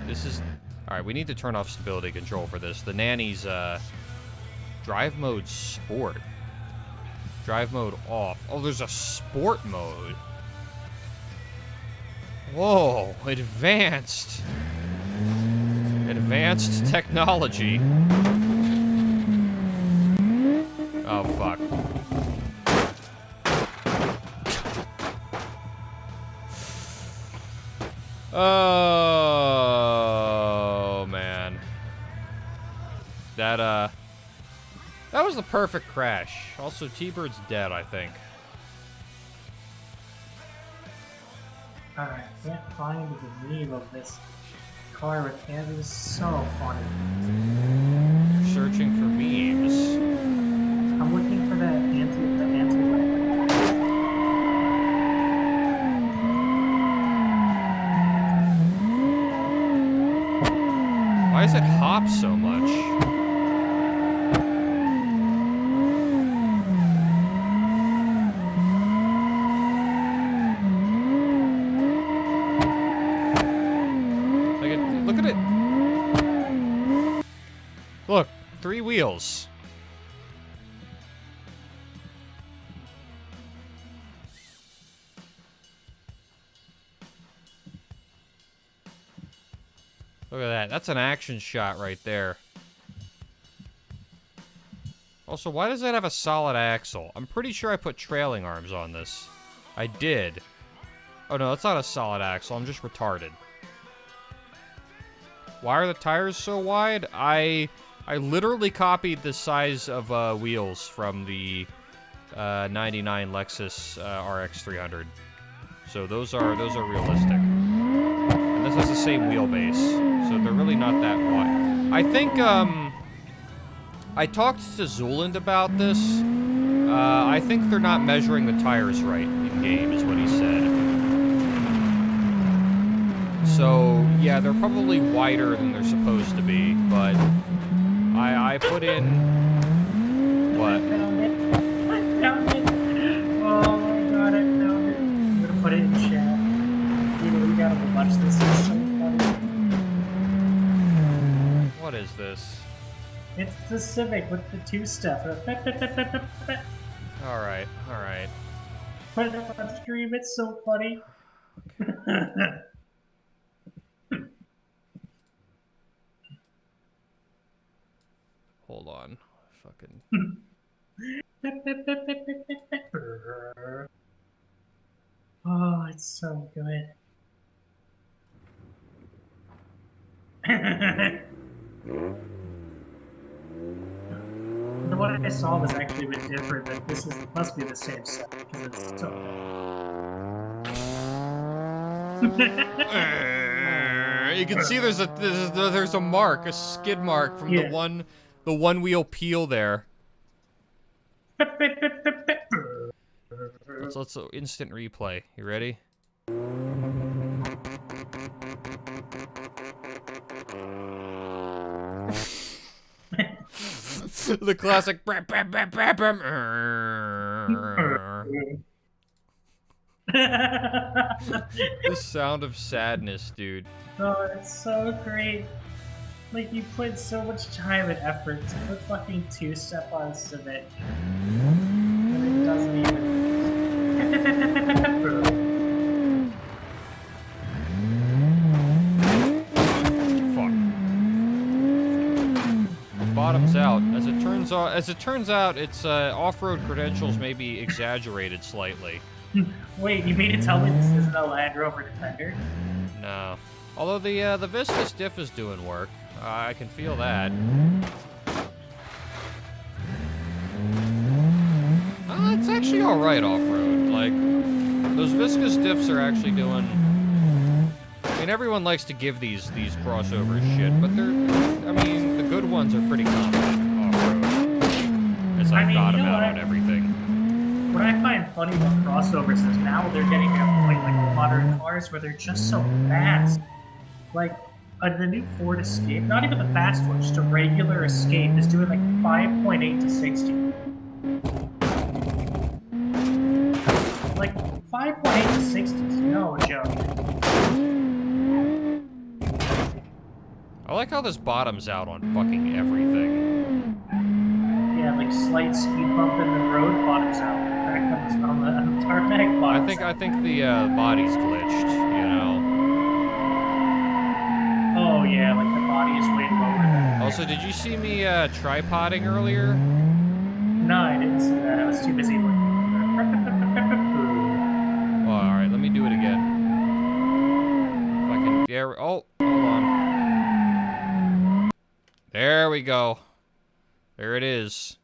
This is... Alright, we need to turn off stability control for this. The nanny's, drive mode sport. Drive mode off. Oh, there's a sport mode. Whoa, advanced. Advanced technology. Oh, fuck. Oh, man. That was the perfect crash. Also, T-Bird's dead, I think. Alright, can't find the meme of this car with Camry. This is so funny. You're searching for memes. I'm looking for the anti-weapon. Why does it hop so much? Look at it. Look, 3 wheels. Look at that. That's an action shot right there. Also, why does that have a solid axle? I'm pretty sure I put trailing arms on this. I did. Oh no, that's not a solid axle. I'm just retarded. Why are the tires so wide? I literally copied the size of wheels from the 99 Lexus RX 300. So those are realistic. And this has the same wheelbase, so they're really not that wide. I think I talked to Zuland about this. I think they're not measuring the tires right in game, is what he said. So, yeah, they're probably wider than they're supposed to be, but I put in... What? I found it! Oh my god, I found it. I'm gonna put it in chat. We gotta watch this, it's so funny. What is this? It's the Civic with the two-step. Alright, alright. Put it up on stream, it's so funny. Hold on. Fucking... Oh, it's so good. The one I saw was actually a bit different, but this must be the same set because it's so. You can see there's a mark, a skid mark from the one wheel peel there. Let's instant replay. You ready? The classic. The sound of sadness, dude. Oh, it's so great. Like, you put so much time and effort to put fucking two-step on Civic. And it doesn't even... Fuck. Bottoms out. As it turns out, its off-road credentials may be exaggerated slightly. Wait, you mean to tell me this isn't a Land Rover Defender? No. Although the viscous diff is doing work. I can feel that. It's actually alright off-road. Like, those viscous diffs are actually doing... I mean, everyone likes to give these crossovers shit, but I mean, the good ones are pretty competent off-road. As I've got them out on everything. What I find funny about crossovers is now they're getting to a point like modern cars where they're just so fast. Like, the new Ford Escape, not even the fast one, just a regular Escape, is doing like 5.8 to 60. Like, 5.8 to 60 is no joke. I like how this bottoms out on fucking everything. Yeah, like slight speed bump in the road, bottoms out. Crack on the tarmac, bottoms I think the body's glitched, you know. Oh yeah, like the body is way lower than... Also, did you see me tripoding earlier? No, I didn't see that. I was too busy looking. Well, alright, let me do it again. If I can... Yeah, oh, hold on. There we go. There it is.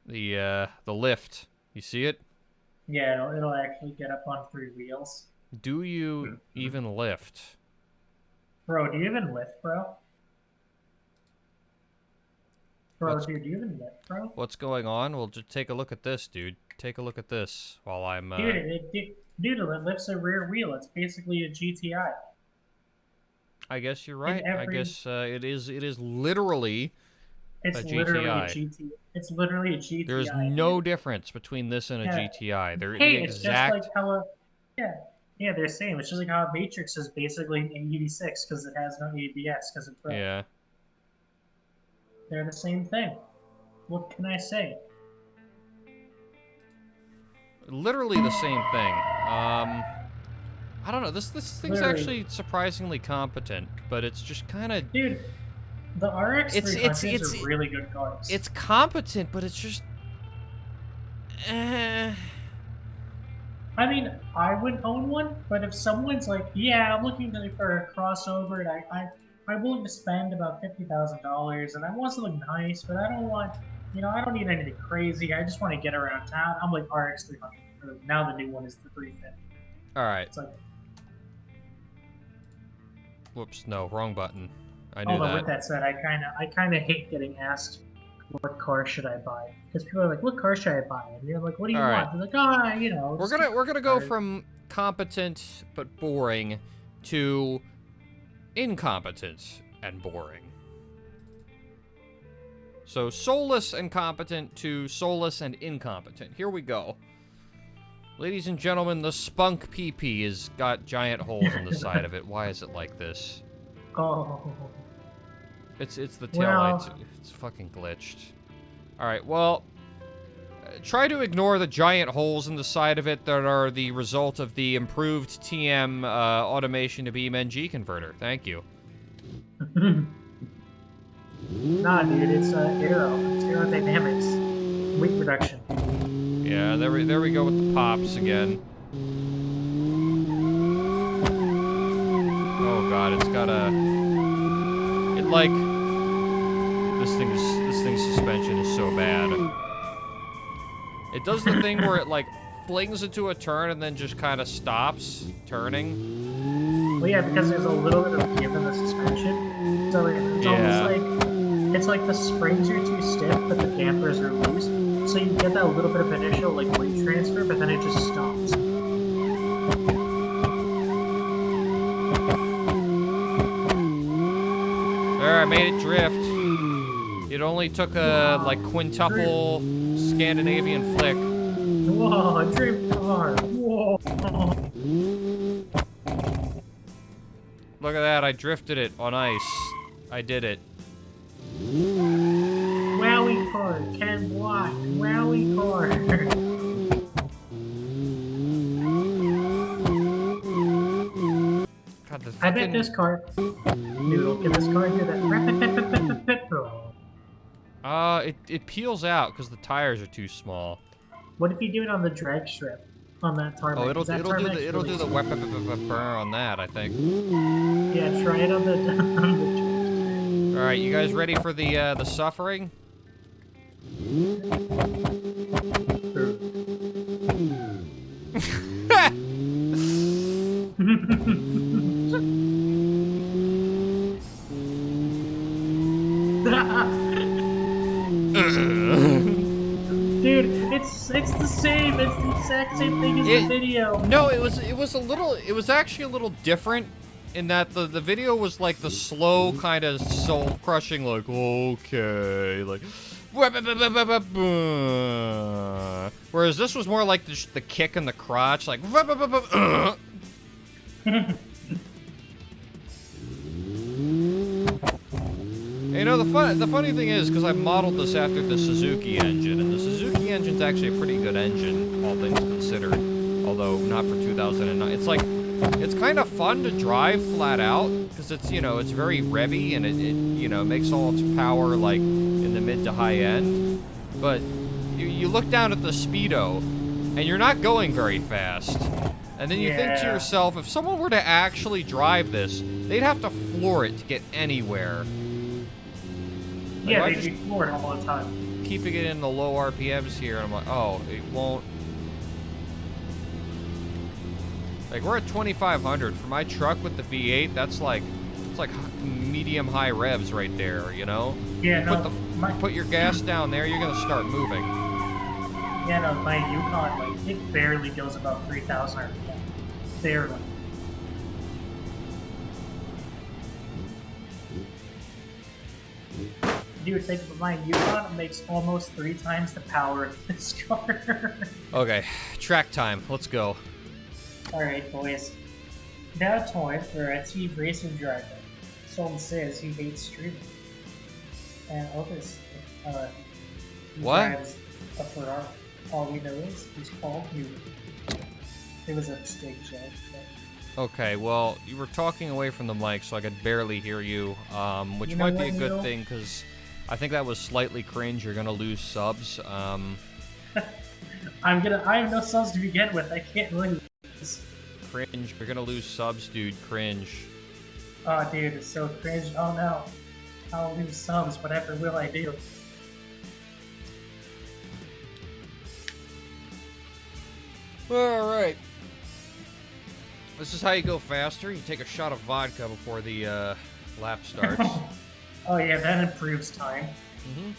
The lift. You see it? Yeah, it'll actually get up on 3 wheels. Do you even lift? Bro, do you even lift, bro? Dude, do you even lift, bro? What's going on? Well, just take a look at this, dude. Take a look at this while I'm... Dude, it lifts a rear wheel. It's basically a GTI. I guess you're right. I guess it is literally a GTI. It's literally a GTI. There's no difference between this and a GTI. They're the it's exact... just like how yeah, they're same. It's just like how a Matrix is basically an 86 because it has no ABS because it's broke. Yeah. They're the same thing. What can I say? Literally the same thing. I don't know. This thing's actually surprisingly competent, but it's just kind of. Dude, the RX-300s are really good cars. It's competent, but it's just. I mean, I wouldn't own one, but if someone's like, yeah, I'm looking for a crossover, and I'm willing to spend about $50,000, and I want something nice, but I don't want, I don't need anything crazy. I just want to get around town. I'm like RX-300. Now the new one is the 350. All right. It's like. Whoops! No, wrong button. I knew Although that. with that said, I kind of hate getting asked, what car should I buy? Because people are like, what car should I buy? And you're like, what do you want? They're like, We're gonna go from competent but boring to incompetent and boring. So soulless and competent to soulless and incompetent. Here we go. Ladies and gentlemen, the Spunk PP has got giant holes in the side of it. Why is it like this? Oh. It's the taillights. It's fucking glitched. Alright, well, try to ignore the giant holes in the side of it that are the result of the improved TM automation to BeamNG converter. Thank you. Nah, dude, it's aero. It's aerodynamics. Weight reduction. Yeah, there we go with the pops again. Oh god, it's got a... It like... This thing's suspension is so bad. It does the thing where it like flings into a turn and then just kind of stops turning. Well, yeah, because there's a little bit of give in the suspension. So it's almost like the springs are too stiff, but the dampers are loose. So you get that little bit of initial like weight transfer, but then it just stops. There, I made it drift. It only took a like quintuple Scandinavian flick. Whoa, drift car! Whoa! Look at that! I drifted it on ice. I did it. Wowie car, Ken Block, wowie car. God, the fucking... I bet this car. Noodle, can this car do that? It peels out because the tires are too small. What if you do it on the drag strip on that tarmac? Oh, it'll do the burn on that, I think. Yeah, try it on the. All right, you guys ready for the suffering? Dude, it's the same. It's the exact same thing as the video. No, it was actually a little different in that the video was like the slow kind of soul crushing, like okay, like whereas this was more like the kick in the crotch, like You know, the funny thing is, because I modeled this after the Suzuki engine, and the Suzuki engine's actually a pretty good engine, all things considered, although not for 2009. It's like, it's kind of fun to drive flat out, because it's, it's very revvy, and it makes all its power, like, in the mid to high end, but you look down at the speedo, and you're not going very fast, and then you think to yourself, if someone were to actually drive this, they'd have to floor it to get anywhere. Like, yeah, they'd be floored all the time. Keeping it in the low RPMs here, and I'm like, oh, it won't. Like, we're at 2,500. For my truck with the V8, it's like medium high revs right there, you know? Yeah, put your gas down there, you're gonna start moving. Yeah, no, my Yukon, like, it barely goes above 3,000 RPM. Barely. Dude, think of my Yukon makes almost 3 times the power of this car. Okay, track time. Let's go. Alright, boys. Now time for a team racing driver. Someone says he hates streaming. And others, he drives a Ferrari. All we know is he's called Noodle. It was a mistake joke, but Okay, well, you were talking away from the mic, so I could barely hear you, which might be a good thing, because I think that was slightly cringe. You're gonna lose subs. I have no subs to begin with. I can't lose. Cringe. You're gonna lose subs, dude. Cringe. Oh, dude, it's so cringe. Oh no. I'll lose subs. Whatever will I do? Alright. This is how you go faster. You take a shot of vodka before the lap starts. Oh yeah, that improves time. Mm-hmm.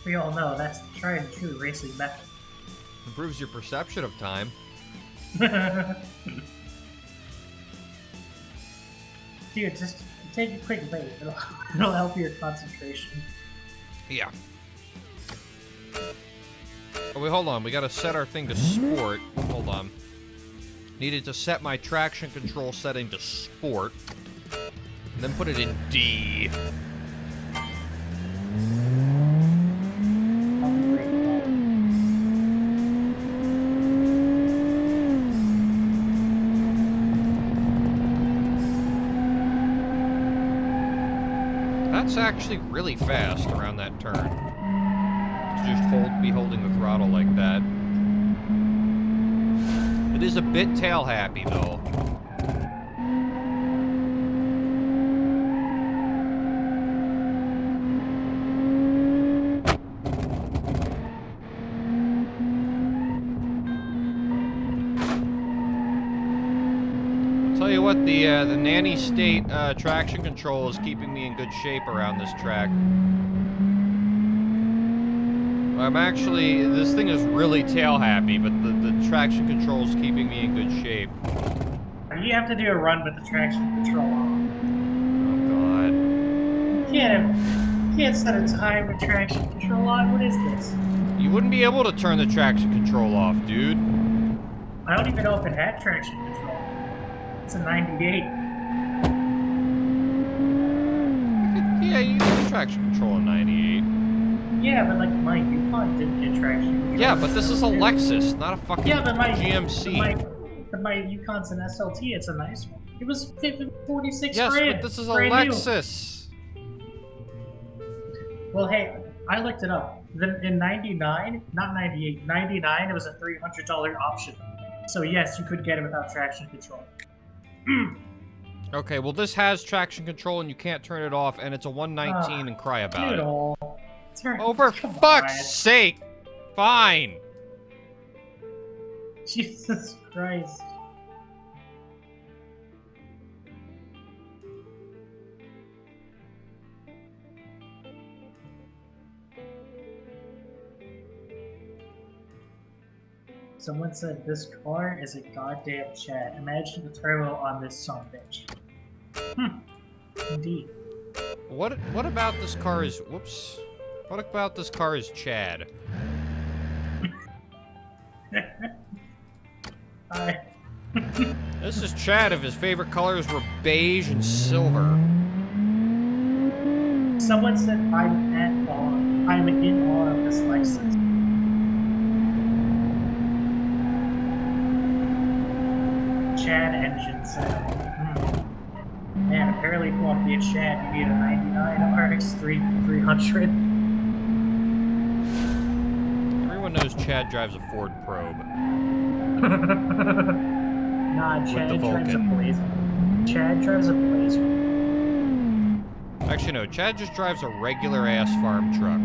We all know that's the tried and true racing method. Improves your perception of time. Dude, just take a quick break. It'll help your concentration. Yeah. Oh, wait, hold on. We gotta set our thing to sport. Hold on. Needed to set my traction control setting to sport. And then put it in D. That's actually really fast around that turn. To just be holding the throttle like that. It is a bit tail happy though. Tell you what, the nanny state traction control is keeping me in good shape around this track. This thing is really tail happy, but the traction control is keeping me in good shape. You have to do a run with the traction control on. Oh god. You can't set a time with traction control on. What is this? You wouldn't be able to turn the traction control off, dude. I don't even know if it had traction control. It's a 98. Yeah, you get traction control in 98. Yeah, but like my Yukon didn't get traction control. Yeah, but this is a Lexus, not a fucking GMC. But my Yukon's an SLT, it's a nice one. It was 46 yes, grand. But this is a Lexus. Well, hey, I looked it up. In 99, not 98, 99, it was a $300 option. So yes, you could get it without traction control. Okay, well this has traction control and you can't turn it off, and it's a 119 and cry about it. Oh, for fuck's sake! Fine! Jesus Christ. Someone said this car is a goddamn Chad. Imagine the turbo on this sumbitch. Indeed. What about this car is... Whoops. What about this car is Chad? Hi. This is Chad if his favorite colors were beige and silver. Someone said I'm in awe of this Lexus. Chad engine sound. Man, apparently if you want to be a Chad, you need a 99 RX 300. Everyone knows Chad drives a Ford Probe. Nah, Chad drives a Blazer. Chad drives a Blazer. Actually, no, Chad just drives a regular-ass farm truck.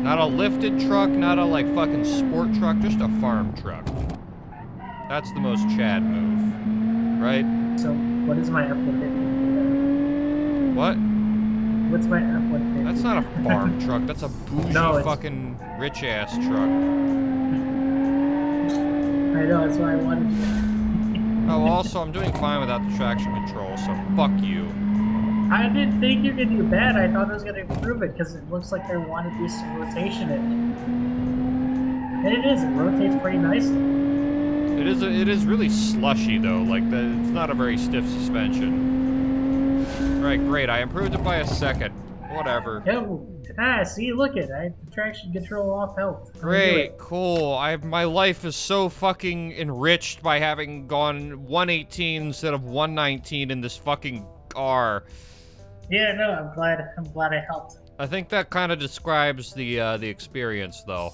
Not a lifted truck, not a, like, fucking sport truck, just a farm truck. That's the most Chad move, right? So, what is my F-150? What? What's my F-150? That's not a farm truck, that's a bougie fucking rich-ass truck. I know, that's why I wanted to. Oh, also, I'm doing fine without the traction control, so fuck you. I didn't think you could do bad. I thought it was going to improve it, because it looks like they want to do some rotation in it. And it is, it rotates pretty nicely. It is really slushy though, like it's not a very stiff suspension. Alright, great, I improved it by a second. whatever. See, look at it. Traction control off helped. Great, cool. My life is so fucking enriched by having gone 118 instead of 119 in this fucking car. Yeah, no, I'm glad I helped. I think that kind of describes the experience, though.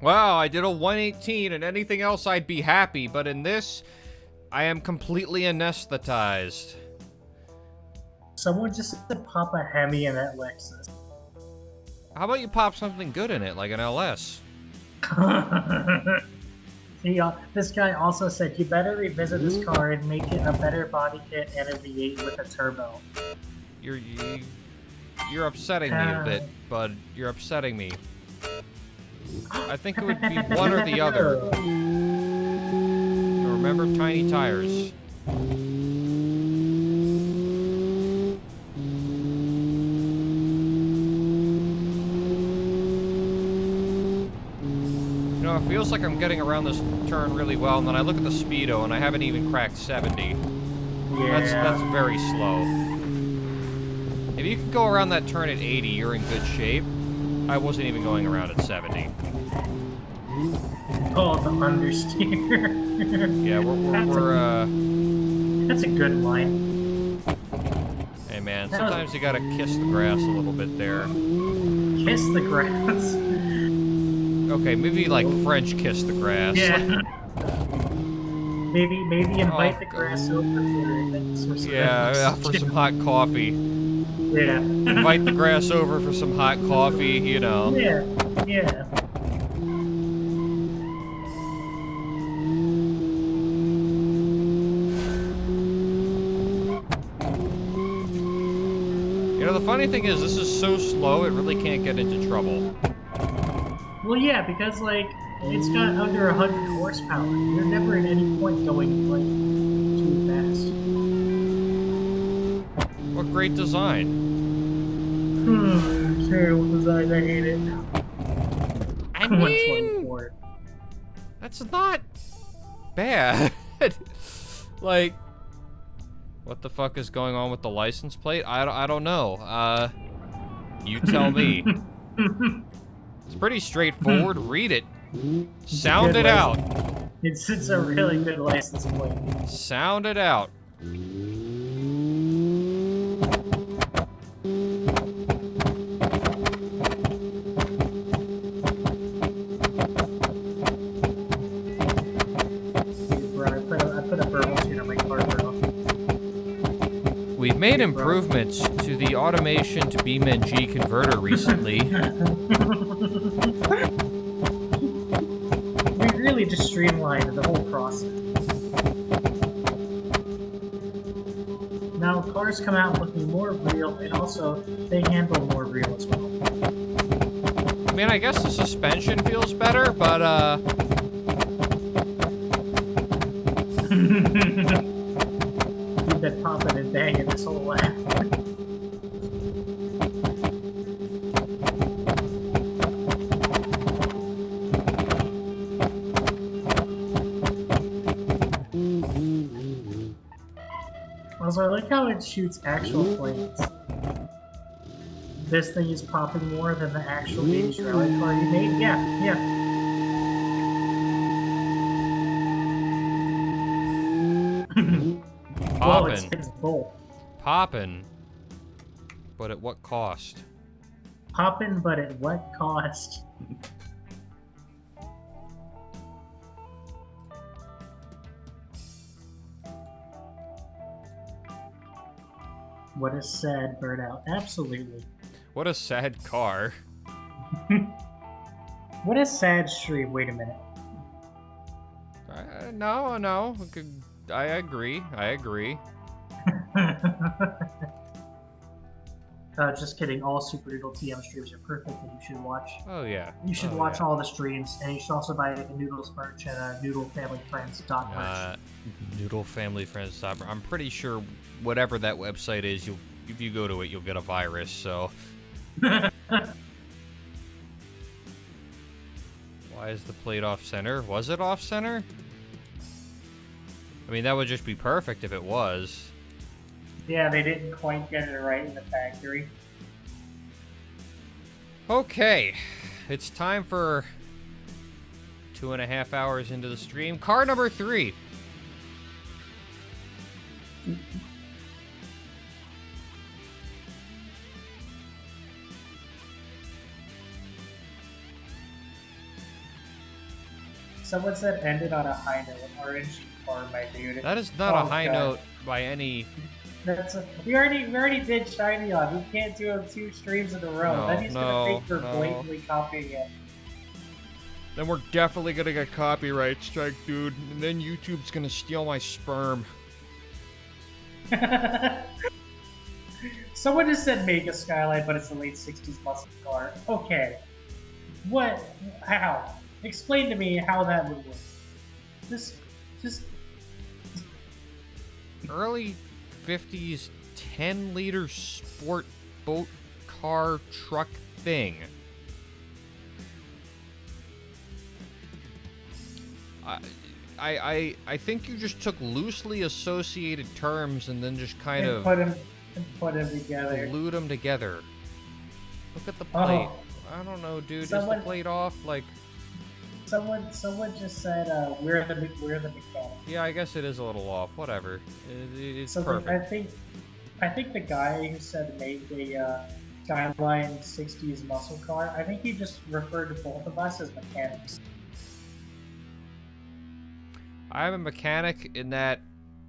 Wow, I did a 118, and anything else I'd be happy, but in this, I am completely anesthetized. Someone just said pop a Hemi in that Lexus. How about you pop something good in it, like an LS? This guy also said you better revisit this car and make it a better body kit and a V8 with a turbo. You're upsetting me a bit, bud. You're upsetting me. I think it would be one or the other. Remember tiny tires. You know, it feels like I'm getting around this turn really well, and then I look at the speedo, and I haven't even cracked 70. Yeah. That's very slow. If you could go around that turn at 80, you're in good shape. I wasn't even going around at 70. Oh, the understeer. Yeah, we're That's a good line. Hey man, sometimes you gotta kiss the grass a little bit there. Kiss the grass? Okay, maybe like French kiss the grass. Yeah. maybe invite the grass over for some hot coffee. Yeah. Invite the grass over for some hot coffee, you know. Yeah. You know, the funny thing is, this is so slow, it really can't get into trouble. Well, yeah, because, like, it's got under 100 horsepower. You're never at any point going, like, too fast. What great design. Terrible design, I hate it. I mean, that's not bad. Like, what the fuck is going on with the license plate? I don't know. You tell me. It's pretty straightforward. Read it. Sound it out. It's a really good license plate. Sound it out. We've made improvements to the automation to BeamNG converter recently. We really just streamlined the whole process. Now cars come out looking more real, and also they handle more real as well. I mean, I guess the suspension feels better, but You've been popping and banging this whole lap. Also, I like how it shoots actual flames. This thing is popping more than the actual Beach Rally car you made? Yeah. Well, it's both. Poppin'. But at what cost? Poppin', but at what cost? What a sad burnout. Absolutely. What a sad car. What a sad stream. Wait a minute. No. I agree. Just kidding. All Super Noodle TM streams are perfect and you should watch. Oh, yeah. You should watch all the streams, and you should also buy the Noodles merch at noodlefamilyfriends.merch. Noodlefamilyfriends.merch. I'm pretty sure whatever that website is, if you go to it, you'll get a virus, so... Why is the plate off-center? Was it off-center? I mean, that would just be perfect if it was. Yeah, they didn't quite get it right in the factory. Okay, it's time for 2.5 hours into the stream. Car number 3. Someone said ended on a high note. RNG car, my dude. That is not a high note by any. We already did Shiny on. We can't do them 2 streams in a row. No, Then he's gonna think we're blatantly copying it. Then we're definitely gonna get copyright strike, dude. And then YouTube's gonna steal my sperm. Someone just said Mega Skyline, but it's a late 60s muscle car. Okay. What? How? Explain to me how that would work. Just... Early 50s 10-liter sport boat car truck thing. I think you just took loosely associated terms and then just kind of put them together. Glued them together. Look at the plate. I don't know, dude. Is the plate off? Like, someone just said we're the mechanic. Yeah, I guess it is a little off. Whatever. It's so perfect. I think the guy who said make a Skyline 60s muscle car, I think he just referred to both of us as mechanics. I'm a mechanic in that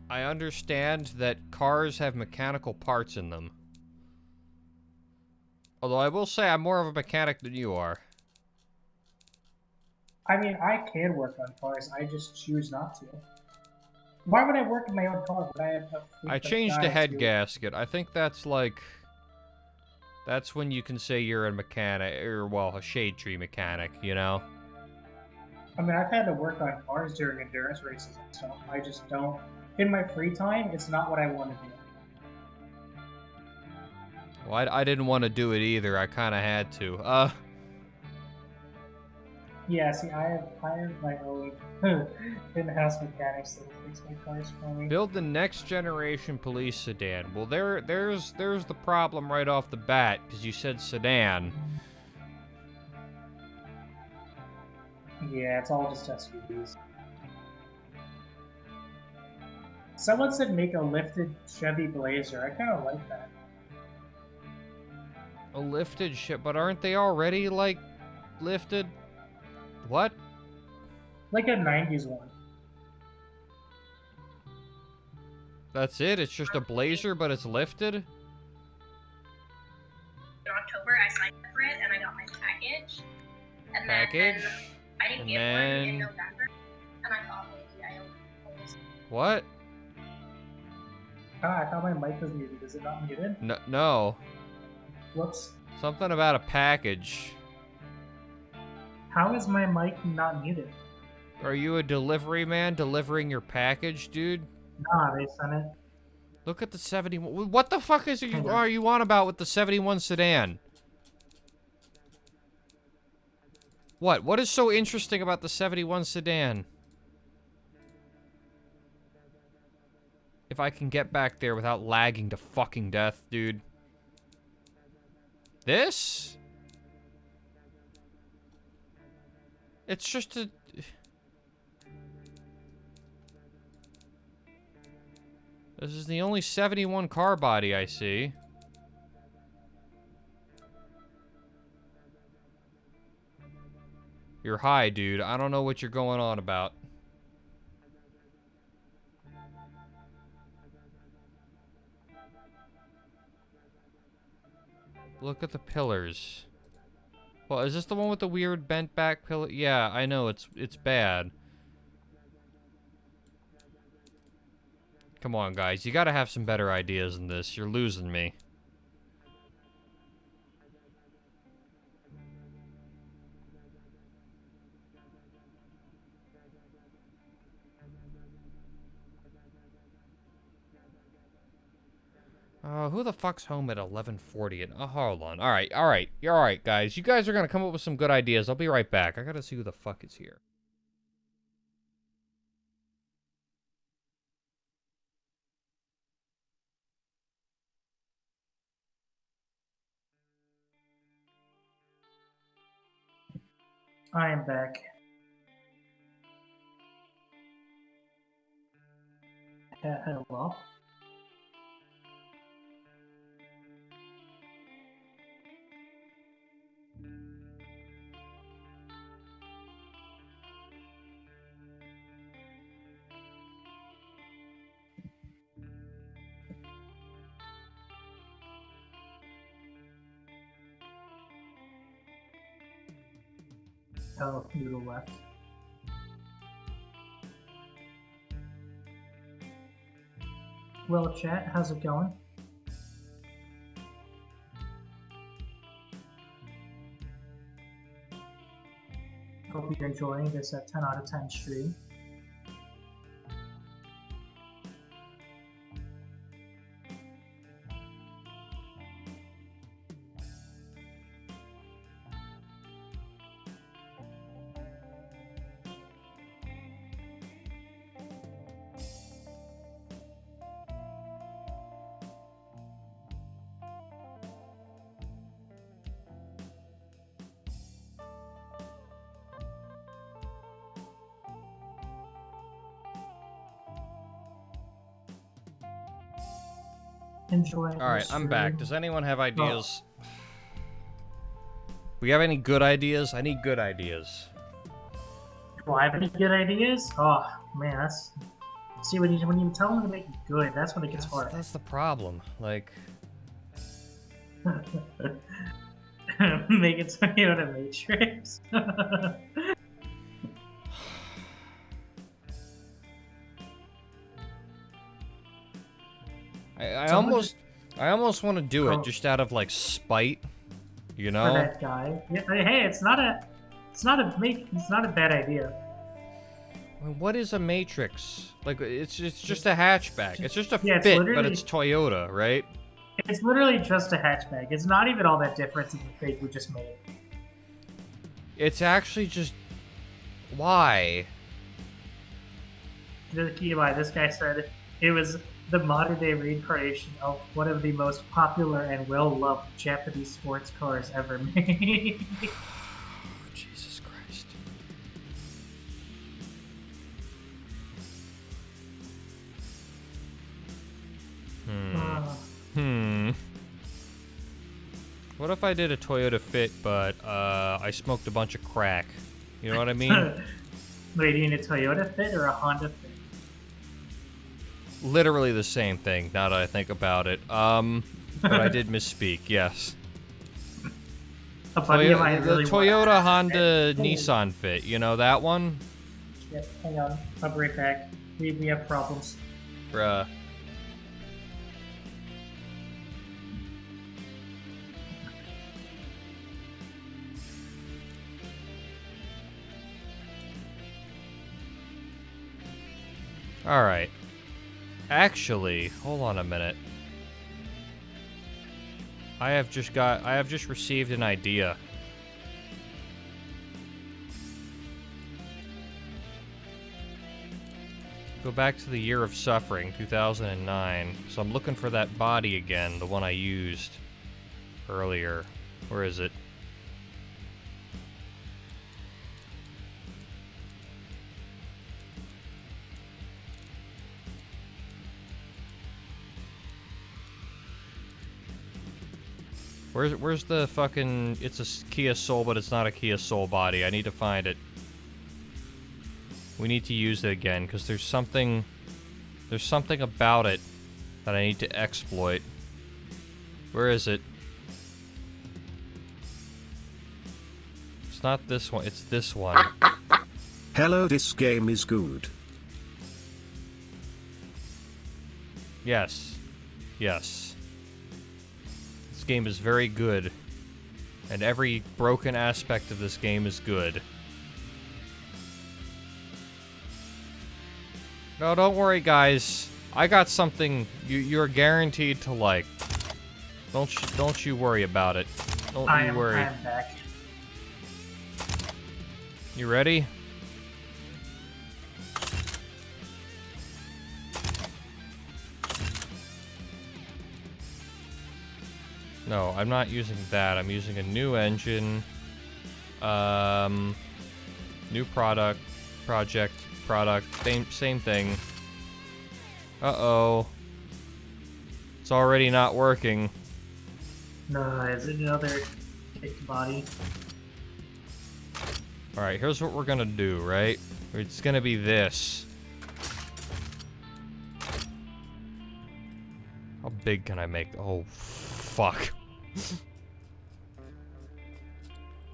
I understand that cars have mechanical parts in them. Although I will say I'm more of a mechanic than you are. I mean, I can work on cars, I just choose not to. Why would I work in my own car? I changed the head gasket. I think that's like... That's when you can say you're a mechanic, or, well, a shade tree mechanic, you know? I mean, I've had to work on cars during endurance races and stuff. I just don't... In my free time, it's not what I want to do. Well, I didn't want to do it either. I kind of had to. Yeah, see, I have my own in-house mechanics that fix my cars for me. Build the next generation police sedan. Well, there's the problem right off the bat, because you said sedan. Yeah, it's all just SUVs. Someone said make a lifted Chevy Blazer. I kind of like that. A lifted shit, but aren't they already, like, lifted? What? Like a 90s one. That's it? It's just a Blazer, but it's lifted? In October, I signed up for it, and I got my package. And then I didn't get one in November, and I thought maybe I always... What? Ah, I thought my mic was muted. Is it not muted? No. Whoops. Something about a package. How is my mic not muted? Are you a delivery man delivering your package, dude? Nah, they sent it. Look at the 71. What the fuck are you on about with the 71 sedan? What? What is so interesting about the 71 sedan? If I can get back there without lagging to fucking death, dude. This? It's just a... This is the only 71 car body I see. You're high, dude. I don't know what you're going on about. Look at the pillars. Well, is this the one with the weird bent back pillar? Yeah, I know, it's bad. Come on, guys. You gotta have some better ideas than this. You're losing me. Who the fuck's home at 11:40? Oh, hold on. Alright. You're alright, guys. You guys are gonna come up with some good ideas. I'll be right back. I gotta see who the fuck is here. I am back. Hello? Oh, noodle left. Well, chat, how's it going? Hope you're enjoying this 10 out of 10 stream. Enjoy. Alright, I'm back. Does anyone have ideas? Oh. We have any good ideas? I need good ideas. Do I have any good ideas? Oh, man, that's... See, when you tell them to make it good, that's when it gets hard. That's the problem. Like... Make it so you know the Matrix. I almost want to do it just out of like spite, you know. For that guy. Yeah, hey, it's not a bad idea. I mean, what is a Matrix? Like, it's just a hatchback. It's just a Fit, but it's Toyota, right? It's literally just a hatchback. It's not even all that different than the thing we just made. It's actually just... Why? This guy said it was the modern-day reincarnation of one of the most popular and well-loved Japanese sports cars ever made. Jesus Christ. What if I did a Toyota Fit, but I smoked a bunch of crack? You know what I mean? Wait, do you need a Toyota Fit or a Honda Fit? Literally the same thing, now that I think about it. But I did misspeak, yes. A buddy of mine really Toyota, Honda, Nissan Fit, you know that one? Yep, hang on. I'll be right back. We have problems. Bruh. Alright. Actually, hold on a minute. I have just received an idea. Go back to the year of suffering, 2009. So I'm looking for that body again, the one I used earlier. Where is it? Where's the fucking... It's a Kia Soul, but it's not a Kia Soul body. I need to find it. We need to use it again, because there's something about it that I need to exploit. Where is it? It's not this one, it's this one. Hello, this game is good. Yes. Yes. This game is very good. And every broken aspect of this game is good. No, don't worry, guys. I got something you're guaranteed to like. Don't you worry about it. Don't you worry. I am back. You ready? No, I'm not using that. I'm using a new engine. New product. Project. Product. Same thing. Uh-oh. It's already not working. No, is it another kicked body? Alright, here's what we're gonna do, right? It's gonna be this. How big can I make? Oh, fuck.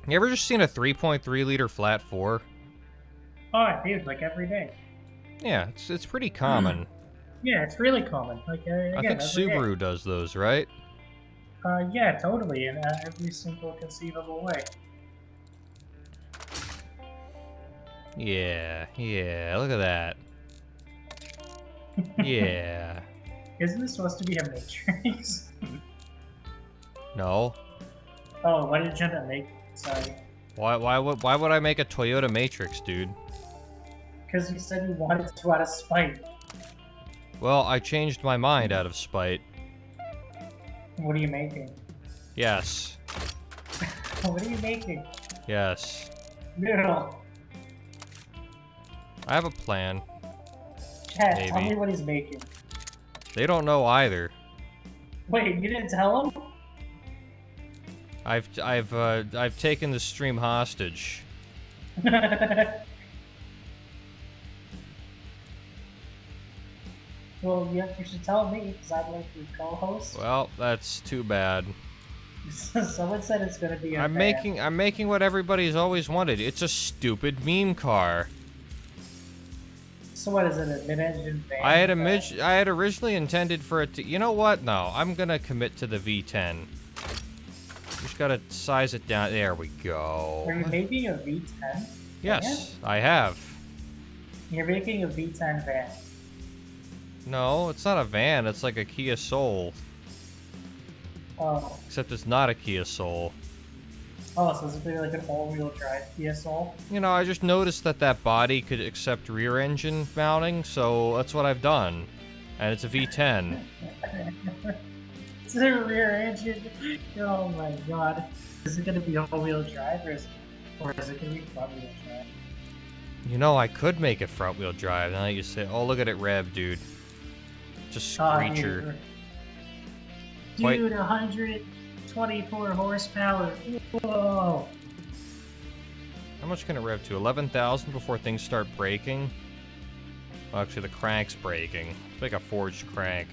You ever just seen a 3.3 liter flat 4? Oh, I do, like every day. Yeah, it's pretty common. Yeah, it's really common. Like, again, I think Subaru does those, right? Yeah, totally, in every single conceivable way. Yeah, look at that. Yeah. Isn't this supposed to be a Matrix? No. Oh, why did you end up make? Sorry. Why would I make a Toyota Matrix, dude? Because you said you wanted to out of spite. Well, I changed my mind out of spite. What are you making? Yes. What are you making? Yes. No. I have a plan. Chat, Maybe. tell me what he's making. They don't know either. Wait, you didn't tell him? I've taken the stream hostage. Well, you should tell me, because I'd like to co-host. Well, that's too bad. Someone said it's gonna be a I'm making what everybody's always wanted. It's a stupid meme car. So what is it, a mid-engine van? I had originally intended for it to... You know what? No, I'm gonna commit to the V10. Just gotta size it down. There we go. Are you making a V10? Yes, van? I have. You're making a V10 van. No, it's not a van. It's like a Kia Soul. Oh. Except it's not a Kia Soul. Oh, so it's like an all-wheel drive Kia Soul? You know, I just noticed that body could accept rear engine mounting, so that's what I've done. And it's a V10. It's a rear engine. Oh my god. Is it gonna be all-wheel drive or is it gonna be front-wheel drive? You know, I could make it front-wheel drive. Now you say, oh, look at it rev, dude. Just screecher. Dude, 124 horsepower. Whoa. How much can it rev to? 11,000 before things start breaking? Well, actually, the crank's breaking. It's like a forged crank.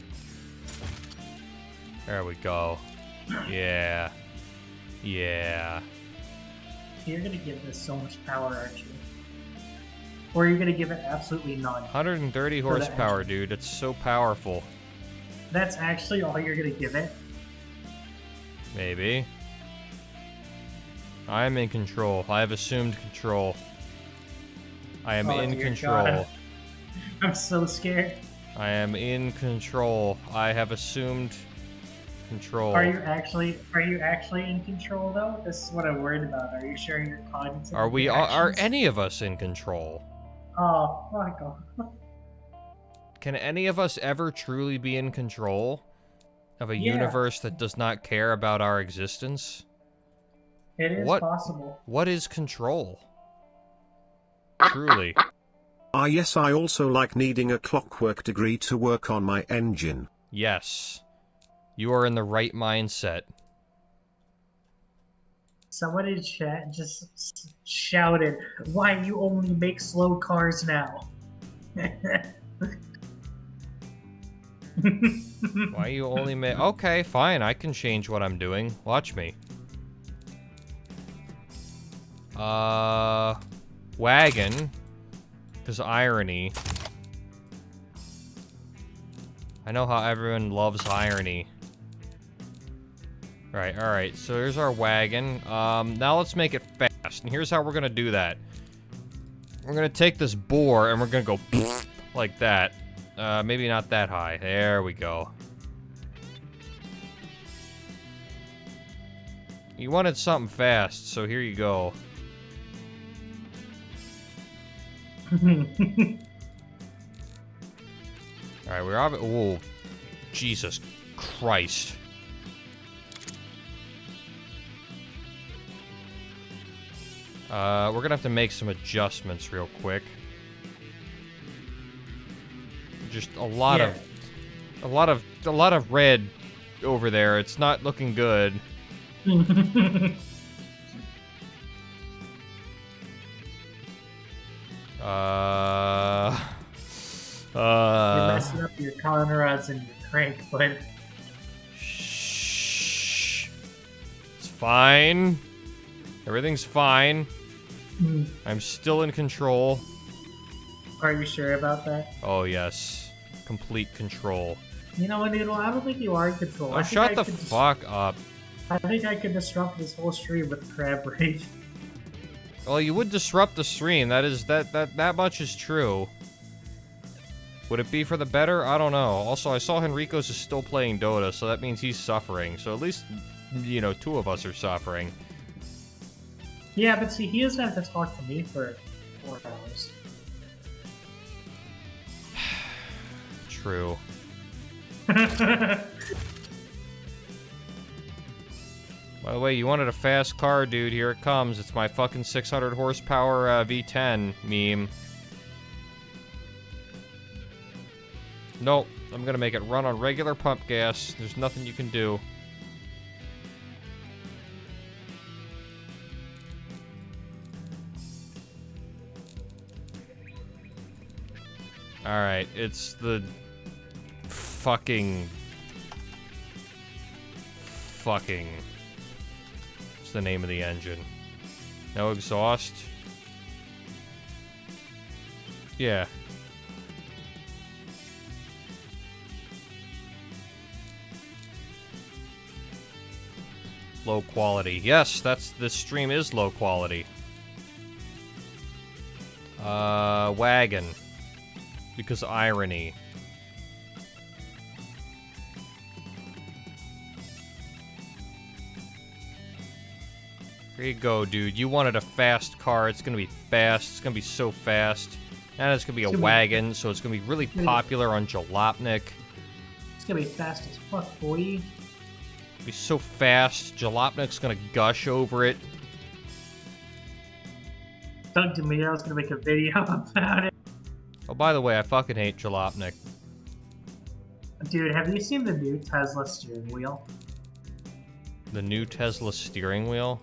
There we go. Yeah. Yeah. You're gonna give this so much power, aren't you? Or are you gonna give it absolutely none? 130 horsepower, dude. It's so powerful. That's actually all you're gonna give it? Maybe. I am in control. I have assumed control. I am in control. God. I'm so scared. I am in control. I have assumed control. Are you actually in control though? This is what I'm worried about. Are you sure you're cognizant? Are any of us in control? Oh, fuck off. Can any of us ever truly be in control of a universe that does not care about our existence? It is possible. What is control? Truly. Yes, I also like needing a clockwork degree to work on my engine. Yes. You are in the right mindset. Someone in chat just shouted, "Why you only make slow cars now?" Why you only make... Okay, fine, I can change what I'm doing. Watch me. Wagon. Because irony. I know how everyone loves irony. Alright, so here's our wagon. Now let's make it fast. And here's how we're gonna do that. We're gonna take this bore and we're gonna go like that. Maybe not that high. There we go. You wanted something fast, so here you go. Alright, we're off. Oh, Jesus Christ. We're gonna have to make some adjustments real quick. Just a lot of red over there. It's not looking good. You're messing up your collar rods and your crank, but shh. It's fine. Everything's fine. I'm still in control. Are you sure about that? Oh, yes. Complete control. You know what, Noodle? I don't think you are in control. Oh, shut the fuck up. I think I could disrupt this whole stream with Crab Rave. Well, you would disrupt the stream. That much is true. Would it be for the better? I don't know. Also, I saw Henrico's is still playing Dota, so that means he's suffering. So at least, you know, 2 of us are suffering. Yeah, but see, he doesn't have to talk to me for 4 hours. True. By the way, you wanted a fast car, dude. Here it comes. It's my fucking 600 horsepower V10 meme. Nope. I'm gonna make it run on regular pump gas. There's nothing you can do. Alright, it's the fucking... What's the name of the engine? No exhaust? Yeah. Low quality. Yes, this stream is low quality. Wagon. Because irony. Here you go, dude. You wanted a fast car. It's gonna be fast. It's gonna be so fast. And it's gonna be a wagon, so it's gonna be really popular on Jalopnik. It's gonna be fast as fuck, boy. It'll be so fast. Jalopnik's gonna gush over it. Doug DeMiro's gonna make a video about it. Oh, by the way, I fucking hate Jalopnik. Dude, have you seen the new Tesla steering wheel? The new Tesla steering wheel?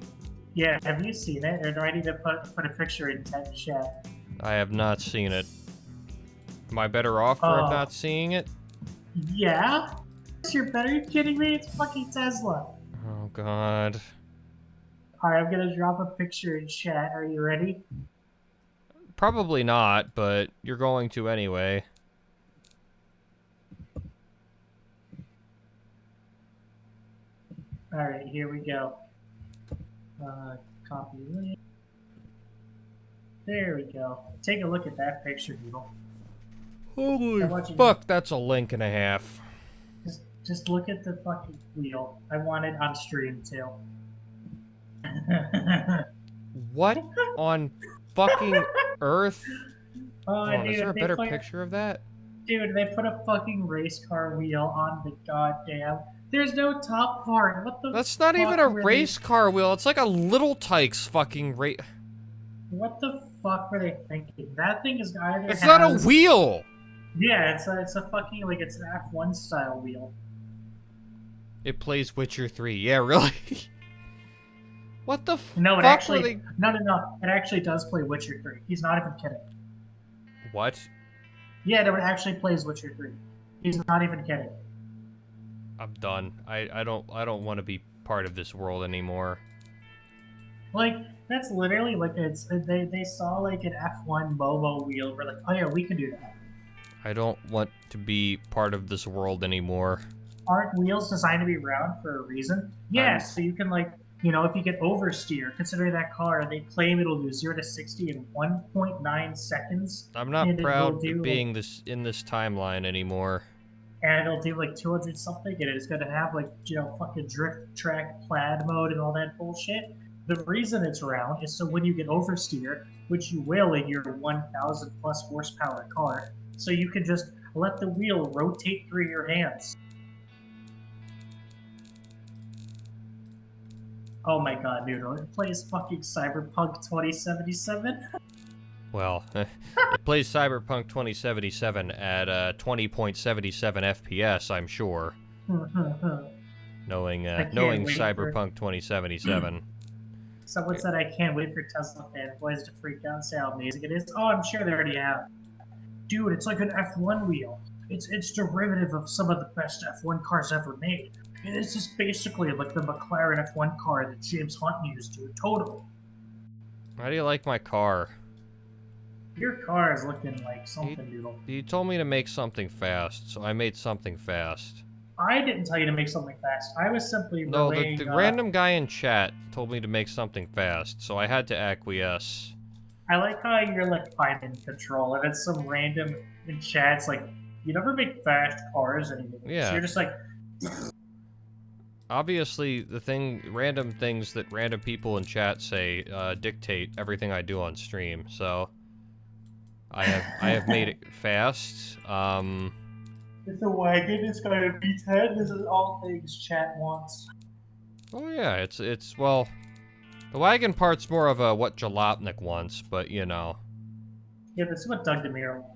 Yeah, have you seen it? Or do I need to put a picture in chat? I have not seen it. Am I better off for not seeing it? Yeah? You're better? Are you kidding me? It's fucking Tesla. Oh, God. Alright, I'm gonna drop a picture in chat. Are you ready? Probably not, but you're going to anyway. Alright, here we go. Copy link. There we go. Take a look at that picture, people. Holy fuck, that's a link and a half. Just look at the fucking wheel. I want it on stream, too. What on fucking earth? Oh, dude, is there a better picture of that? Dude, they put a fucking race car wheel on the goddamn... There's no top part. What the That's not even a race car wheel. It's like a Little Tykes fucking race... What the fuck were they thinking? That thing is either It's not a wheel! Yeah, it's a fucking, like, it's an F1 style wheel. It plays Witcher 3. Yeah, really? What the fuck? No, it actually... No. It actually does play Witcher 3. He's not even kidding. What? Yeah, no, it actually plays Witcher 3. He's not even kidding. I'm done. I don't want to be part of this world anymore. Like, that's literally like they saw like an F1 Momo wheel. We're like, oh yeah, we can do that. I don't want to be part of this world anymore. Aren't wheels designed to be round for a reason? Yeah, so you can, like, you know, if you get oversteer, considering that car, they claim it'll do 0 to 60 in 1.9 seconds. I'm not proud of being in this timeline anymore. And it'll do like 200 something, and it's gonna have, like, you know, fucking drift track plaid mode and all that bullshit. The reason it's round is so when you get oversteer, which you will in your 1,000 plus horsepower car, so you can just let the wheel rotate through your hands. Oh my god, Noodle, it plays fucking Cyberpunk 2077? Well, it plays Cyberpunk 2077 at 20.77 FPS, I'm sure. knowing Cyberpunk 2077. Someone said I can't wait for Tesla fanboys to freak out and say how amazing it is. Oh, I'm sure they already have. Dude, it's like an F1 wheel. It's derivative of some of the best F1 cars ever made. It's just basically like the McLaren F1 car that James Hunt used, dude. Totally. How do you like my car? Your car is looking like something, Doodle. You told me to make something fast, so I made something fast. I didn't tell you to make something fast. I was simply No, relaying, the random guy in chat told me to make something fast, so I had to acquiesce. I like how you're like, I'm in control, and then some random in chat's like, you never make fast cars anymore. Yeah. So you're just like... Obviously, random things that random people in chat say dictate everything I do on stream, so... I have made it fast. It's a wagon, it's got a V10, this is all things chat wants. Oh yeah, well, the wagon part's more of a what Jalopnik wants, but you know. Yeah, this is what Doug DeMiro wants.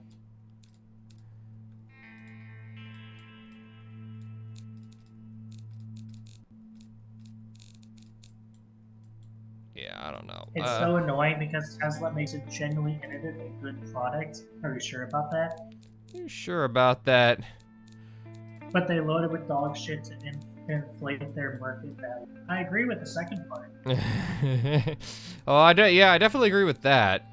Yeah, I don't know. It's so annoying because Tesla makes a genuinely innovative and good product. Are you sure about that? You sure about that? But they load it with dog shit to inflate their market value. I agree with the second part. Oh, yeah, I definitely agree with that.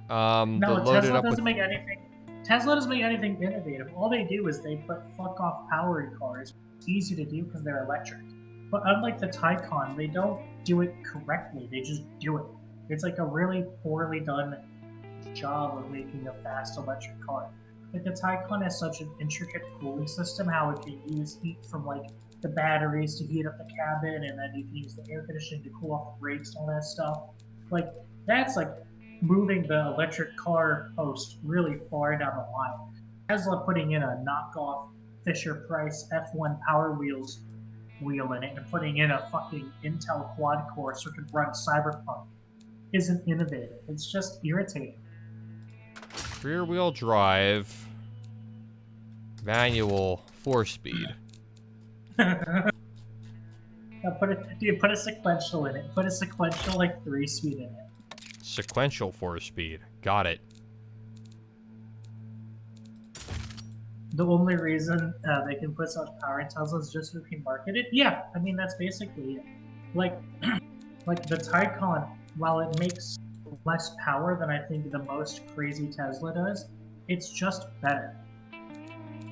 No, Tesla doesn't make anything. Tesla doesn't make anything innovative. All they do is they put fuck off power in cars. It's easy to do because they're electric. But unlike the Taycan, they don't do it correctly. They just do it. It's like a really poorly done job of making a fast electric car. Like the Taycan has such an intricate cooling system, how it can use heat from like the batteries to heat up the cabin, and then you can use the air conditioning to cool off the brakes and all that stuff. Like that's like moving the electric car host really far down the line. Tesla putting in a knockoff Fisher-Price F1 Power Wheels wheel in it and putting in a fucking Intel quad core so it could run Cyberpunk isn't innovative. It's just irritating. Rear-wheel drive, manual, 4-speed. Now put a sequential in it. Put a sequential like 3-speed in it. Sequential 4-speed. Got it. The only reason they can put so much power in Tesla is just so they can market it? Yeah, I mean, that's basically it. Like, like the Taycan, while it makes less power than I think the most crazy Tesla does, it's just better.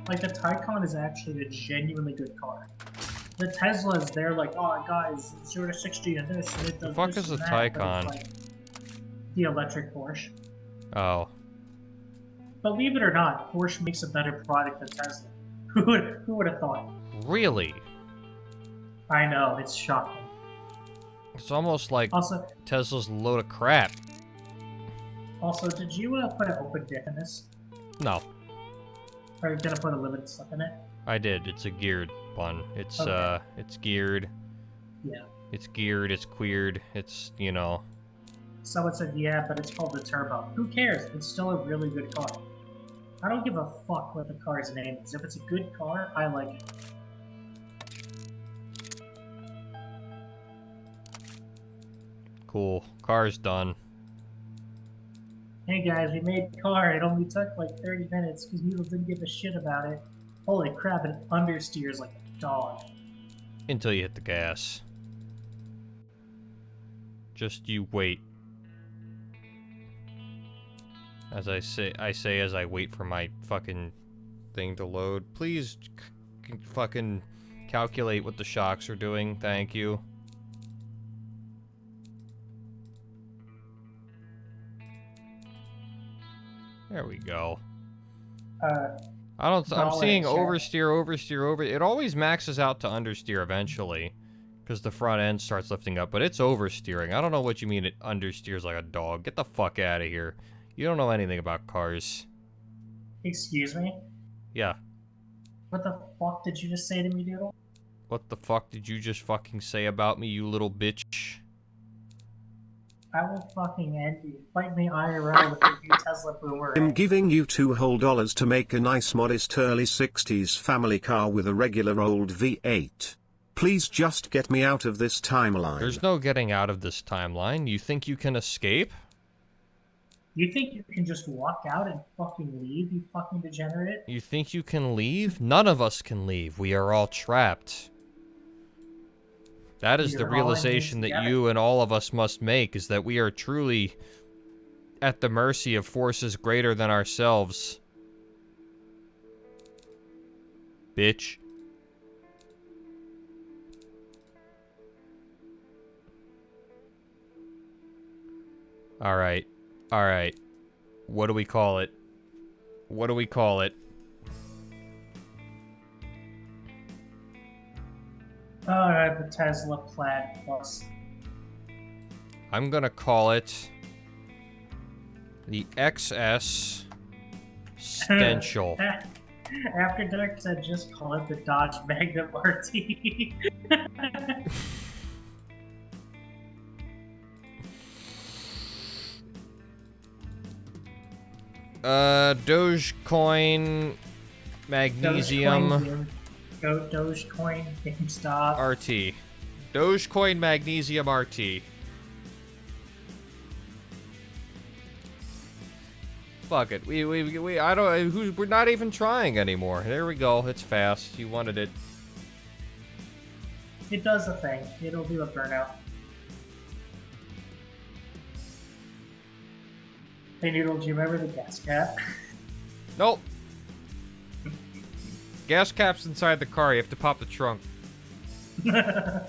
Like, the Taycan is actually a genuinely good car. The Teslas, they're like, oh, guys, 0 to 60 and this, and it does the fuck this is a and that, Taycan? like the electric Porsche. Oh. Believe it or not, Porsche makes a better product than Tesla. Who would have thought? Really? I know, it's shocking. It's almost like Also, Tesla's a load of crap. Also, did you put an open diff in this? No. Are you gonna put a limited slip in it? I did. It's a geared one. It's okay. It's geared. Yeah. It's geared, it's queered, it's, you know. Someone said, yeah, but it's called the Turbo. Who cares? It's still a really good car. I don't give a fuck what the car's name is. If it's a good car, I like it. Cool. Car's done. Hey guys, we made the car. It only took like 30 minutes because people didn't give a shit about it. Holy crap, it understeers like a dog. Until you hit the gas. Just you wait. As I say as I wait for my fucking thing to load. Please fucking calculate what the shocks are doing. Thank you. There we go. I'm seeing oversteer. It always maxes out to understeer eventually. Because the front end starts lifting up, but it's oversteering. I don't know what you mean it understeers like a dog. Get the fuck out of here. You don't know anything about cars. Excuse me? Yeah. What the fuck did you just say to me, Doodle? What the fuck did you just fucking say about me, you little bitch? I will fucking end you. Fight me IRL with your new Tesla boomer. I'm giving you $2 whole to make a nice modest early 60s family car with a regular old V8. Please just get me out of this timeline. There's no getting out of this timeline. You think you can escape? You think you can just walk out and fucking leave, you fucking degenerate? You think you can leave? None of us can leave. We are all trapped. That is the realization that you and all of us must make, is that we are truly at the mercy of forces greater than ourselves. Bitch. Alright. Alright. What do we call it? What do we call it? Alright, the Tesla Plaid Plus. I'm gonna call it the XS Stenchel. After Dark said just call it the Dodge Magnum RT. Dogecoin Magnesium Dogecoin GameStop RT. Dogecoin Magnesium RT. Fuck it. We're not even trying anymore. There we go. It's fast. You wanted it. It does a thing. It'll do a burnout. Hey Noodle, do you remember the gas cap? Nope. Gas cap's inside the car. You have to pop the trunk. Matter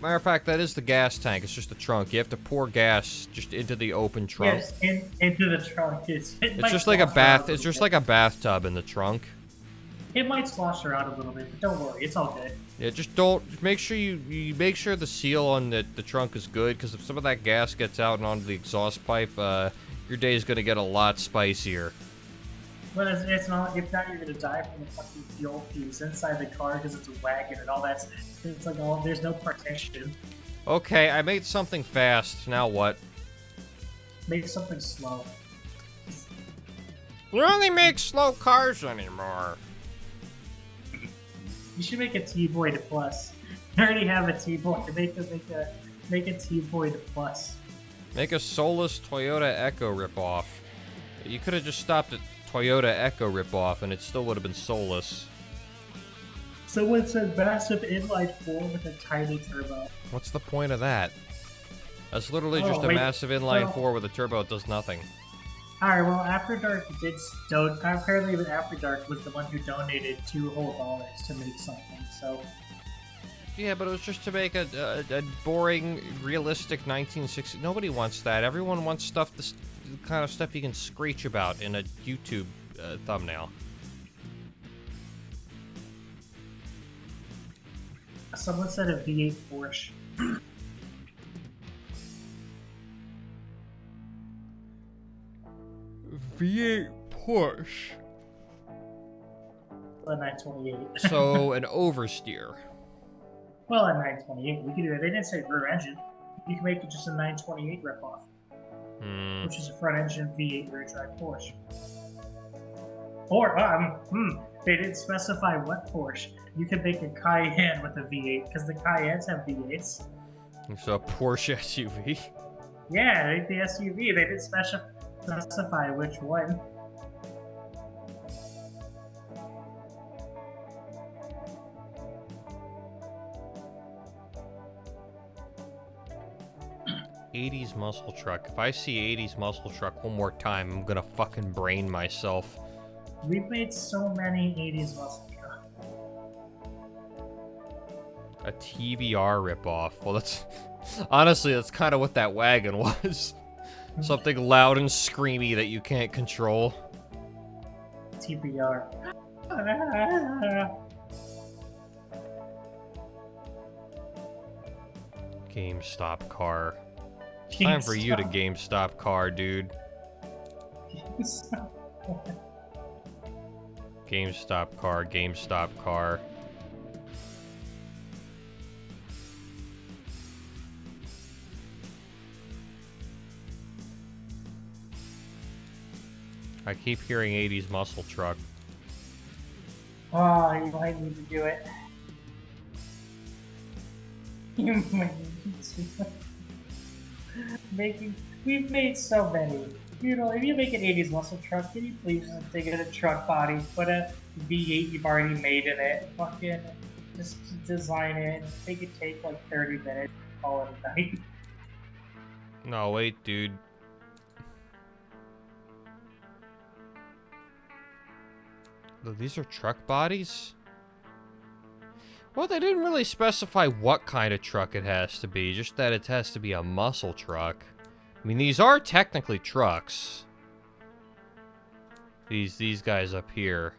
of fact, that is the gas tank. It's just the trunk. You have to pour gas just into the open trunk. Yes, into the trunk. It's just like a bath. It's just like a bathtub in the trunk. It might slosh around a little bit, but don't worry, it's all good. Yeah, just don't. Make sure you make sure the seal on the trunk is good, because if some of that gas gets out and onto the exhaust pipe, your day is gonna get a lot spicier. Well, it's not. If not, you're gonna die from the fucking fuel fuse inside the car because it's a wagon and all that. It's like there's no protection. Okay, I made something fast. Now what? Make something slow. We only make slow cars anymore. You should make a T-Boy to Plus. I already have a T-Boy. Make a T-Boy to Plus. Make a soulless Toyota Echo ripoff. You could have just stopped at Toyota Echo ripoff, and it still would have been soulless. Someone said massive inline 4 with a tiny turbo. What's the point of that? That's literally just a massive inline 4 with a turbo. It does nothing. Alright, well, After Dark apparently even After Dark was the one who donated $2 whole to make something, so... Yeah, but it was just to make a boring, realistic 1960... Nobody wants that. Everyone wants the kind of stuff you can screech about in a YouTube thumbnail. Someone said a V8 Porsche. V8 Porsche. A 928. So, an oversteer. Well, a 928. We could do it. They didn't say rear engine. You can make it just a 928 ripoff. Which is a front engine V8 rear drive Porsche. Or, they didn't specify what Porsche. You could make a Cayenne with a V8, because the Cayennes have V8s. So, a Porsche SUV? Yeah, the SUV. They didn't specify which one. '80s muscle truck. If I see '80s muscle truck one more time, I'm gonna fucking brain myself. We've made so many '80s muscle truck. A TVR ripoff. Well, that's honestly that's kind of what that wagon was. Something loud and screamy that you can't control. TVR. GameStop car. It's time for you to GameStop car, dude. GameStop car, GameStop car. I keep hearing 80s muscle truck. Oh, you might need to do it. You might need to. We've made so many. You know, if you make an 80s muscle truck, can you please just take it a truck body, put a V8 you've already made in it, fucking just design it, make it take like 30 minutes, call it a night. No, wait, dude. These are truck bodies? Well, they didn't really specify what kind of truck it has to be, just that it has to be a muscle truck. I mean, these are technically trucks. These guys up here.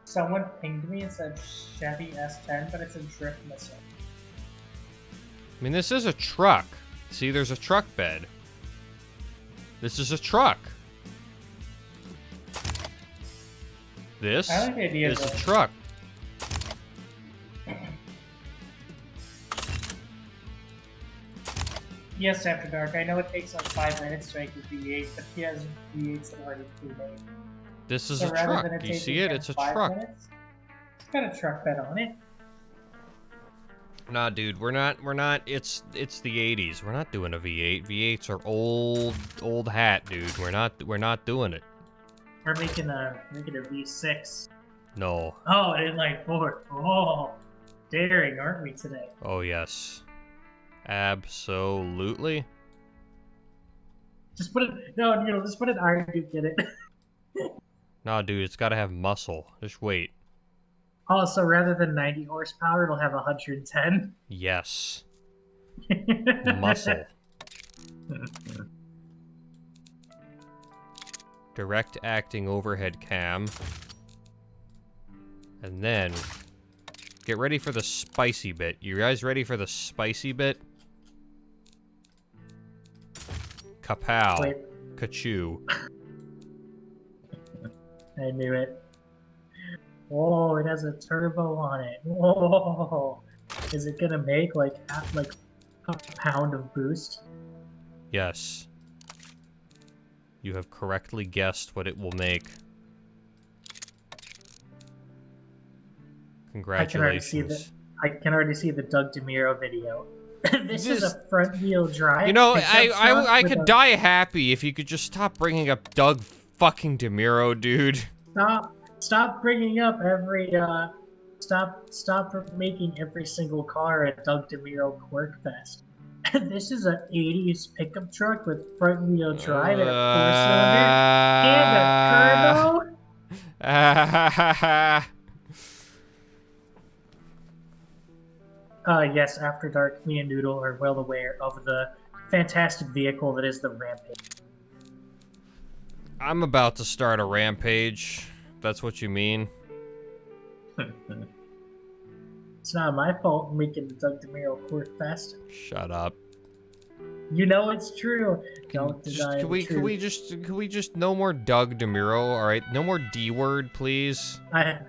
Someone pinged me and said Chevy S10, but it's a drift missile. I mean, this is a truck. See, there's a truck bed. This is a truck. This is a truck. Yes, After Dark. I know it takes like 5 minutes to make a V8, but he has V8s that are already pre-made. This is a truck. Do you see it? It's a truck. Minutes, it's got a truck bed on it. Nah, dude, we're not. It's the 80s. We're not doing a V8. V8s are old hat, dude. We're not doing it. We're making a V6. No. Oh, inline 4. Oh, daring, aren't we today? Oh yes, absolutely. Just put it. No, just put an iron duke in it. No, dude, it's got to have muscle. Just wait. Oh, so rather than 90 horsepower, it'll have 110. Yes. Muscle. Direct acting overhead cam. And then get ready for the spicy bit. You guys ready for the spicy bit? Kapow. Wait. Kachoo. I knew it. Whoa, it has a turbo on it. Whoa. Is it gonna make like a pound of boost? Yes. You have correctly guessed what it will make. Congratulations. I can already see the Doug DeMiro video. This is a front wheel drive. You know, I could die happy if you could just stop bringing up Doug fucking DeMiro, dude. Stop bringing up every stop making every single car a Doug DeMiro quirk fest. This is an 80s pickup truck with front wheel drive and a 4-cylinder and a turbo. Yes, After Dark, me and Noodle are well aware of the fantastic vehicle that is the Rampage. I'm about to start a rampage. That's what you mean? It's not my fault making the Doug DeMiro quirk fest. Shut up. You know it's true. Don't deny Can we just no more Doug DeMiro? All right, no more D word, please. I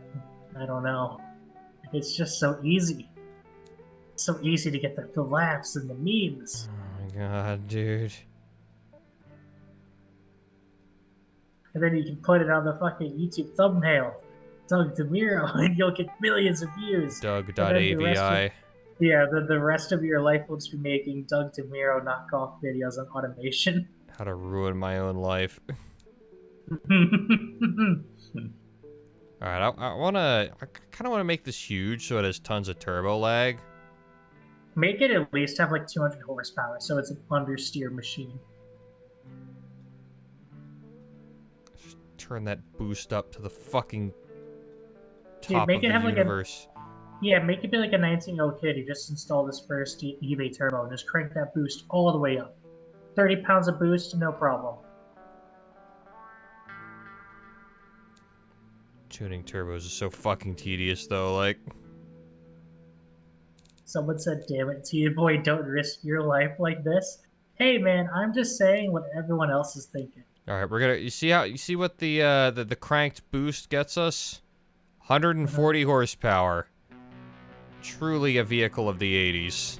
don't know. It's just so easy. It's so easy to get the laughs and the memes. Oh my god, dude. And then you can put it on the fucking YouTube thumbnail. Doug DeMiro, and you'll get millions of views. Doug.avi. Yeah, the rest of your life will just be making Doug DeMiro knockoff videos on automation. How to ruin my own life. Alright, I kind of want to make this huge so it has tons of turbo lag. Make it at least have like 200 horsepower, so it's an understeer machine. Just turn that boost up to the fucking top of the universe. Yeah, make it be like a 19-year-old kid who just installed his first eBay turbo and just crank that boost all the way up. 30 pounds of boost, no problem. Tuning turbos is so fucking tedious, though, like... Someone said, damn it, Tia Boy, don't risk your life like this. Hey, man, I'm just saying what everyone else is thinking. Alright, we're gonna... You see what the cranked boost gets us? 140 horsepower. Truly a vehicle of the 80s.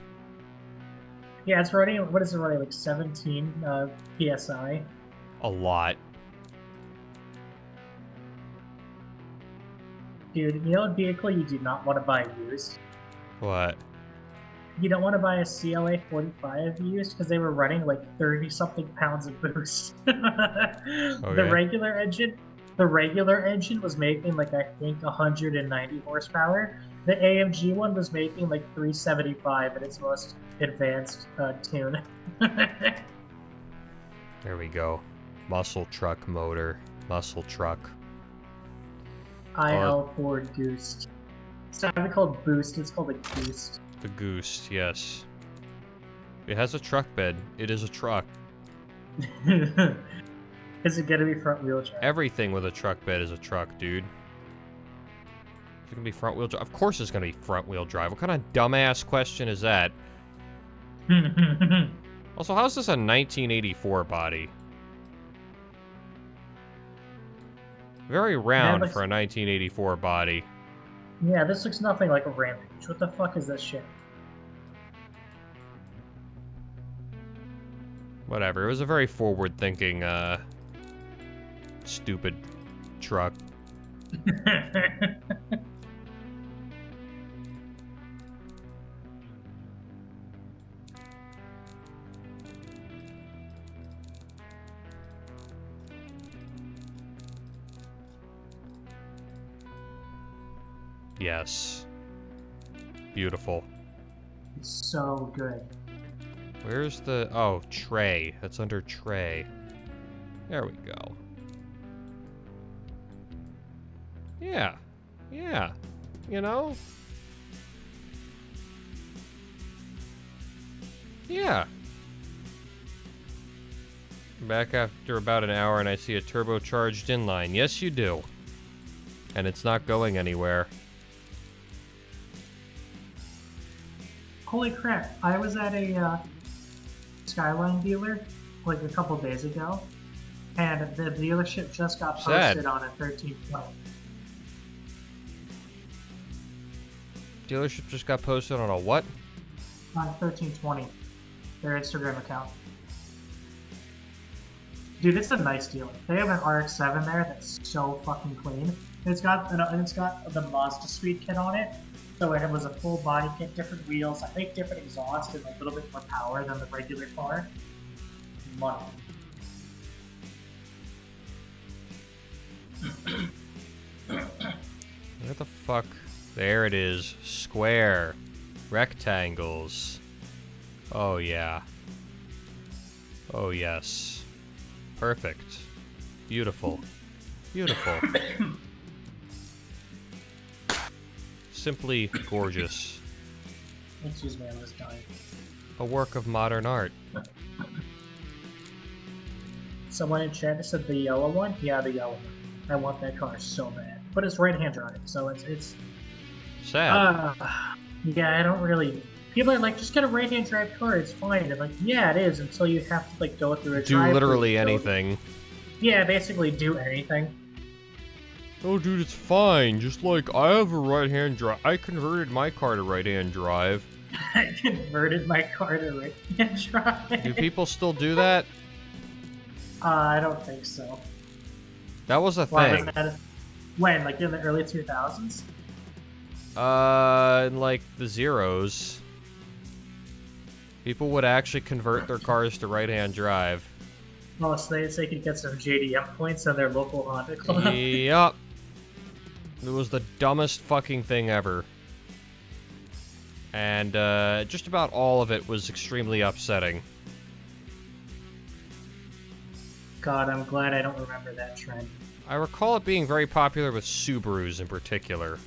Yeah, it's running, what is it running, like 17 PSI? A lot. Dude, you know a vehicle you do not want to buy used? What? You don't want to buy a CLA 45 used because they were running like 30-something pounds of boost. The regular engine was making like, I think, 190 horsepower. The AMG one was making like 375 in its most advanced tune. There we go. Muscle truck motor. Muscle truck. IL4 Goose. It's not even called Boost, it's called a Goose. The Goose, yes. It has a truck bed. It is a truck. Is it gonna be front wheel drive? Everything with a truck bed is a truck, dude. Is it gonna be front wheel drive? Of course it's gonna be front wheel drive. What kind of dumbass question is that? Also, how's this a 1984 body? Very round for a 1984 body. Yeah, this looks nothing like a Rampage. What the fuck is this shit? Whatever. It was a very forward-thinking, stupid truck. Yes. Beautiful. It's so good. Where's the... Oh, tray. That's under tray. There we go. Yeah. Yeah. You know? Yeah. Back after about an hour and I see a turbocharged inline. Yes, you do. And it's not going anywhere. Holy crap, I was at a Skyline dealer like a couple days ago, and the dealership just got posted on a 1320. Dealership just got posted on a what? On 1320, their Instagram account. Dude, it's a nice dealer. They have an RX-7 there that's so fucking clean. It's got the Mazda Suite kit on it. So it was a full body kit, different wheels, I think different exhaust, and a little bit more power than the regular car. Money. Where the fuck? There it is. Square. Rectangles. Oh yeah. Oh yes. Perfect. Beautiful. Beautiful. Simply gorgeous. Excuse me, I was dying. A work of modern art. Someone in chat said the yellow one? Yeah, the yellow one. I want that car so bad. But it's right-hand drive, so it's... Sad. Yeah, I don't really... People are like, just get a right-hand drive car, it's fine. And like, yeah, it is, until you have to like go through a drive. Do literally anything. Yeah, basically do anything. Oh, dude, it's fine. Just like, I have a right-hand drive. I converted my car to right-hand drive. I converted my car to right-hand drive. Do people still do that? I don't think so. That was a thing. When? Like in the early 2000s? In like the zeros. People would actually convert their cars to right-hand drive. Oh, so they could get some JDM points on their local Honda club? Yup. It was the dumbest fucking thing ever. And just about all of it was extremely upsetting. God, I'm glad I don't remember that trend. I recall it being very popular with Subarus in particular.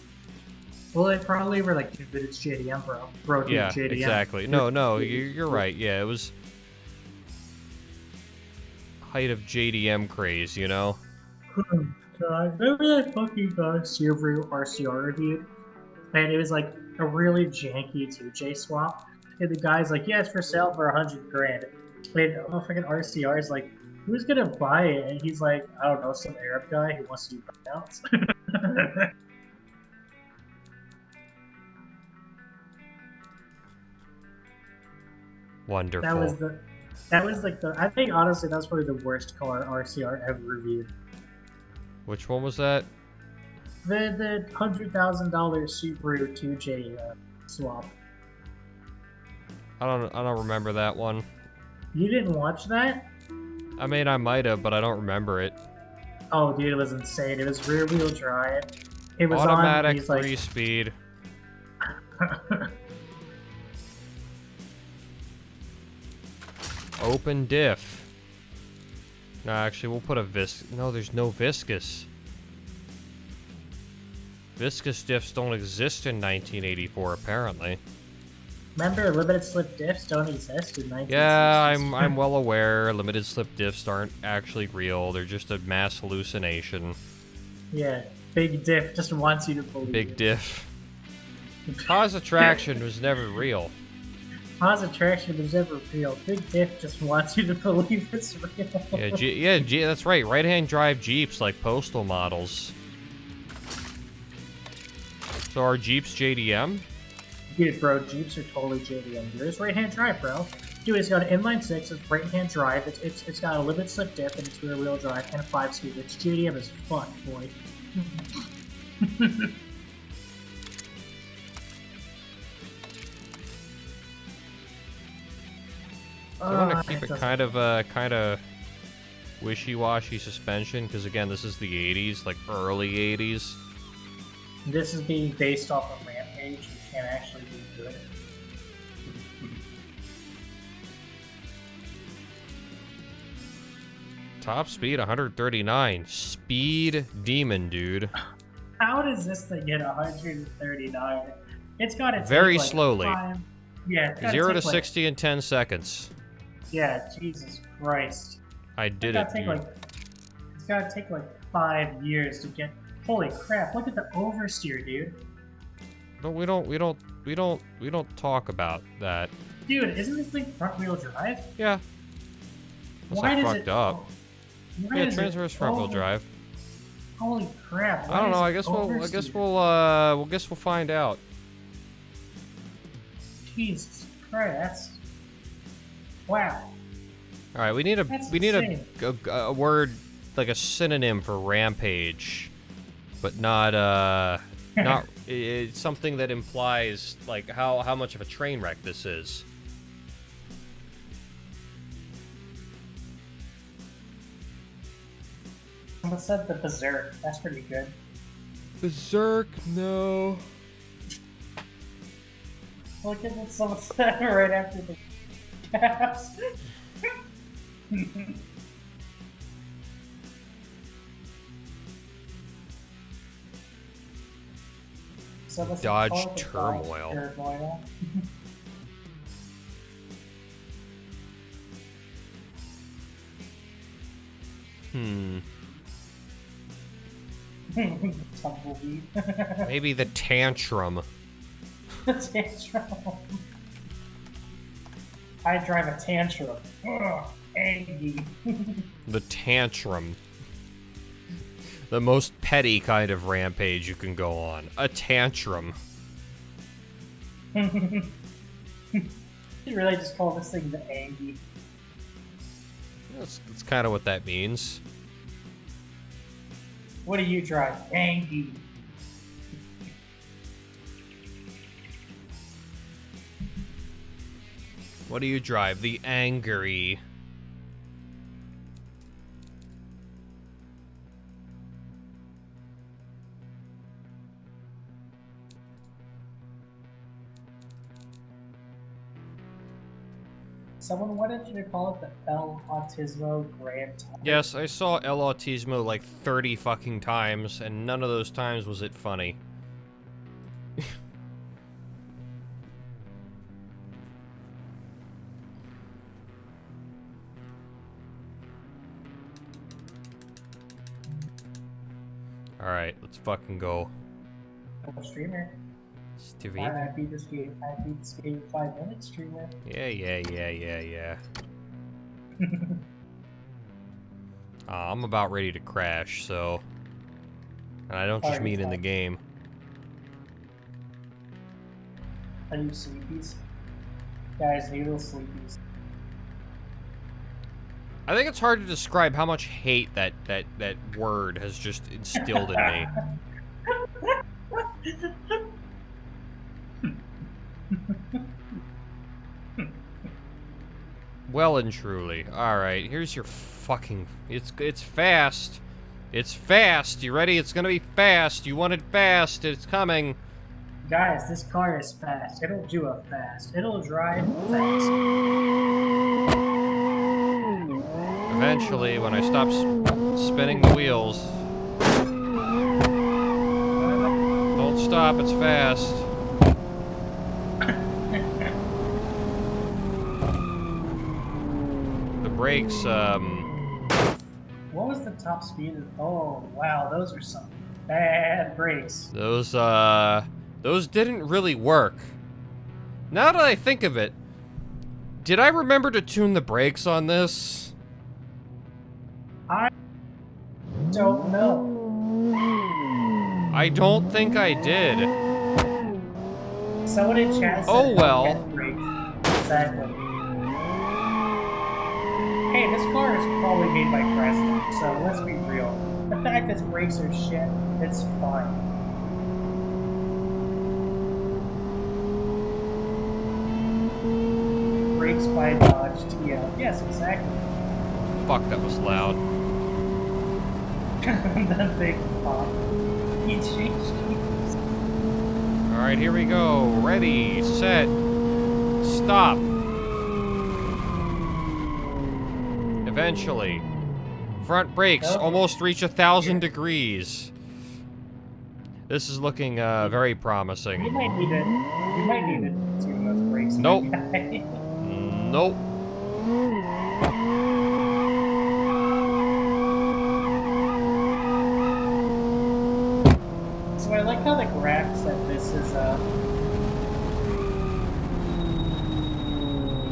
Well, they probably were like, dude, it's JDM, bro. Yeah, JDM. exactly. No, you're right. Yeah, it was height of JDM craze, you know? God, remember that fucking Subaru RCR review? And it was like a really janky 2J swap. And the guy's like, yeah, it's for sale for $100,000. And a fucking RCR is like, who's gonna buy it? And he's like, I don't know, some Arab guy who wants to do burnouts. Wonderful. That was like the. I think honestly, that's probably the worst car RCR ever reviewed. Which one was that? The $100,000 Subaru 2J swap. I don't remember that one. You didn't watch that? I mean, I might have, but I don't remember it. Oh, dude, it was insane. It was rear-wheel drive. It was automatic, on 3-speed. Open diff. No, actually, we'll put a No, there's no viscous. Viscous diffs don't exist in 1984, apparently. Remember, limited slip diffs don't exist in 1960s. Yeah, I'm well aware. Limited slip diffs aren't actually real. They're just a mass hallucination. Yeah, big diff just wants you to believe. Big diff. Cause attraction was never real. Cause attraction was never real. Big diff just wants you to believe it's real. Yeah, that's right. Right-hand drive Jeeps like postal models. So are Jeeps JDM? Dude, bro, Jeeps are totally JDM. Yours right-hand drive, bro. Dude, it's got an inline 6, it's right-hand drive, it's got a limited slip diff, and it's rear-wheel drive, and a 5-speed. It's JDM as fuck, boy. I want to keep it kind of wishy-washy suspension, because again, this is the 80s, like early 80s. This is being based off of Rampage. You can't actually be good. Top speed 139. Speed demon, dude. How does this thing get 139? It's got to very take, like, slowly. 5... Yeah, 0 to 60 in 10 seconds. Yeah, Jesus Christ. I did it, dude. It's gotta take like 5 years to get. Holy crap! Look at the oversteer, dude. No, we don't talk about that. Dude, isn't this thing front-wheel drive? Yeah. That's Why like does fucked it? up. Yeah, transverse front-wheel drive. Holy crap! I don't know. I guess we'll find out. Jesus Christ! Wow. All right, we need a word, like a synonym for rampage, but not it's something that implies like how much of a train wreck this is. Someone said the Berserk. That's pretty good. Berserk, no. Look at what someone said right after the caps. Dodge turmoil. Tumbleweed. Maybe the tantrum. The tantrum. I drive a tantrum. Ugh, angry. The tantrum. The most petty kind of rampage you can go on. A tantrum. You really just call this thing the Angie. That's kind of what that means. What do you drive? Angie. What do you drive? The angry. Someone wanted you to call it the El Autismo Grand Tour. Yes, I saw El Autismo like 30 fucking times, and none of those times was it funny. Alright, let's fucking go. I'm a streamer. Stevie? I beat this game. I beat this game in 5 minutes, streamer. Yeah. I'm about ready to crash, so... And I don't just mean in the game. Are you sleepies? Guys, need little sleepies. I think it's hard to describe how much hate that word has just instilled in me. Well and truly. Alright, here's your fucking... It's fast. It's fast. You ready? It's gonna be fast. You want it fast. It's coming. Guys, this car is fast. It'll do it fast. It'll drive fast. Eventually, when I stop spinning the wheels... Don't stop, it's fast. The brakes, What was the top speed of... Oh, wow, those are some bad brakes. Those didn't really work. Now that I think of it, did I remember to tune the brakes on this? I don't know. I don't think I did. Someone in chat said, oh well. Exactly. Hey, this car is probably made by Crest, so let's be real. The fact that its brakes are shit, it's fine. Brakes by Dodge TL. Yes, exactly. Fuck, that was loud. The big pop. He changed keys. Alright, here we go. Ready, set, stop. Eventually. Front brakes almost reach 1,000 degrees. This is looking very promising. You might need to tune those brakes. Nope. Nope. So I like how the graph said this is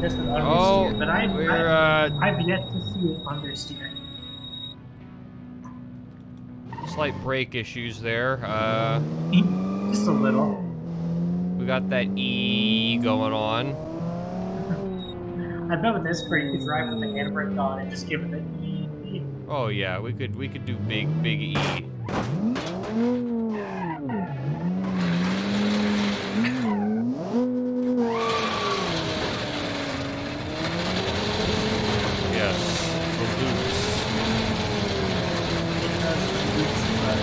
this is understeer, but I've yet to see it understeer. Slight brake issues there. Just a little. We got that E going on. I bet with this car you could drive with the handbrake on and just give it an E. Oh yeah, we could do big E. Yes, the loops. It does the loops, but...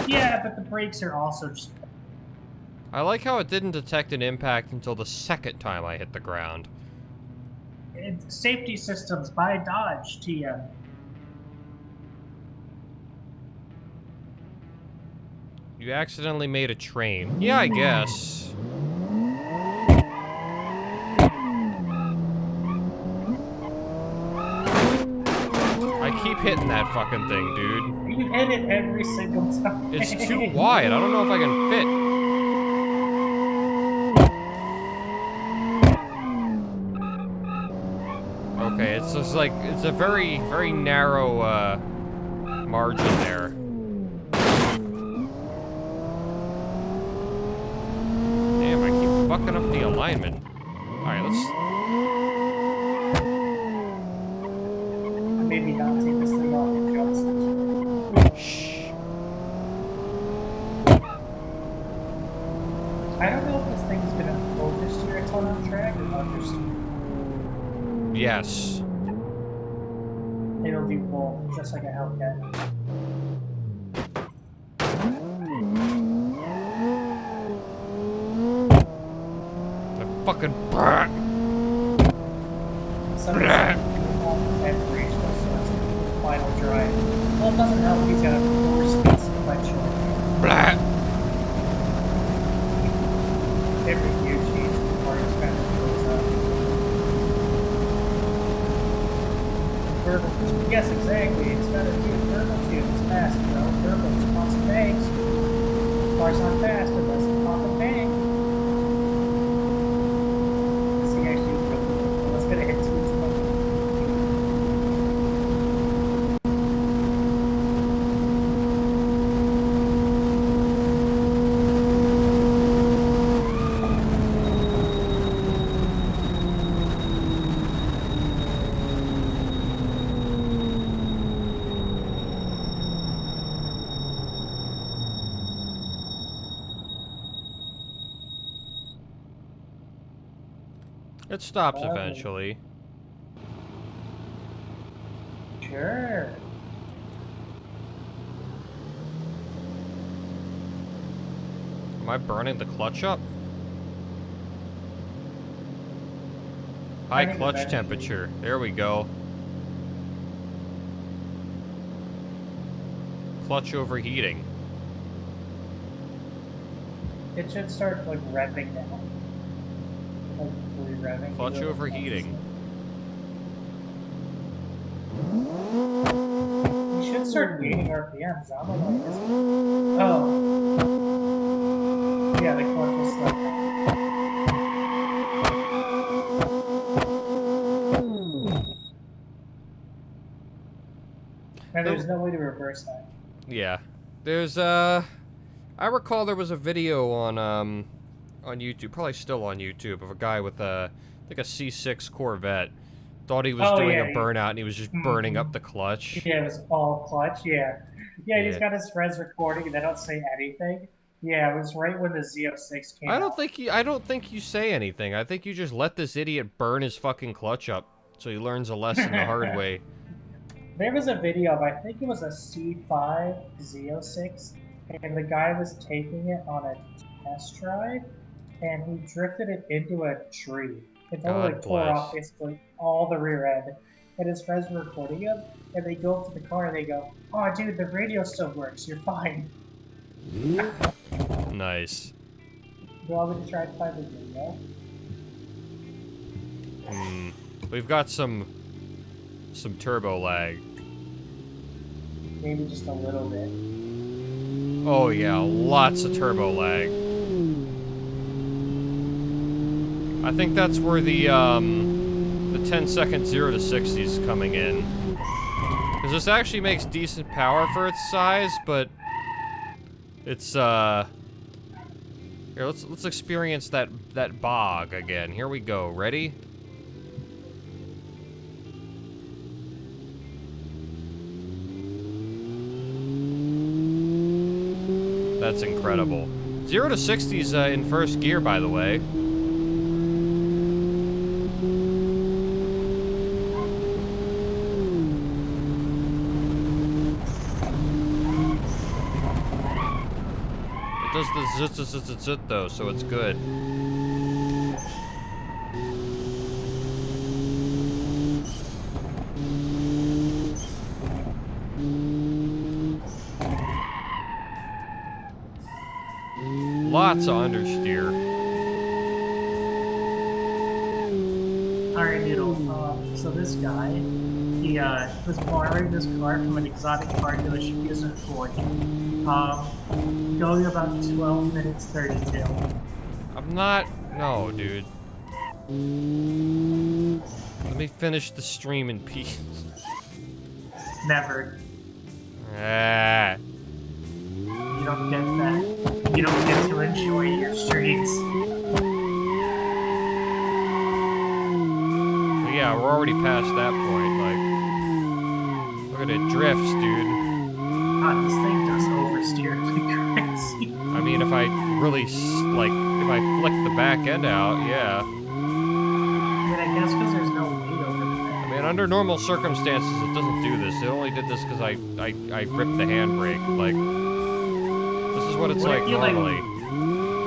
Yeah, but the brakes are also just... I like how it didn't detect an impact until the second time I hit the ground. Safety systems by Dodge, TM. You accidentally made a train. Yeah, I guess. I keep hitting that fucking thing, dude. You hit it every single time. It's too wide. I don't know if I can fit. Okay, it's just like, it's a very, very narrow, margin there. Damn, I keep fucking up the alignment. Alright, let's... Maybe not take this thing off in jump section. Shh. I don't know if this thing's gonna oversteer a ton on track or understeer. Yes. It'll do both, just like a Hellcat. The fucking brat. Final drive. Well, it doesn't help. He's got a 4-speed sequential. Blah. Every gear change, the car just kind of goes up. Verbal. Yes, exactly. It's got to be a verbal too. It's fast, you know. Verbal. It's pops and bangs. Car's not fast unless it pop and bang. This thing actually is really good. Let's get a hit 220. It stops eventually. Sure. Am I burning the clutch up? High clutch temperature. There we go. Clutch overheating. It should start like revving now. Like fully revving. Clutch overheating. You should start gaining RPMs. I don't know. Oh. Yeah, the clutch is like. And there's no way to reverse that. Yeah. There's I recall there was a video on YouTube, probably still on YouTube, of a guy with I think a C6 Corvette. Thought he was doing a burnout and he was just burning up the clutch. Yeah, it was all clutch, yeah. Yeah, he's got his friends recording and they don't say anything. Yeah, it was right when the Z06 came out. I don't think you say anything. I think you just let this idiot burn his fucking clutch up so he learns a lesson the hard way. There was a video of, I think it was a C5 Z06, and the guy was taking it on a test drive, and he drifted it into a tree. It totally tore off basically all the rear end, and his friends were recording him, and they go up to the car and they go, "Oh dude, the radio still works, you're fine." Nice. You want me to try to find the video? We've got some turbo lag. Maybe just a little bit. Oh yeah, lots of turbo lag. I think that's where the 10-second 0 to 60 is coming in. Because this actually makes decent power for its size, but it's here, let's experience that bog again. Here we go. Ready? That's incredible. 0 to 60's in first gear, by the way. It does the zit though, so it's good. Lots of understeer. Alright, Noodle. So this guy, he was borrowing this car from an exotic car dealership he was employed. Going about 12 minutes 32. I'm not... No, dude. Let me finish the stream in peace. Never. Ah. You don't get that. You don't get to enjoy your streams. But yeah, we're already past that point. Like, look at it drifts, dude. God, this thing does oversteer like crazy. I mean, if I really, if I flick the back end out, yeah. I mean, I guess because there's no weight over the back. I mean, under normal circumstances, it doesn't do this. It only did this because I ripped the handbrake. Like, this is what it's like normally.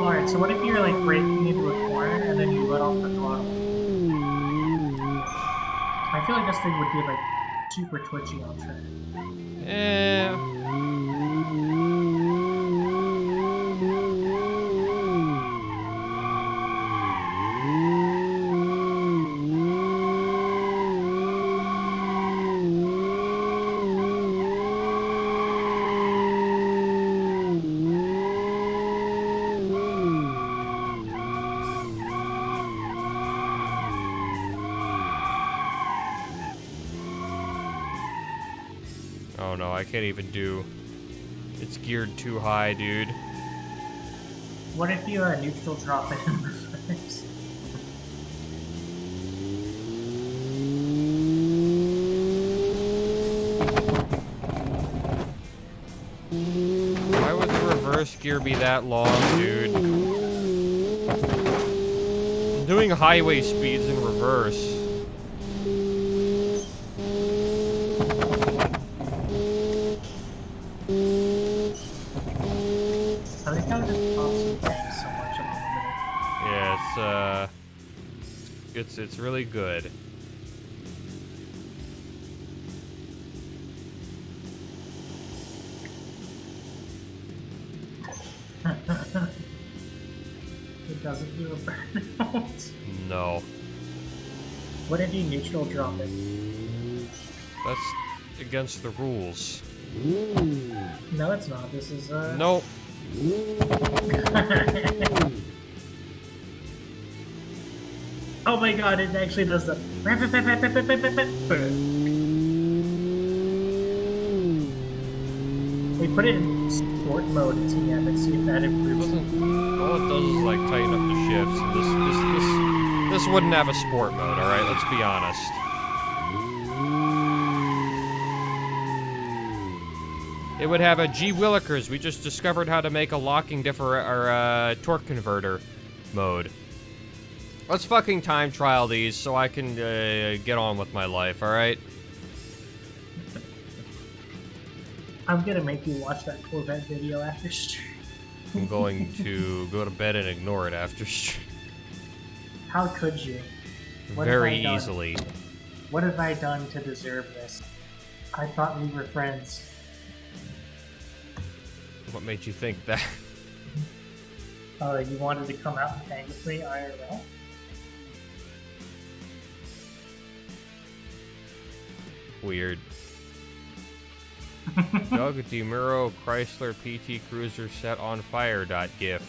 Alright, so what if you're like braking into a corner and then you let off the throttle? I feel like this thing would be like super twitchy on track. Oh no, I can't even do... It's geared too high, dude. What if you neutral drop it in reverse? Why would the reverse gear be that long, dude? I'm doing doing highway speeds in reverse. I like how it just pops and bangs so much on the Yeah, it's really good. It doesn't do a burnout. No. What if you neutral drop it? That's against the rules. No, it's not. This is Nope. Oh my god, it actually does the. We put it in sport mode in TM and see if that improves. All it does is like tighten up the shifts. And this wouldn't have a sport mode. All right, let's be honest. It would have a Gee Willikers. We just discovered how to make a locking torque converter mode. Let's fucking time trial these so I can get on with my life. All right. I'm gonna make you watch that Corvette video after stream. I'm going to go to bed and ignore it after stream. How could you? Very easily. What have I done to deserve this? I thought we were friends. What made you think that? You wanted to come out and hang with me, IRL? Weird. Doug DeMuro Chrysler PT Cruiser set on fire. GIF.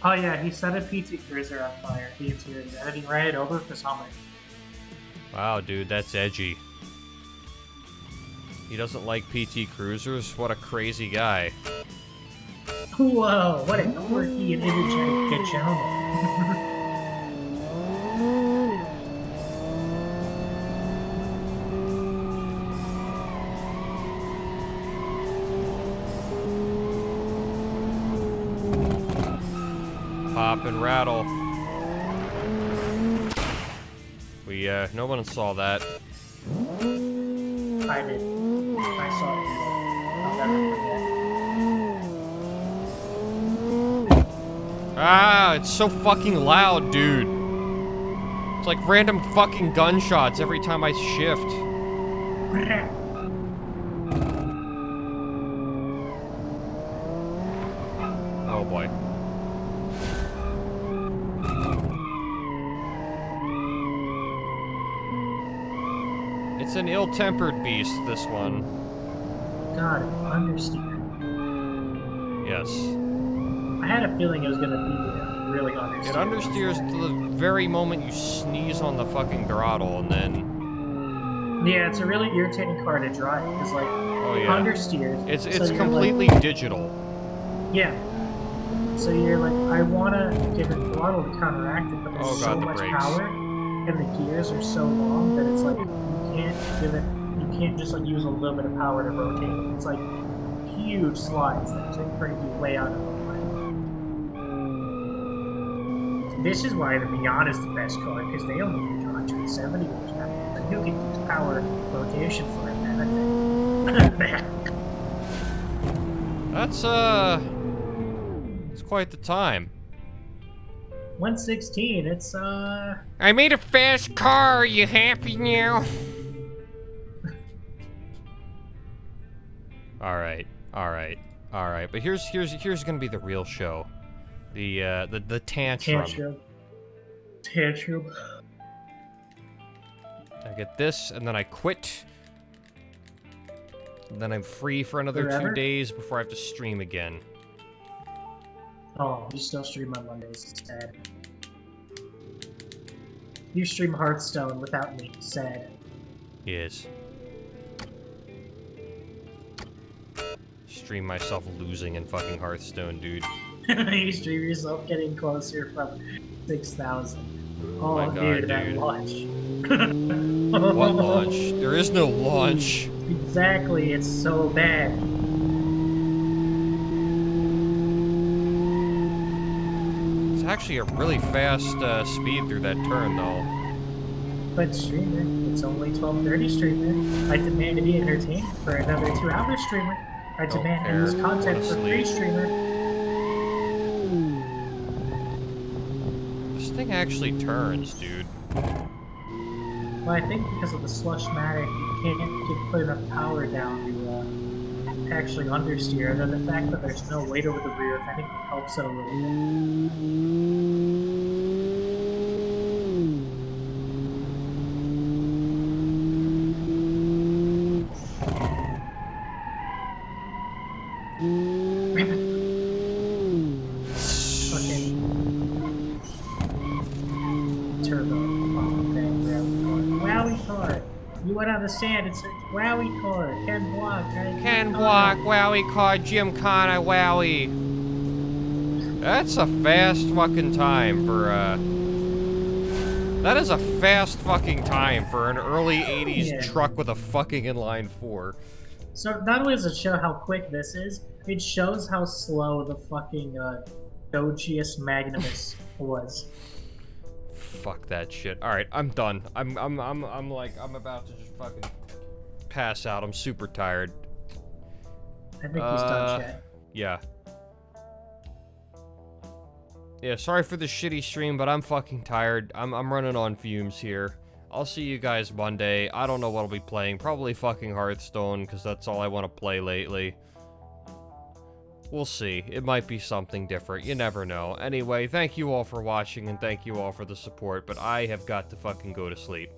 Oh yeah, he set a PT Cruiser on fire. The interior, and then he ran it over with his Hummer. Wow, dude, that's edgy. He doesn't like PT Cruisers? What a crazy guy. Whoa, what a quirky and energetic gentleman. Pop and rattle. No one saw that. I did. I saw it. I'll never forget. Ah, it's so fucking loud, dude. It's like random fucking gunshots every time I shift. Oh boy. It's an ill-tempered beast, this one. God, understeer. Yes. I had a feeling it was gonna be really understeer. It understeers to the very moment you sneeze on the fucking throttle, and then... Yeah, it's a really irritating car to drive, because, like, understeers. It's so completely like, digital. Yeah. So you're like, I want to give it throttle to counteract it, but there's so much power, and the gears are so long that it's like, you can't just like use a little bit of power to rotate it. It's like huge slides that can bring you way out of the line. This is why the Beyond is the best car, because they only need 170 horsepower. And you can use power rotation for it, man. It's quite the time. 116, it's I made a fast car, are you happy now? Alright. But here's gonna be the real show. The tantrum. Tantrum. I get this, and then I quit. And then I'm free for another Forever? 2 days before I have to stream again. Oh, you still stream on Mondays, it's sad. You stream Hearthstone without me, sad. Yes. Stream myself losing in fucking Hearthstone, dude. You stream yourself getting closer from 6,000. Oh, my God, dude, that dude. launch. What launch? There is no launch. Exactly, it's so bad. actually a really fast speed through that turn, though. But streamer, it's only 12:30 streamer. I demand to be entertained for another 2 hours streamer. I demand endless content for free streamer. This thing actually turns, dude. Well, I think because of the slush-matic, you can't put enough power down to actually understeer, and then the fact that there's no weight over the rear, if anything, helps it a little bit. Okay. Turbo. Oh, dang, Wowie car. You went on the sand, it's a Wowie car. Ken Block. Ken Block, Wowie car, Jim Connor, Wowie. That's a fast fucking time for, That is a fast fucking time for an early 80s truck with a fucking inline 4. So not only does it show how quick this is, it shows how slow the fucking Dogius Magnimus was. Fuck that shit. Alright, I'm done. I'm about to just fucking pass out. I'm super tired. I think he's done, chat. Yeah. Yeah, sorry for the shitty stream, but I'm fucking tired. I'm running on fumes here. I'll see you guys Monday. I don't know what I'll be playing. Probably fucking Hearthstone, because that's all I want to play lately. We'll see. It might be something different. You never know. Anyway, thank you all for watching, and thank you all for the support, but I have got to fucking go to sleep.